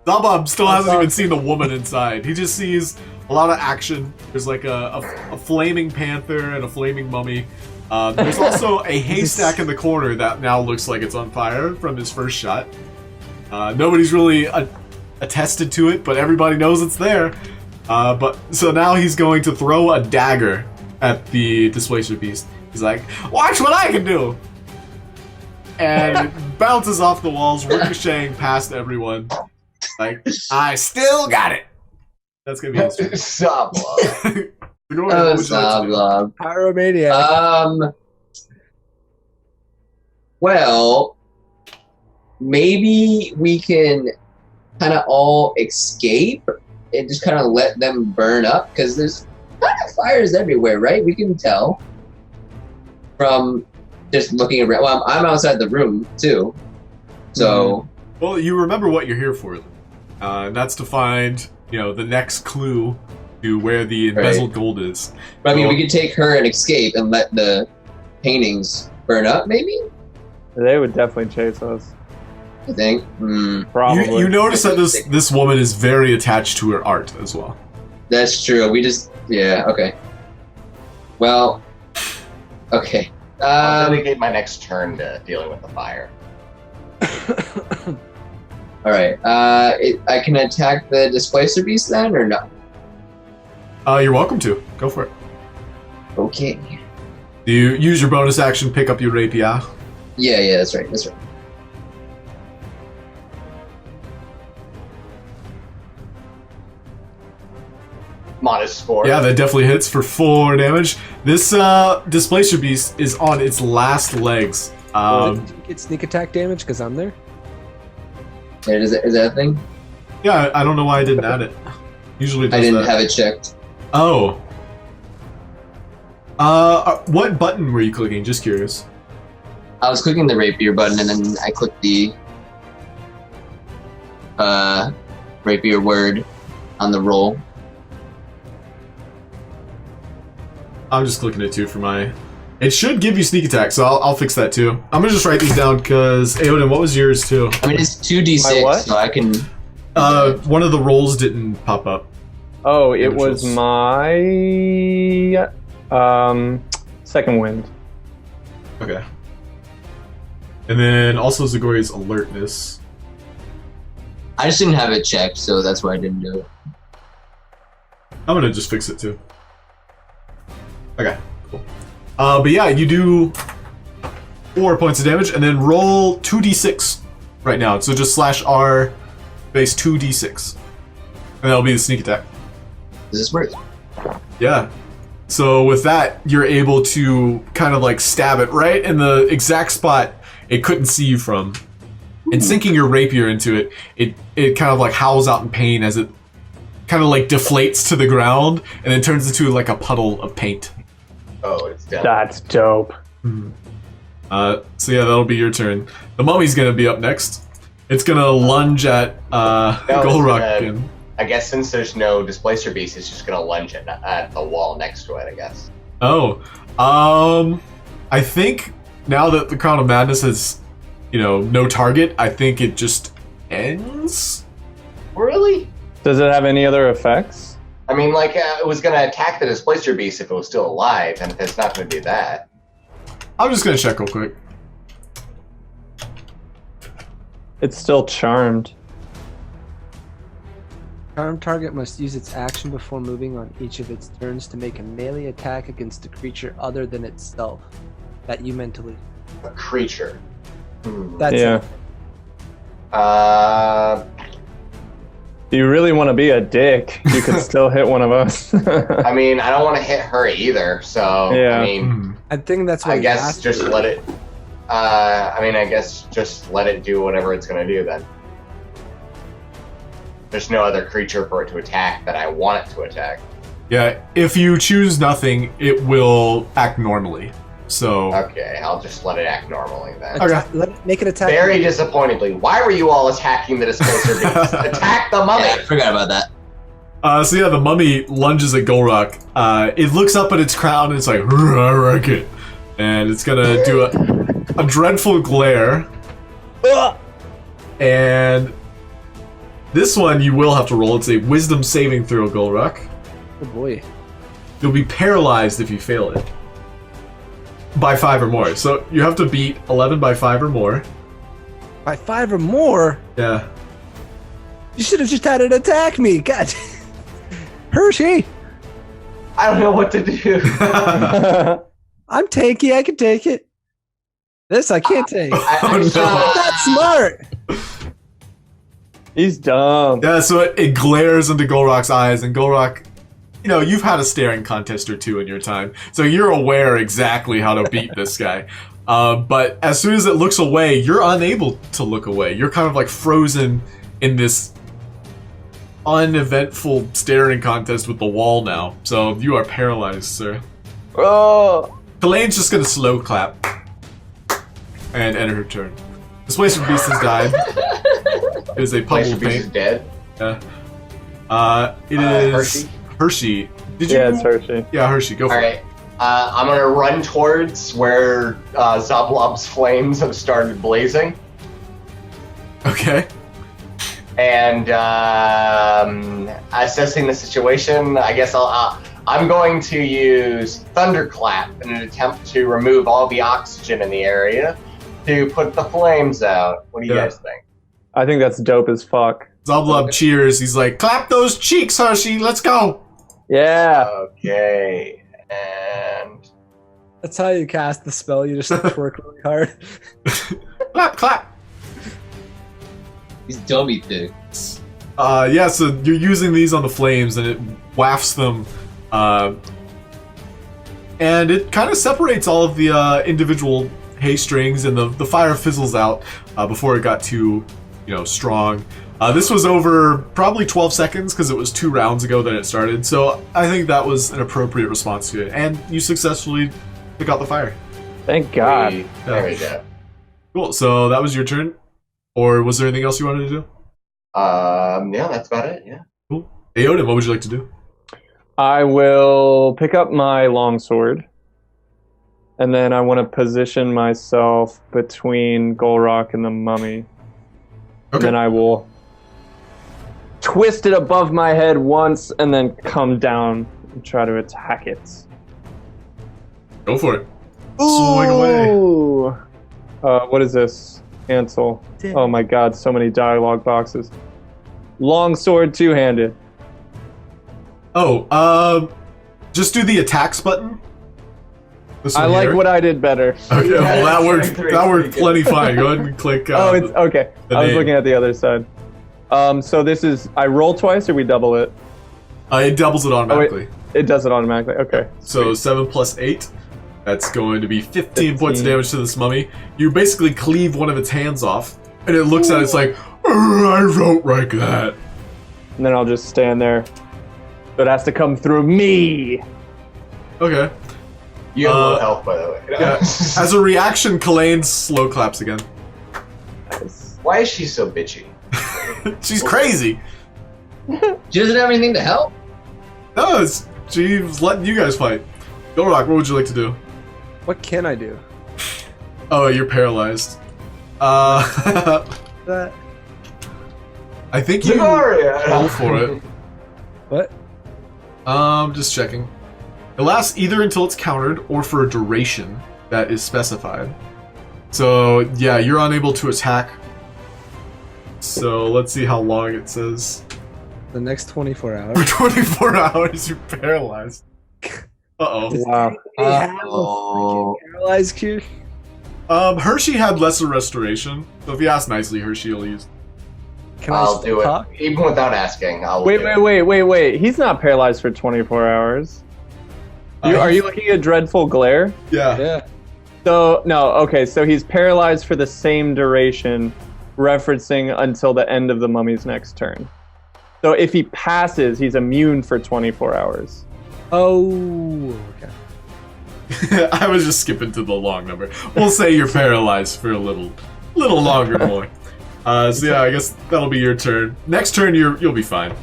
Zoblob still hasn't even seen the woman inside. He just sees a lot of action. There's like a flaming panther and a flaming mummy. There's also a haystack in the corner that now looks like it's on fire from his first shot. Nobody's really attested to it, but everybody knows it's there. So now he's going to throw a dagger at the Displacer Beast. He's like, watch what I can do! And it bounces off the walls, ricocheting past everyone. Like, I still got it! That's gonna be his turn. Zablob. Zablob. Pyromaniac. Well, maybe we can kind of all escape and just kind of let them burn up, because there's kind of fires everywhere, right? We can tell from just looking around. Well, I'm outside the room too, so. Well, you remember what you're here for, and that's to find, the next clue to where the embezzled gold is. But I mean, we could take her and escape and let the paintings burn up, maybe? They would definitely chase us. I think. Probably. You notice that this woman is very attached to her art as well. That's true. Yeah, okay. Well, okay. I'll dedicate my next turn to dealing with the fire. Alright, I can attack the Displacer Beast then, or no? You're welcome to. Go for it. Okay. Do you use your bonus action, pick up your rapier? Yeah, that's right. Modest score. Yeah, that definitely hits for 4 damage. This Displacer Beast is on its last legs. Did you get sneak attack damage because I'm there? Is that a thing? Yeah, I don't know why I didn't add it. Usually it does I didn't that. have it checked. Oh. What button were you clicking? Just curious. I was clicking the rapier button and then I clicked the rapier word on the roll. I'm just clicking it too for my... It should give you sneak attack, so I'll fix that too. I'm gonna just write these down because Aeodin, what was yours too? I mean, it's 2d6, so I can... One of the rolls didn't pop up. Oh, it was my second wind. Okay. And then also Zagoria's alertness. I just didn't have it checked, so that's why I didn't do it. I'm gonna just fix it too. Okay, cool. But yeah, you do 4 points of damage, and then roll 2d6 right now. So just slash R, base 2d6. And that'll be the sneak attack. Does this work? Yeah. So with that, you're able to kind of like stab it right in the exact spot it couldn't see you from. And sinking your rapier into it, it kind of like howls out in pain as it kind of like deflates to the ground and then turns into like a puddle of paint. Oh, it's done. That's dope. So yeah, that'll be your turn. The mummy's gonna be up next. It's gonna lunge at Gulroc again. I guess since there's no displacer beast, it's just gonna lunge at the wall next to it, I guess. Oh, I think now that the Crown of Madness has, no target, I think it just ends. Really? Does it have any other effects? I mean, like, it was gonna attack the displacer beast if it was still alive, and it's not gonna do that. I'm just gonna check real quick. It's still charmed. Charmed target must use its action before moving on each of its turns to make a melee attack against a creature other than itself that you mentally. A creature. That's Yeah. it. Do you really want to be a dick? You could still hit one of us. I mean, I don't want to hit her either, so, Yeah. I mean, I think that's what I he guess asked just for. let it, I guess just let it do whatever it's gonna do then. There's no other creature for it to attack that I want it to attack. Yeah, if you choose nothing, it will act normally. So Okay, I'll just let it act normally then. Okay. Let it make it attack. Very disappointingly, why were you all attacking the displacer beast? Attack the mummy! Yeah, I forgot about that. So yeah, the mummy lunges at Gulroc. It looks up at its crown and it's like, I wreck it. And it's gonna do a dreadful glare. And this one you will have to roll. It's a wisdom saving throw, Gulroc. Oh boy. You'll be paralyzed if you fail it. By 5 or more. So you have to beat 11 by 5 or more. By 5 or more? Yeah. You should have just had it attack me. God. Hershey. I don't know what to do. I'm tanky. I can take it. This I can't take. Oh, no. That's smart. He's dumb. Yeah, so it glares into Gulroc's eyes, and Gulroc, you've had a staring contest or two in your time, so you're aware exactly how to beat this guy. But as soon as it looks away, you're unable to look away. You're kind of like frozen in this uneventful staring contest with the wall now. So you are paralyzed, sir. Oh. Kalane's just gonna slow clap and end her turn. Displacer Beast has died. It is a puddle Displacer of beast is paint. dead. Yeah. It is Hershey? Hershey. Did you? Yeah, it's Hershey. Yeah, Hershey. Go for it. Alright. I'm gonna run towards where Zoblob's flames have started blazing. Okay. And assessing the situation, I guess I'm going to use Thunderclap in an attempt to remove all the oxygen in the area to put the flames out. What do you Yeah. guys think? I think that's dope as fuck. Zoblob cheers. He's like, clap those cheeks, Hershey. Let's go. Yeah. Okay, and That's how you cast the spell. You just twerk really hard. Clap, clap. These dummy thing. Yeah, so you're using these on the flames, and it wafts them, and it kind of separates all of the individual hay strings, and the fire fizzles out before it got too, strong. This was over probably 12 seconds because it was 2 rounds ago that it started, so I think that was an appropriate response to it, and you successfully took out the fire. Thank God. there we go. Cool, so that was your turn? Or was there anything else you wanted to do? Yeah, that's about it. Yeah. Cool. Aeodin, what would you like to do? I will pick up my longsword, and then I want to position myself between Gulroc and the mummy. Okay. And then I will twist it above my head once, and then come down and try to attack it. Go for it. Swing away. Ooh. What is this? Cancel. Oh my god, so many dialogue boxes. Longsword two-handed. Oh, just do the attacks button. This I one like here. what I did better. Okay, Yeah, well that worked. three. That worked plenty fine. Go ahead and click. Oh, it's okay. the I was name. looking at the other side. So this is, I roll twice or we double it? It doubles it automatically. It does it automatically. Okay. So 7 plus 8. That's going to be 15 points of damage to this mummy. You basically cleave one of its hands off, and it looks at it, it's like, I wrote like that. And then I'll just stand there. So it has to come through me. Okay. You have low health, by the way. Yeah. As a reaction, Kalain slow claps again. Why is she so bitchy? She's crazy. She doesn't have anything to help. No, she's letting you guys fight. Gulroc, what would you like to do? What can I do? Oh, you're paralyzed. That. I think you Zagoria! roll for it. What? Just checking. It lasts either until it's countered or for a duration that is specified. So, yeah, you're unable to attack. So, let's see how long it says. The next 24 For hours. 24 hours, you're paralyzed. Uh-oh. Wow. Oh. Paralyzed cure? Hershey had lesser restoration. So if you ask nicely, Hershey will use. Can I I'll still do it. talk? Even without asking, I'll Wait, do wait, it. wait. He's not paralyzed for 24 hours. Are you looking at Dreadful Glare? Yeah. Yeah. So, no, okay, so he's paralyzed for the same duration, referencing until the end of the mummy's next turn. So if he passes, he's immune for 24 hours. Oh, okay. I was just skipping to the long number. We'll say you're paralyzed for a little longer more. So yeah, I guess that'll be your turn. Next turn, you'll be fine.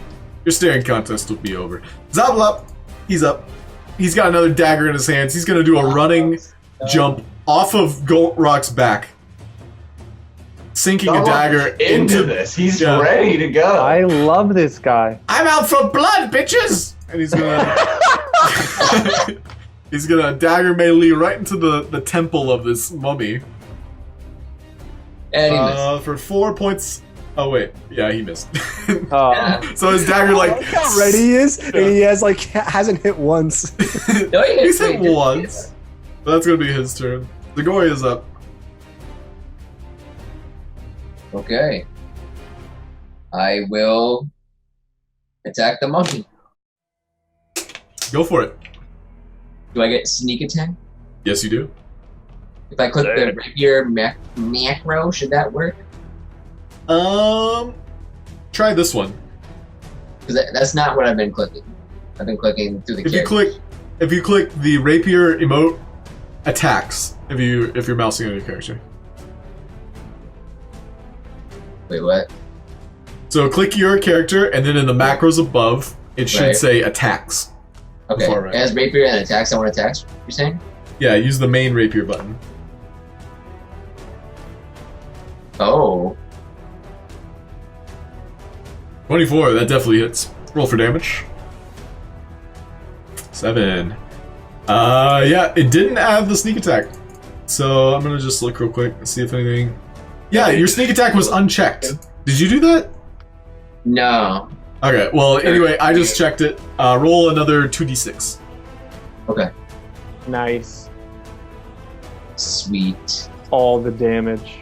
Your staring contest will be over. Zablop, he's up. He's got another dagger in his hands. He's gonna do a running jump off of Gulroc's back, sinking a dagger into this. He's Yeah. ready to go. I love this guy. I'm out for blood, bitches! And he's gonna he's gonna dagger melee right into the temple of this mummy. And he missed. For 4 points. Oh wait, yeah, he missed. So his dagger I like like how ready he is, and he has hasn't hit once. No, he he's didn't. hit once. But that's gonna be his turn. Zagoria is up. Okay. I will attack the monkey. Go for it. Do I get sneak attack? Yes, you do. If I click the rapier macro, should that work? Try this one. Because that's not what I've been clicking. I've been clicking through the If you click the rapier emote, attacks. If you're mousing on your character. Wait, what? So click your character, and then in the macros above, it should Right. say attacks. Okay. Far right. It has rapier and attacks. I want attacks. You're saying? Yeah, use the main rapier button. Oh. 24, that definitely hits. Roll for damage. 7. Yeah, it didn't have the sneak attack. So I'm gonna just look real quick and see if anything. Yeah, your sneak attack was unchecked. Did you do that? No. Okay, well, anyway, I just checked it. Roll another 2d6. Okay. Nice. Sweet. All the damage.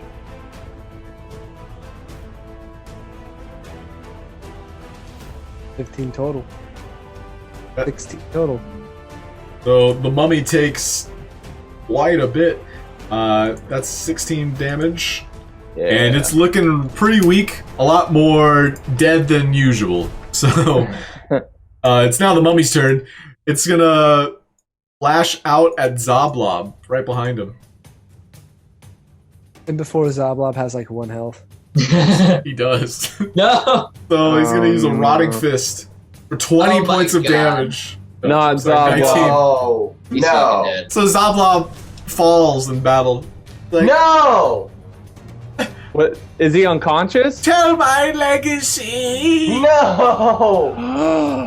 $15 total. 16 total. So the mummy takes quite a bit. That's 16 damage. Yeah. And it's looking pretty weak. A lot more dead than usual. So it's now the mummy's turn. It's gonna lash out at Zablob right behind him. And before Zablob has like 1 health. He does. No. So he's gonna use a rotting no. fist for 20 Oh my points of God. damage. Not Sorry, Zablob. 19. Oh, He's fucking no. dead. So Zablob falls in battle. Like, No! What is he unconscious? tell my legacy! No!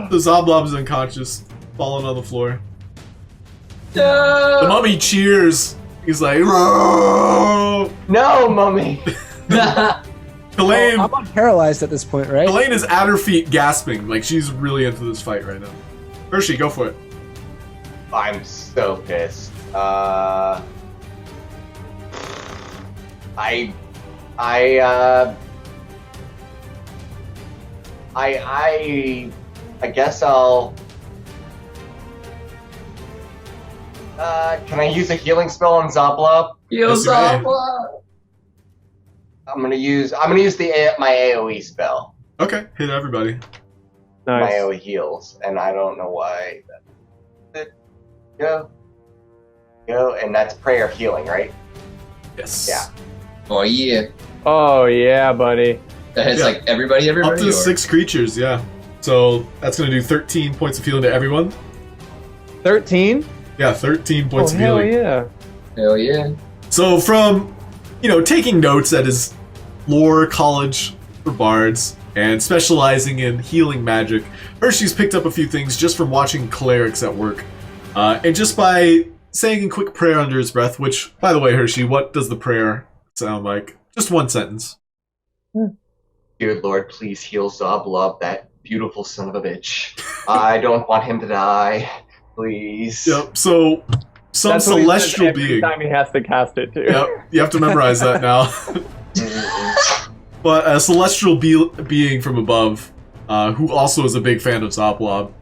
The Zablob is unconscious, falling on the floor. The No. mummy cheers. He's like, "Roar!" No, mummy! Kalain, I'm unparalyzed at this point, right? Kalain is at her feet gasping. Like, she's really into this fight right now. Hershey, go for it. I'm so pissed. I guess I'll Can I use a healing spell on Zoblob? Heals you may. up. I'm gonna use my AOE spell. Okay, hit everybody. My Nice. AOE heals, and I don't know why. Go, and that's prayer of healing, right? Yes. Yeah. Oh yeah. Oh yeah, buddy. That hits Yeah. like everybody. Up to Or- 6 creatures, yeah. So that's going to do 13 points of healing to everyone. 13? Yeah, 13 points Oh of hell healing. yeah. Hell yeah. So from, taking notes at his lore college for bards and specializing in healing magic, Hershey's picked up a few things just from watching clerics at work. And just by saying a quick prayer under his breath, which, by the way, Hershey, what does the prayer sound like? Just one sentence. Dear Lord, please heal Zoblob, that beautiful son of a bitch. I don't want him to die. Please. Yep, so some That's what he says celestial every being. time he has to cast it too. Yep, you have to memorize that now. But a celestial being from above, who also is a big fan of Zoblob,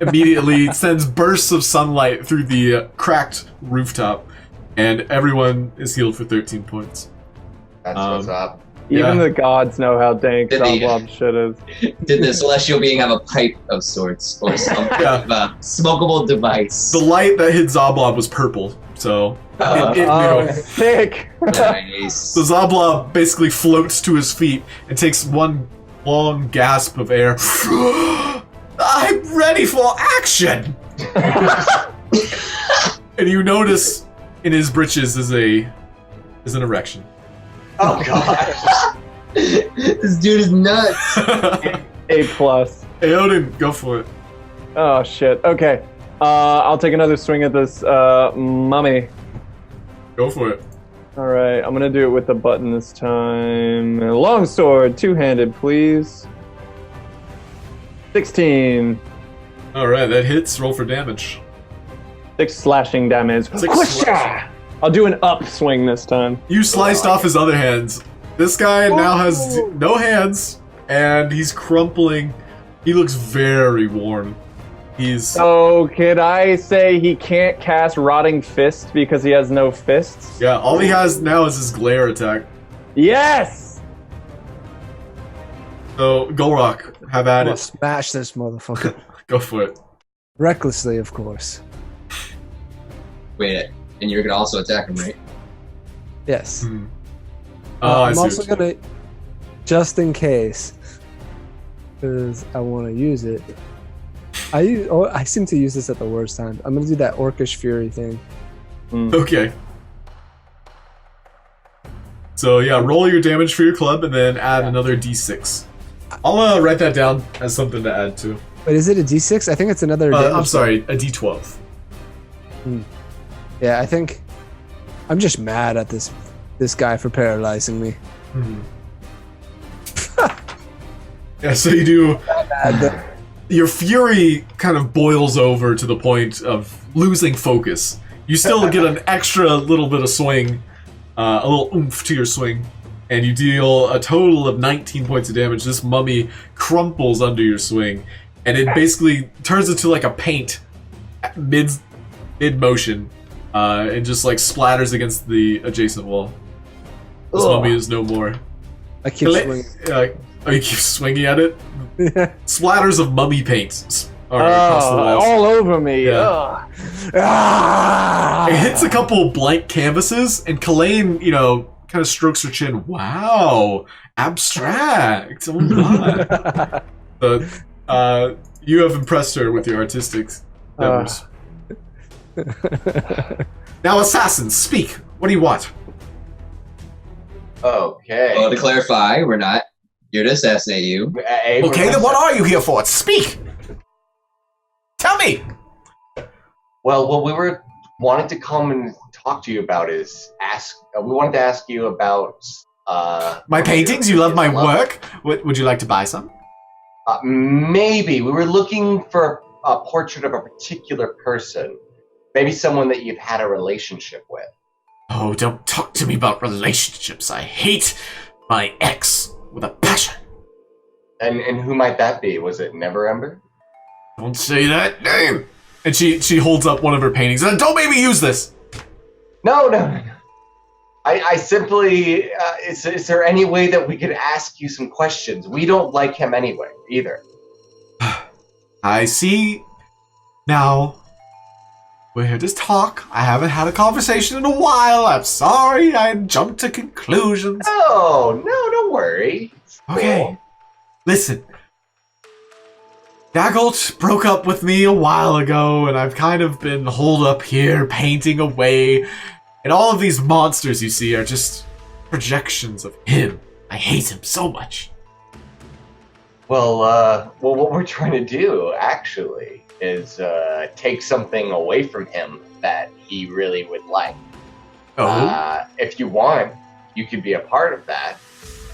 immediately sends bursts of sunlight through the cracked rooftop, and everyone is healed for 13 points. That's what's up. Even Yeah. the gods know how dank Did he- Zoblob shit is. Did the celestial being have a pipe of sorts or some kind Yeah. of smokable device? The light that hit Zoblob was purple, so it Oh, knew. sick! Nice. So Zoblob basically floats to his feet and takes one long gasp of air. I'm ready for action! And you notice in his britches is an erection. Oh god. This dude is nuts. A plus. Aeodin, go for it. Oh shit. Okay. I'll take another swing at this mummy. Go for it. All right. I'm gonna do it with the button this time. Longsword, two-handed, please. 16. Alright, that hits. Roll for damage. 6 slashing damage. Six Whoosha! I'll do an upswing this time. You sliced off his other hands. This guy now has no hands, and he's crumpling. He looks very worn. He's... So, could I say he can't cast Rotting Fist because he has no fists? Yeah, all he has now is his glare attack. Yes! So, Gulroc, have at I'm gonna it. smash this motherfucker. Go for it. Recklessly, of course. Wait, and you're gonna also attack him, right? Yes. Hmm. Oh, I I'm see. also what you- gonna, just in case, because I want to use it. I seem to use this at the worst time. I'm gonna do that Orcish Fury thing. Okay. So yeah, roll your damage for your club and then add another d6. I'll write that down as something to add to. Wait, is it a D6? I think it's another. I'm damage sorry, a d12. Yeah, I think I'm just mad at this guy for paralyzing me. Yeah, so you do. Bad, but- Your fury kind of boils over to the point of losing focus. You still get an extra little bit of swing, a little oomph to your swing, and you deal a total of 19 points of damage. This mummy crumples under your swing, and it basically turns into like a paint mid motion, and just like splatters against the adjacent wall. This Ugh. mummy is no more. I keep swinging. Oh, you keep swinging at it? Splatters of mummy paint are Oh, across the walls. all over me. Yeah. Ugh. Ah! It hits a couple blank canvases, and Kalain, kind of strokes her chin. Wow, abstract. Oh my. But you have impressed her with your artistic endeavors. Now, assassins, speak. What do you want? Okay. Well, to clarify, we're not here to assassinate you. Okay, then what are you here for? Speak! Tell me! Well, what we wanted to come and talk to you about is we wanted to ask you about My paintings? You love my work? Would you like to buy some? Maybe we were looking for a portrait of a particular person, maybe someone that you've had a relationship with. Oh, don't talk to me about relationships. I hate my ex with a passion. And who might that be? Was it Neverember? Don't say that name. And she holds up one of her paintings. Don't make me use this! No. I simply, is there any way that we could ask you some questions? We don't like him anyway, either. I see. Now, we're here to talk. I haven't had a conversation in a while. I'm sorry I jumped to conclusions. Oh, no, don't worry. It's Okay, cool. listen. Dagult broke up with me a while ago, and I've kind of been holed up here painting away. And all of these monsters you see are just projections of him. I hate him so much. Well, what we're trying to do, actually, is take something away from him that he really would like. If you want, you could be a part of that.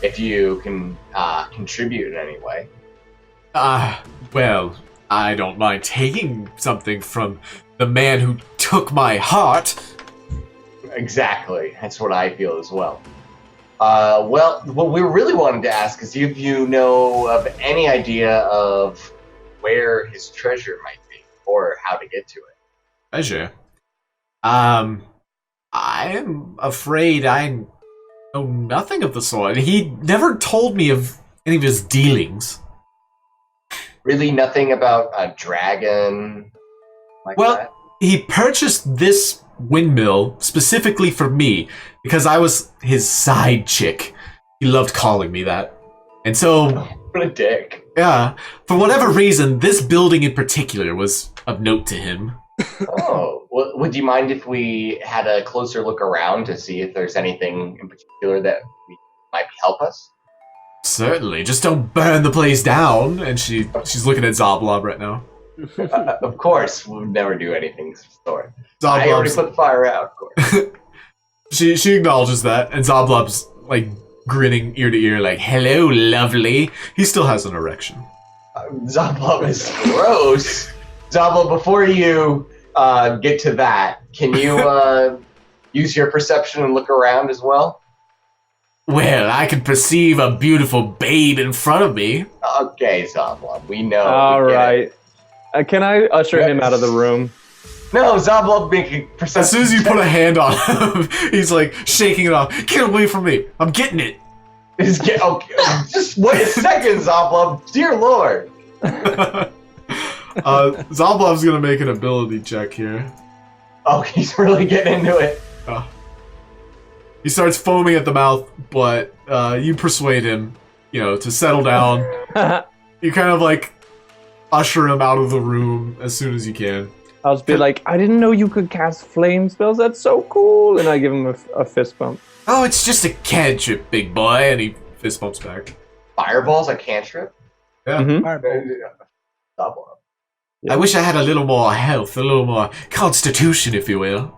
If you can contribute in any way. Well, I don't mind taking something from the man who took my heart. Exactly. That's what I feel as well. Well, what we really wanted to ask is if you know of any idea of where his treasure might be, or how to get to it. Treasure? I am afraid I know nothing of the sort. He never told me of any of his dealings. Really nothing about a dragon like Well, that? he purchased this windmill specifically for me because I was his side chick. He loved calling me that. And so, What a dick. yeah, for whatever reason, this building in particular was of note to him. Oh, well, would you mind if we had a closer look around to see if there's anything in particular that might help us? Certainly, just don't burn the place down. And she's looking at Zoblob right now. Of course, we'll never do anything of the sort. I already Zoblob's, put the fire out, of course. she acknowledges that, and Zoblob's like grinning ear to ear, like, "Hello, lovely." He still has an erection. Zoblob is gross. Zoblob, before you get to that, can you use your perception and look around as well? Well, I can perceive a beautiful babe in front of me. Okay, Zoblob, we know. All we get right. Can I usher him out of the room? it. No, Zoblob, make a perception. As soon as you put a hand on him, he's like shaking it off. Get away from me! I'm getting it. Okay, just wait a second, Zoblob. Dear Lord. Zoblob's gonna make an ability check here. Oh, he's really getting into it. He starts foaming at the mouth, but you persuade him, to settle down. You kind of like usher him out of the room as soon as you can. I'll just be like, I didn't know you could cast flame spells. That's so cool. And I give him a fist bump. Oh, it's just a cantrip, big boy, and he fist bumps back. Fireball's a cantrip? Yeah. Mhm. Zoblob. I wish I had a little more health, a little more constitution, if you will.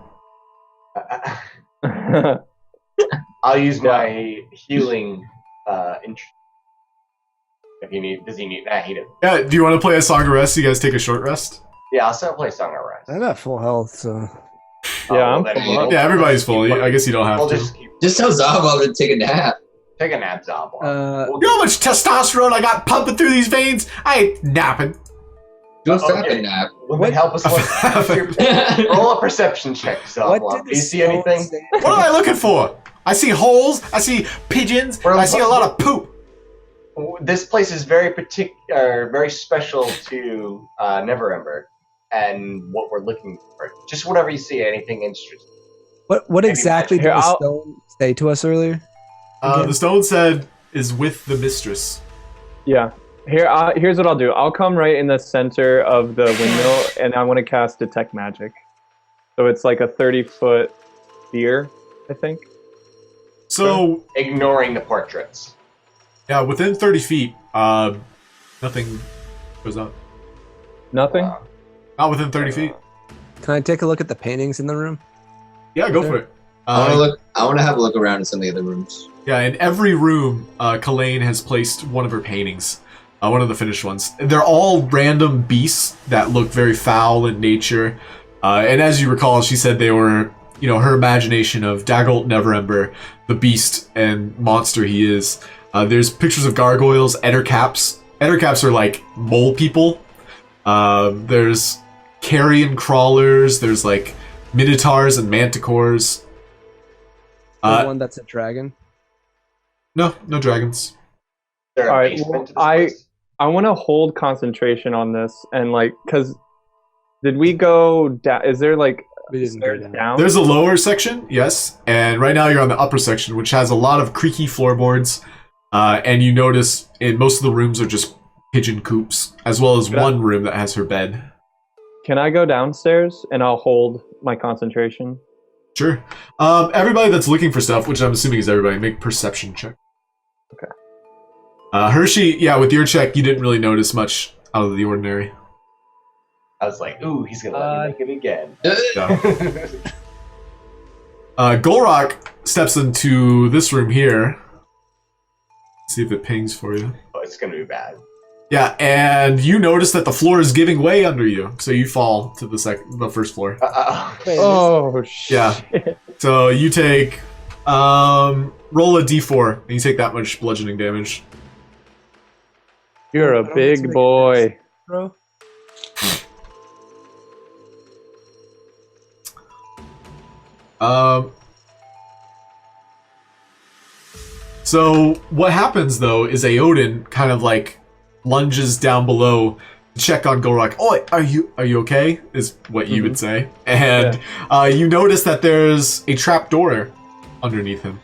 I'll use my healing interest. If he need, does he need? Nah, he doesn't. Yeah, do you want to play a song of rest? You guys take a short rest? Yeah, I'll start playing Song of Rest. I'm at full health, so Yeah, I'm then full. we'll- Yeah, everybody's full. I guess you don't have We'll to. just keep Just tell Zoblob to take a nap. take a nap, Zoblob. uh, You know how much testosterone I got pumping through these veins? I ain't napping. Do a Okay. fapping nap. Would it help us? Roll a perception check, what Zoblob. did Do the you see stone anything? say? What am I looking for? I see holes, I see pigeons, I see a lot of poop. This place is very special to Neverember, and what we're looking for. Just whatever you see, anything interesting. What exactly did Here, the I'll- stone say to us earlier? The stone said is with the mistress. Yeah. Here's what I'll do. I'll come right in the center of the windmill, and I want to cast Detect Magic. So it's like a 30-foot sphere, I think. So, Ignoring the portraits. yeah, within 30 feet, nothing goes up. Nothing? Wow. Not within 30 feet. Can I take a look at the paintings in the room? Yeah, go for it. I want to have a look around in some of the other rooms. Yeah, in every room, Kalain has placed one of her paintings. One of the finished ones. They're all random beasts that look very foul in nature. And as you recall, she said they were, her imagination of Dagult Neverember, the beast and monster he is. There's pictures of gargoyles, ettercaps. Ettercaps are like mole people. There's carrion crawlers. There's like minotaurs and manticores. The one that's a dragon. No dragons. There All a right, basement to this well, place? I want to hold concentration on this and like, cause did we go down? Is there like We didn't go down. down? There's a lower section, yes, and right now you're on the upper section, which has a lot of creaky floorboards, and you notice in most of the rooms are just pigeon coops, as well as one room that has her bed. Can I go downstairs and I'll hold my concentration? Sure. Everybody that's looking for stuff, which I'm assuming is everybody, make perception check. Okay. Hershey, yeah, with your check, you didn't really notice much out of the ordinary. I was like, ooh, he's gonna let me make it again. Gulroc steps into this room here. See if it pings for you. Oh, it's gonna be bad. Yeah, and you notice that the floor is giving way under you, so you fall to the first floor. Wait, Oh shit! Yeah. So you take roll a d4, and you take that much bludgeoning damage. You're a big boy. bro. So what happens though is Aeodin kind of like lunges down below to check on Gulroc. Oh, are you okay? Is what you would say. And you notice that there's a trap door underneath him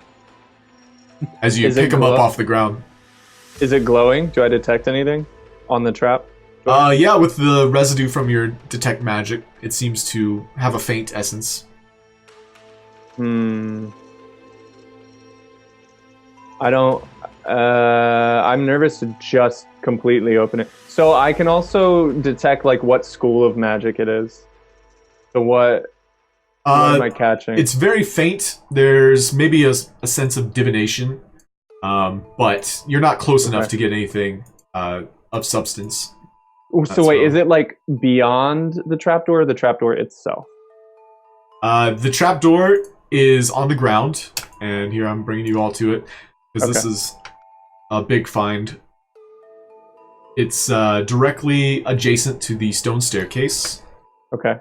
as you Is it pick him up glow- off the ground. Is it glowing? Do I detect anything on the trap? Yeah, with the residue from your detect magic, it seems to have a faint essence. I don't. I'm nervous to just completely open it. So I can also detect like what school of magic it is. So what am I catching? It's very faint. There's maybe a sense of divination, but you're not close enough to get anything of substance. So that's wait, well. is it like beyond the trapdoor or the trapdoor itself? The trapdoor is on the ground, and here I'm bringing you all to it, because this is a big find. It's directly adjacent to the stone staircase, Okay.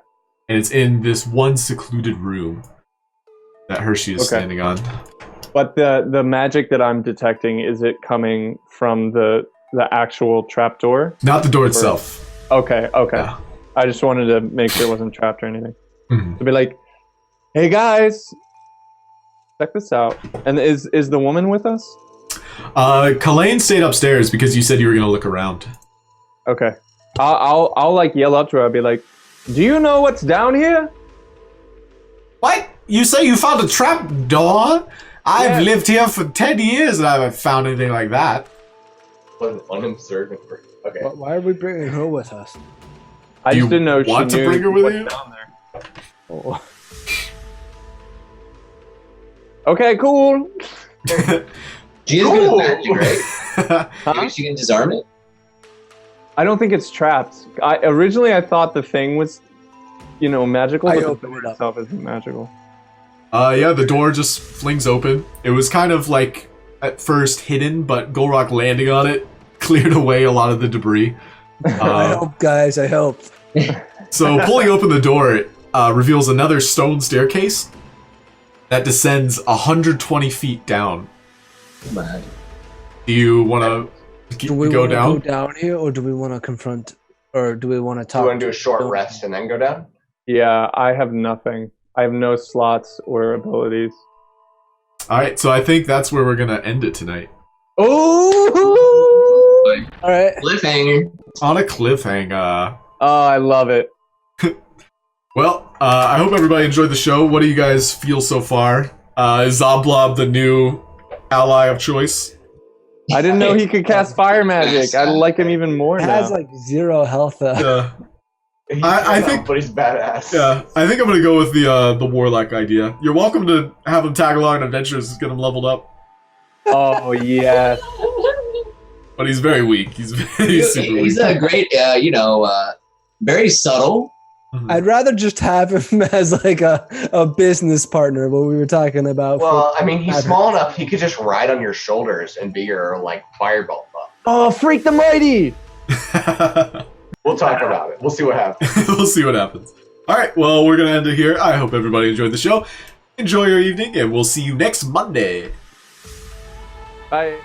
and it's in this one secluded room that Hershey is standing on. But the magic that I'm detecting, is it coming from the actual trapdoor? Not the door itself. Okay. Yeah. I just wanted to make sure it wasn't trapped or anything. Mhm. To be like, hey guys, check this out. And is the woman with us? Kalain stayed upstairs because you said you were going to look around. Okay. I'll like yell up to her. I'll be like, do you know what's down here? What? You say you found a trap door? I've lived here for 10 years and I haven't found anything like that. What an unobservant person. Okay. Why are we bringing her with us? I Do just you didn't know want she to knew bring her with what's you? down there. Oh. Okay, cool. She is good at magic, right? Maybe she can disarm it? I don't think it's trapped. Originally I thought the thing was, magical, I but the opened door it up. itself isn't magical. Yeah, the door just flings open. It was kind of like, at first, hidden, but Gulroc landing on it cleared away a lot of the debris. I helped, guys. I helped. So pulling open the door, it reveals another stone staircase that descends 120 feet down. Come on. Do you want to Do we go want to down? go down here, or do we want to confront, or do we want to Do talk? you want to do a short to- rest and then go down? Yeah, I have nothing. I have no slots or abilities. Alright, so I think that's where we're going to end it tonight. Oh! All right. Cliffhanger. On a cliffhanger. Oh, I love it. Well, I hope everybody enjoyed the show. What do you guys feel so far? Is Zoblob the new ally of choice? I didn't know he could cast fire magic. I like him even more It now. has like 0 health. He's I not, think- but he's badass. Yeah, I think I'm gonna go with the warlock idea. You're welcome to have him tag along on adventures to get him leveled up, Oh, yes. but he's very weak. He's super weak. He's a great, very subtle. I'd rather just have him as like a business partner. What we were talking about. Well, I mean, he's small enough. He could just ride on your shoulders and be your fireball buff. Oh, freak the mighty! We'll talk about it. We'll see what happens. We'll see what happens. All right, well, we're going to end it here. I hope everybody enjoyed the show. Enjoy your evening, and we'll see you next Monday. Bye.